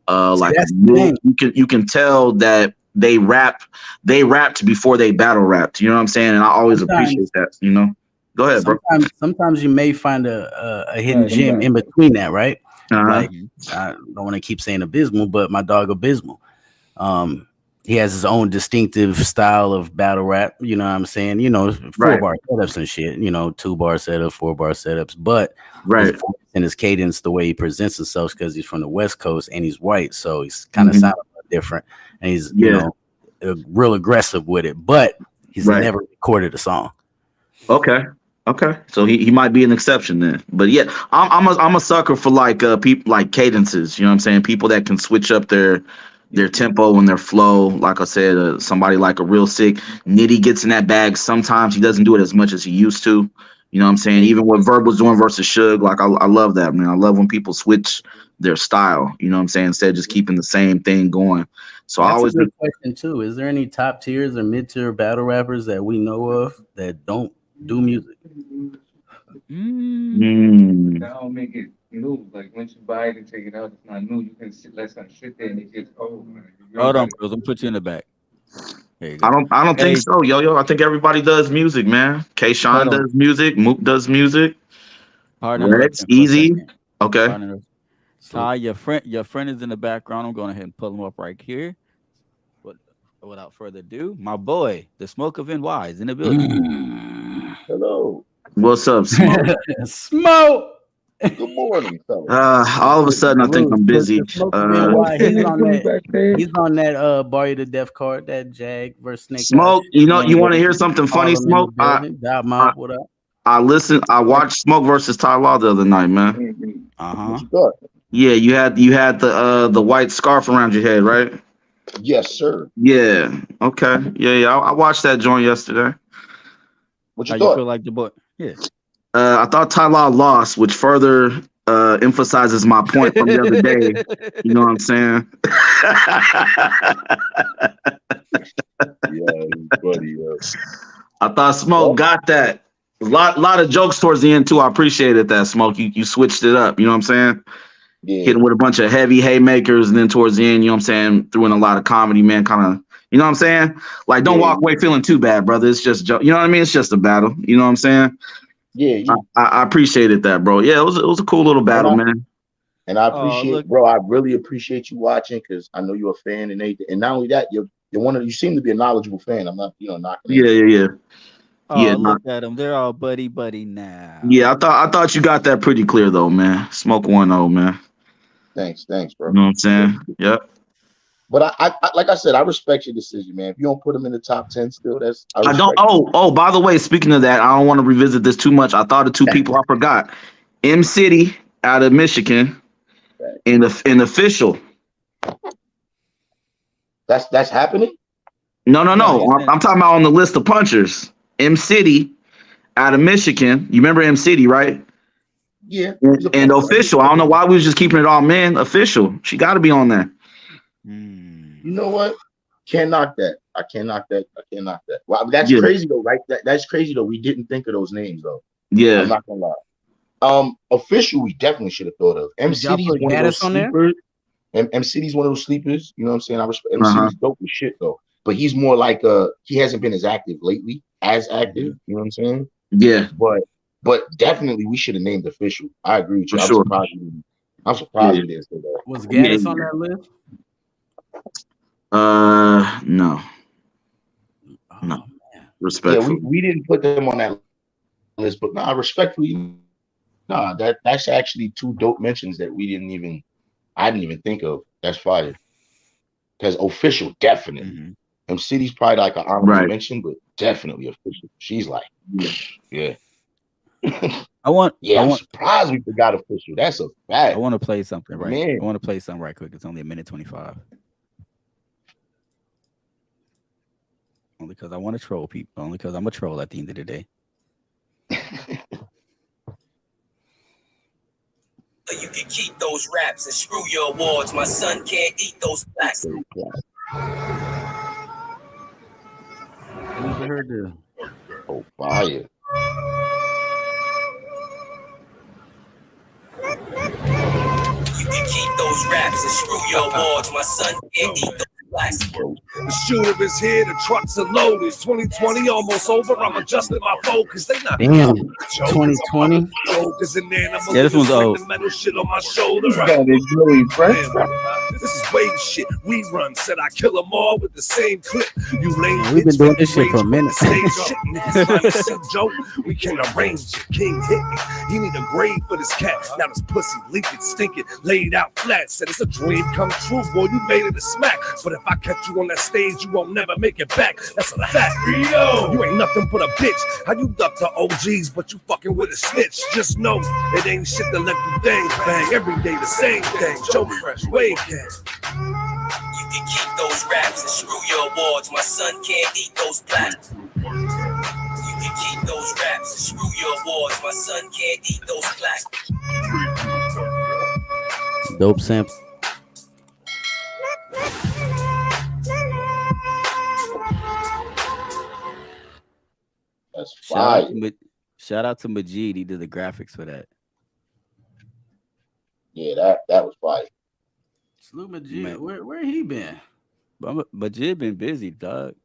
like a Mook. You can tell that they rapped before they battle rapped. You know what I'm saying? And I always appreciate that. You know. Go ahead, bro. Sometimes you may find a hidden gem in between that, right? Like I don't want to keep saying Abysmal, but my dog Abysmal. He has his own distinctive style of battle rap. You know what I'm saying? You know, 4-bar setups and shit. You know, 2-bar setups, 4-bar setups. But his voice and his cadence, the way he presents himself, because he's from the West Coast and he's white, so he's kind of sounding different, and he's you know real aggressive with it. But he's never recorded a song. Okay. So he might be an exception then. But yeah, I'm a sucker for like people like cadences. You know what I'm saying? People that can switch up their tempo and their flow. Like I said, somebody like a real sick Nitty gets in that bag. Sometimes he doesn't do it as much as he used to. You know what I'm saying? Even what Verb was doing versus Suge, like I love that, man. I love when people switch their style. You know what I'm saying? Instead of just keeping the same thing going. So That's I always a good question too. Is there any top tiers or mid tier battle rappers that we know of that don't do music? That don't make it new. Like once you buy it and take it out, it's not new. You can let something sit there and it gets old. Hold on, bros. I'm put you in the back. There you go. I don't think so, yo. I think everybody does music, man. K Sean does music, Mook does music. Rex, Easy. Okay. Ty, your friend is in the background. I'm going ahead and pull him up right here. But without further ado, my boy, the Smoke of NY is in the building. Hello. What's up, Smoke? Smoke. Good morning, fellas. All of a sudden, I think I'm busy. He's on that Bar You to Death card, that Jag versus Snake. Smoke, you know, you want to hear something funny, Smoke? I watched Smoke versus Ty Law the other night, man. What you thought? Yeah, you had the white scarf around your head, right? Yes, sir. Yeah. Okay. Yeah. I watched that joint yesterday. What you How thought? you feel like the boy? Yeah. I thought Ty Law lost, which further emphasizes my point from the other day. You know what I'm saying? Buddy. I thought Smoke got that. A lot of jokes towards the end too. I appreciated that, Smoke. You switched it up. You know what I'm saying? Yeah. Hitting with a bunch of heavy haymakers, and then towards the end, you know what I'm saying, threw in a lot of comedy, man. Kind of, you know what I'm saying? Like, don't walk away feeling too bad, brother. It's just, you know what I mean? It's just a battle. You know what I'm saying? Yeah. I appreciated that, bro. Yeah, it was a cool little battle, man. And I appreciate, bro. I really appreciate you watching because I know you're a fan and everything. And not only that, you're one of you seem to be a knowledgeable fan. I'm not, knocking. Yeah. Oh, look at them. They're all buddy now. Yeah, I thought you got that pretty clear though, man. Smoke 1-0, man. Thanks, bro. You know what I'm saying? Yep. But I like I said, I respect your decision, man. If you don't put them in the top 10 still, I don't. Oh, by the way, speaking of that, I don't want to revisit this too much. I thought of 2 people I forgot. M City out of Michigan and the official. That's happening? No. I'm talking about on the list of punchers. M City out of Michigan. You remember M City, right? Yeah. And official. I don't know why we was just keeping it all men. Official. She got to be on there. You know what? Can't knock that. I can't knock that. Well, that's crazy though, right? That's crazy though. We didn't think of those names though. Yeah. I'm not gonna lie. Official, we definitely should have thought of. M City is one of those sleepers. M City's one of those sleepers. You know what I'm saying? I respect M City's dope as shit though. But he's more like he hasn't been as active lately. You know what I'm saying? Yeah. But definitely we should have named Official. I agree with you. I'm surprised you didn't say that. Was Gaddis on that list? No. Respectfully. Yeah, we didn't put them on that list, but respectfully, that's actually 2 dope mentions that I didn't even think of. That's fire. Because Official, definitely. City's probably like an honorable mention, but definitely Official. She's like, yeah. I'm surprised we forgot official. That's a fact. I want to play something Man. I want to play something right quick. It's only 1:25. Only because I want to troll people. Only because I'm a troll at the end of the day. You can keep those raps and screw your awards. My son can't eat those plaques. Never heard the fire. You can keep those raps and screw your awards. My son can't eat those plaques. The shooter is here, the trucks are loaded. 2020 almost over. I'm adjusting my focus. They not damn 2020. Yeah, this one's old. Metal shit on my shoulder. This is wave shit. We run. Said I kill them all with the same clip. You lame. We've been doing this shit for a minute. Joke. We can arrange it. King hit me. He need a grave for this cat. Now this pussy leaking, stinking, laid out flat. Said it's a dream come true, boy. You made it a smack. But if I catch you on that stage, you won't never make it back. That's a fact. You ain't nothing but a bitch. How you duck the OGs, but you fucking with a snitch? Just know it ain't shit to let you bang bang. Every day the same thing. Show fresh, wave gang. You can keep those raps and screw your awards. My son can't eat those plaques. You can keep those raps and screw your awards. My son can't eat those plaques. Dope sample. That's fire. Shout out to Majid. He did the graphics for that. Yeah, that was fire. Salute Majid. Where he been? Majid been busy, dog.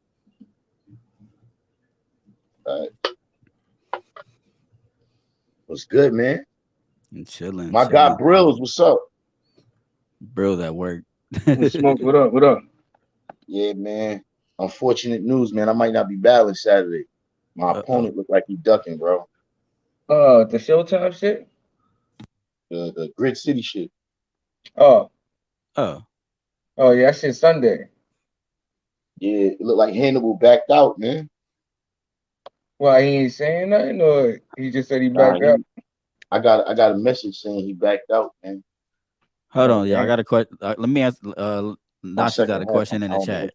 What's good, man? And chilling. My guy Brills, what's up? Brills at work. Smoke, what up? What up? Yeah, man. Unfortunate news, man. I might not be battling Saturday. My opponent looked like he ducking, bro. The Showtime shit? The Grid City shit. Oh, yeah, that shit Sunday. Yeah, it looked like Hannibal backed out, man. Why he ain't saying nothing, or he just said he backed up? I got a message saying he backed out, man. Hold on, yeah, I got a question. Let me ask. Nachi's got a question in the chat.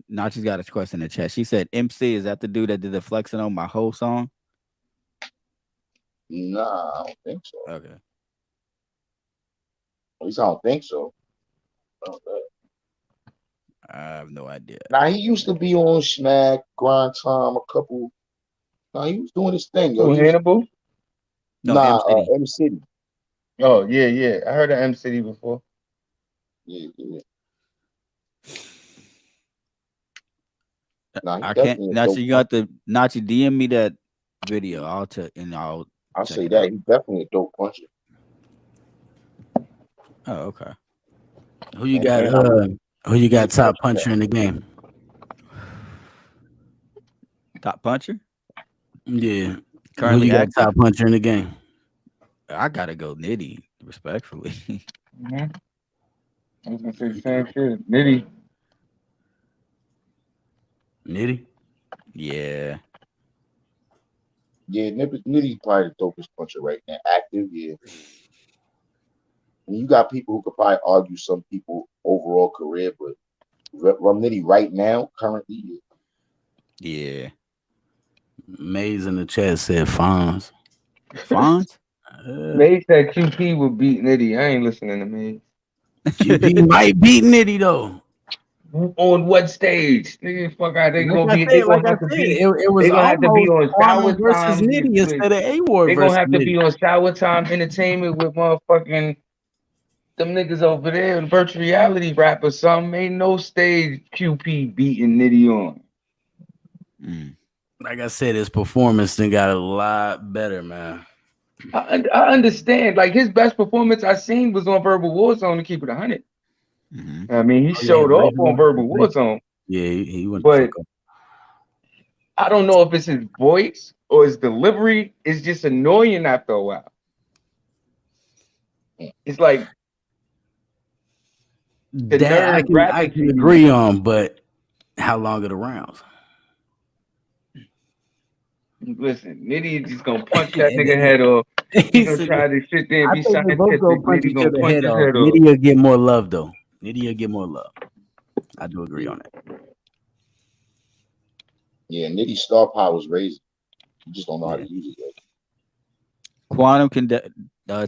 Nachi's got a question in the chat. She said, "MC, is that the dude that did the flexing on my whole song?" Nah, I don't think so. Okay. At least I don't think so. I have no idea. Nah, he used to be on Smack, Grind Time, a couple. Nah, he was doing his thing, yo. Hannibal? No, nah, M City. Oh, yeah. I heard of M City before. Yeah. I can't. Nachi, you got the Nachi DM me that video. I'll say that he's definitely a dope puncher. Oh, okay. Who you got? Who you got top puncher in the game? Top puncher? Yeah. Currently, who you got top puncher in the game? I gotta go Nitty, respectfully. I was gonna say the same shit. Nitty? Yeah. Yeah, Nitty's probably the dopest puncher right now. Active, yeah. And you got people who could probably argue some people overall career, but Rum Nitty right now, currently, yeah. Maze in the chat said Fonz. Fonz? Maze said QP would beat Nitty. I ain't listening to Maze. QP might beat Nitty though. On what stage? Nigga, fuck out. They gonna have to be. It was they gonna have to be on Shower versus Time Nitty instead of A-Ward. They gonna have to be on Shower Time Entertainment with motherfucking them niggas over there, virtual reality rap or something. Ain't no stage QP beating Nitty on. Like I said, his performance then got a lot better, man. I understand. Like his best performance I seen was on Verbal Warzone to keep it 100. I mean, he showed off on Verbal Warzone. Yeah, he went. But I don't know if it's his voice or his delivery. It's just annoying after a while. It's like that I can agree on, but how long are the rounds? Listen, Nitty is just gonna punch that nigga head off. He's gonna try to sit there and I be think they both scientific. gonna punch Nitty each gonna other punch head his off. head off. Nitty will get more love though. Nitty will get more love. I do agree on that. Yeah, Nitty's star power is raising. You just don't know how to use it yet. Quantum can.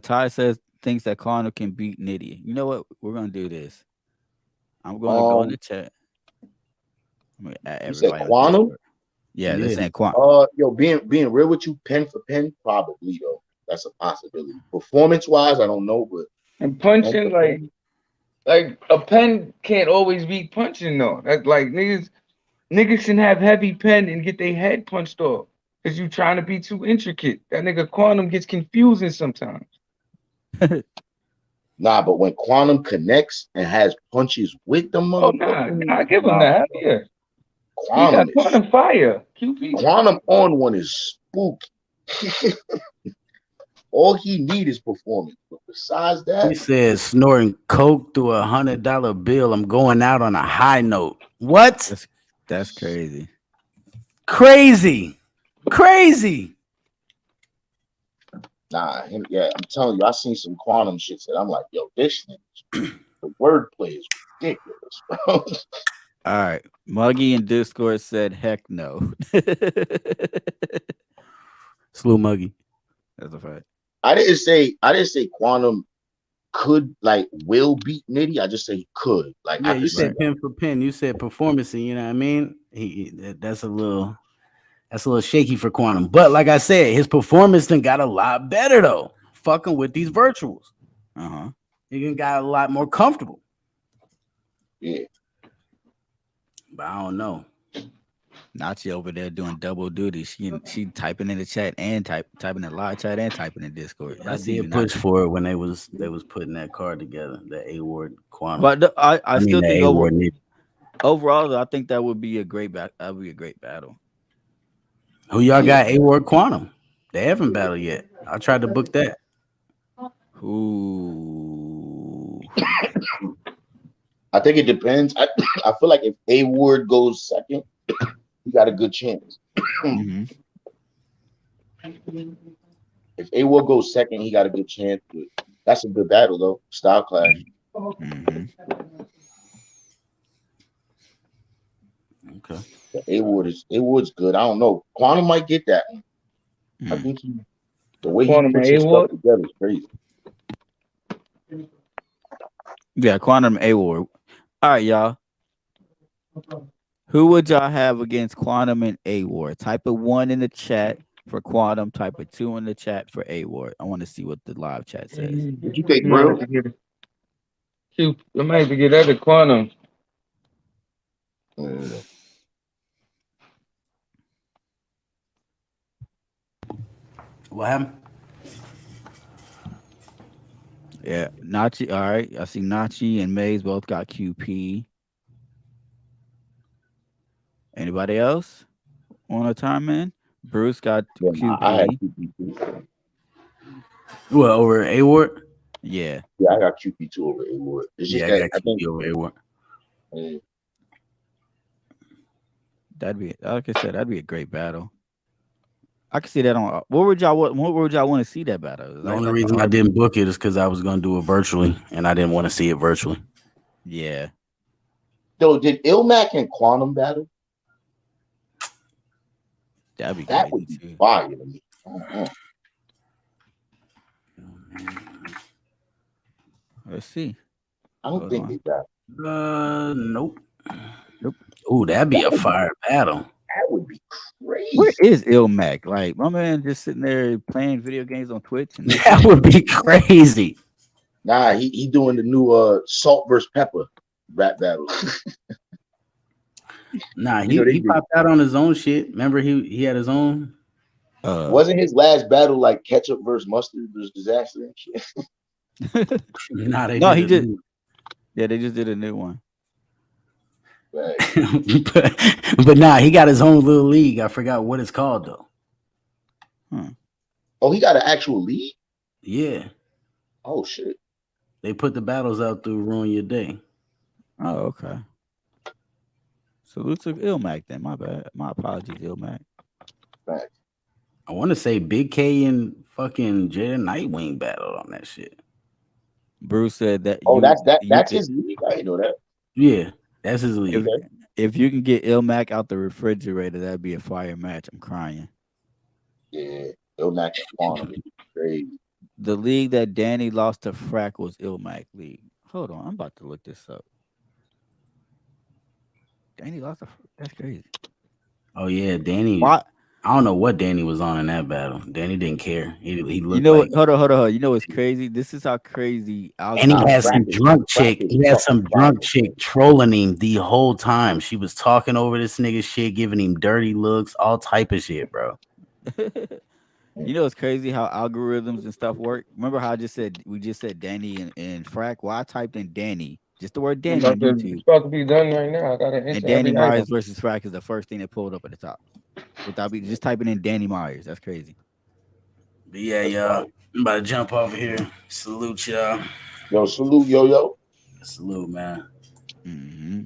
Ty says thinks that Quantum can beat Nitty. You know what? We're gonna do this. I'm gonna go in the chat. I'm gonna add You said everybody on Quantum? Discord. Yeah, they're saying Quantum. Yo, being real with you, pen for pen, probably though. That's a possibility. Performance wise, I don't know, but and punching like a pen can't always be punching though. That's like niggas can have heavy pen and get their head punched off because you trying to be too intricate. That nigga Quantum gets confusing sometimes. Nah, but when Quantum connects and has punches with the motherfucker, I give him that. Yeah. Quantum fire. QP. Quantum on one is spooky. All he need is performance. But besides that, He says snorting coke through $100 bill. I'm going out on a high note. What? That's crazy. Crazy. nah, I'm telling you, I seen some Quantum shit that I'm like, yo, this thing, the wordplay is ridiculous, bro. All right, Muggy in Discord said, "Heck no." Slew Muggy. That's a fact. I didn't say Quantum will beat Nitty. I just say he could. Like, Yeah, I you could said pen for pen. You said performance, you know what I mean? That's a little shaky for Quantum. But like I said, his performance then got a lot better though. Fucking with these virtuals. He can got a lot more comfortable. Yeah. But I don't know. Nachi over there doing double duty. She typing in the chat and typing in live chat and typing in Discord. I did push for it when they was putting that card together, the A-Ward Quantum. But I still think overall, though, I think that would be a great battle. Who y'all got A-Ward Quantum? They haven't battled yet. I tried to book that. Who? I think it depends. I feel like if A-Ward goes second, he got a good chance. If A-Ward goes second, he got a good chance. But that's a good battle though. Style clash. Okay. A-Ward's good. I don't know. Quantum might get that one. I think the way Quantum he puts his stuff together is crazy. Yeah, Quantum A-Ward. All right, y'all. Who would y'all have against Quantum and A-Ward? Type of 1 in the chat for Quantum. Type of 2 in the chat for A-Ward. I want to see what the live chat says. What you think, bro? I might have to get that to Quantum. What happened? Yeah, Nachi. All right, I see Nachi and Maze both got QP. Anybody else want to time in? Bruce got QP. I had QP too. What, over A-Ward? Yeah. Yeah, I got QP too over A-Ward. It's just I got QP over A-Ward. That'd be, like I said, that'd be a great battle. I can see that on. What would y'all want to see that battle? The only reason I didn't book it is because I was gonna do it virtually, and I didn't want to see it virtually. Yeah. So did Ilmac and Quantum battle? That'd be that would be fire to me. Let's see. I don't think they got. Nope. Ooh, that'd be a fire battle. That would be crazy. Where is Ilmac? Like, my man just sitting there playing video games on Twitch. And that would be crazy. Nah, he doing the new Salt vs. Pepper rap battle. Nah, he popped out on his own shit. Remember, he had his own. Wasn't his last battle like ketchup versus mustard versus disaster and shit? He did. Yeah, they just did a new one. Right. but nah, he got his own little league. I forgot what it's called though. Oh, he got an actual league? Yeah. Oh shit. They put the battles out through Ruin Your Day. Oh, okay. Salute to Ilmac then. My bad. My apologies, Ilmac. Right. I want to say Big K and fucking Jada Nightwing battled on that shit. Bruce said that. That's his league. I didn't know that. Yeah, that's his league. If you can get Ilmac out the refrigerator, that'd be a fire match. I'm crying. Yeah, Ilmac and Quantum is crazy. The league that Danny lost to Frack was Ilmac League. Hold on, I'm about to look this up. Danny lost to that's crazy. Oh yeah, Danny. What? I don't know what Danny was on in that battle. Danny didn't care. He looked. You know, like, hold on. You know what's crazy? This is how crazy. And he had some drunk chick. He had some drunk chick trolling him the whole time. She was talking over this nigga shit, giving him dirty looks, all type of shit, bro. You know, it's crazy how algorithms and stuff work. Remember how we just said Danny and Frack? Well, I typed in Danny, just the word Danny on YouTube. It's about to be done right now. I got to and Danny Myers versus Frack is the first thing that pulled up at the top. Without me just typing in Danny Myers. That's crazy. But yeah, y'all. I'm about to jump over here. Salute y'all. Yo, salute, yo. Salute, man. Mm-hmm.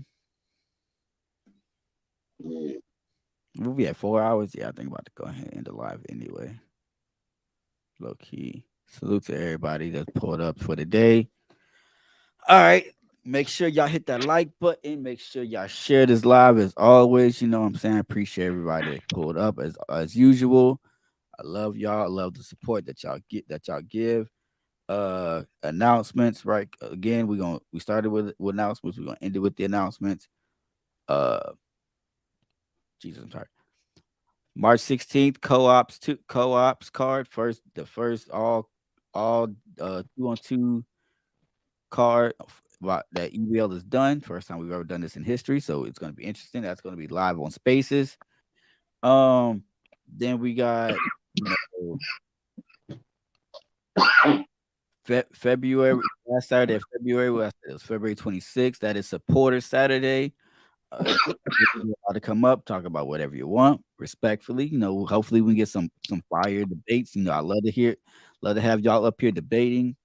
Yeah. We'll be at 4 hours. Yeah, I think about to go ahead and end the live anyway. Low key. Salute to everybody that's pulled up for the day. All right. Make sure y'all hit that like button. Make sure y'all share this live as always. You know what I'm saying? I appreciate everybody that pulled up as usual. I love y'all. I love the support that y'all give. Announcements, right? Again, we started with announcements. We're gonna end it with the announcements. Jesus, I'm sorry. March 16th, co-ops card. The first all 2-on-2 card that EBL is done. First time we've ever done this in history, so it's going to be interesting. That's going to be live on Spaces. Then we got February, last Saturday of February. It was February 26th. That is Supporter Saturday. To come up, talk about whatever you want, respectfully. You know, hopefully we can get some fire debates. You know, I love to have y'all up here debating.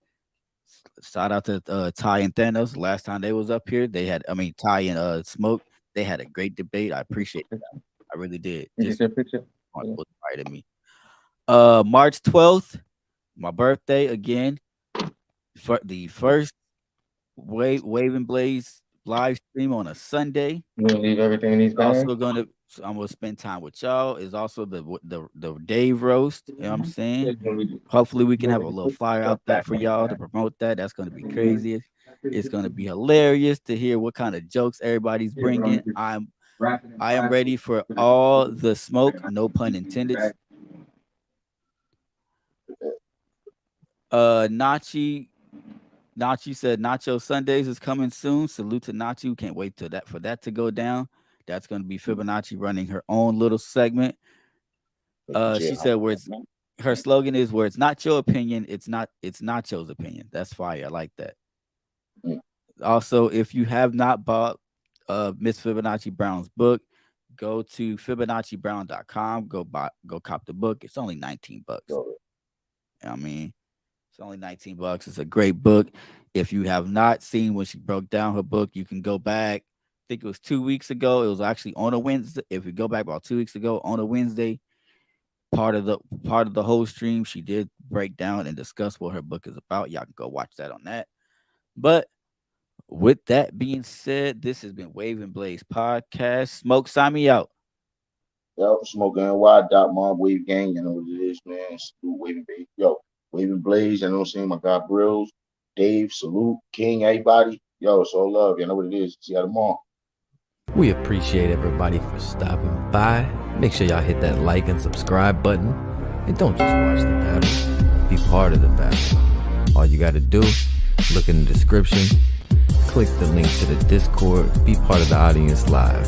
Shout out to Ty and Thanos. Last time they was up here, Ty and Smoke. They had a great debate. I appreciate that. I really did. Just was fire to me. March 12th, my birthday again. For the first Wave and Blaze live stream on a Sunday. You gonna leave everything in these bags? I'm gonna spend time with y'all. Is also the Dave roast. You know what I'm saying? Hopefully we can have a little flyer out there for y'all to promote that. That's gonna be crazy. It's gonna be hilarious to hear what kind of jokes everybody's bringing. I am ready for all the smoke. No pun intended. Nachi said Nacho Sundays is coming soon. Salute to Nachi. Can't wait for that to go down. That's going to be Fibonacci running her own little segment. She said her slogan is where it's not your opinion, it's Nacho's opinion. That's fire. I like that. Also, if you have not bought Miss Fibonacci Brown's book, go to FibonacciBrown.com. Go cop the book. It's only $19. I mean, it's only $19. It's a great book. If you have not seen when she broke down her book, you can go back. I think it was 2 weeks ago. It was actually on a Wednesday. If you go back about 2 weeks ago on a Wednesday, part of the whole stream, she did break down and discuss what her book is about. Y'all can go watch that on that. But with that being said, this has been Wave and Blaze podcast. Smoke, sign me out. Yo, Smoke NY.Mom Wave Gang, you know what it is, man. Salute Wave and Blaze. Yo, Wave and Blaze, you know what I'm saying? My guy Brills, Dave, Salute, King, everybody. Yo, it's all love. You know what it is. See y'all tomorrow. We appreciate everybody for stopping by. Make sure y'all hit that like and subscribe button. And don't just watch the battle. Be part of the battle. All you got to do, look in the description, click the link to the Discord, be part of the audience live.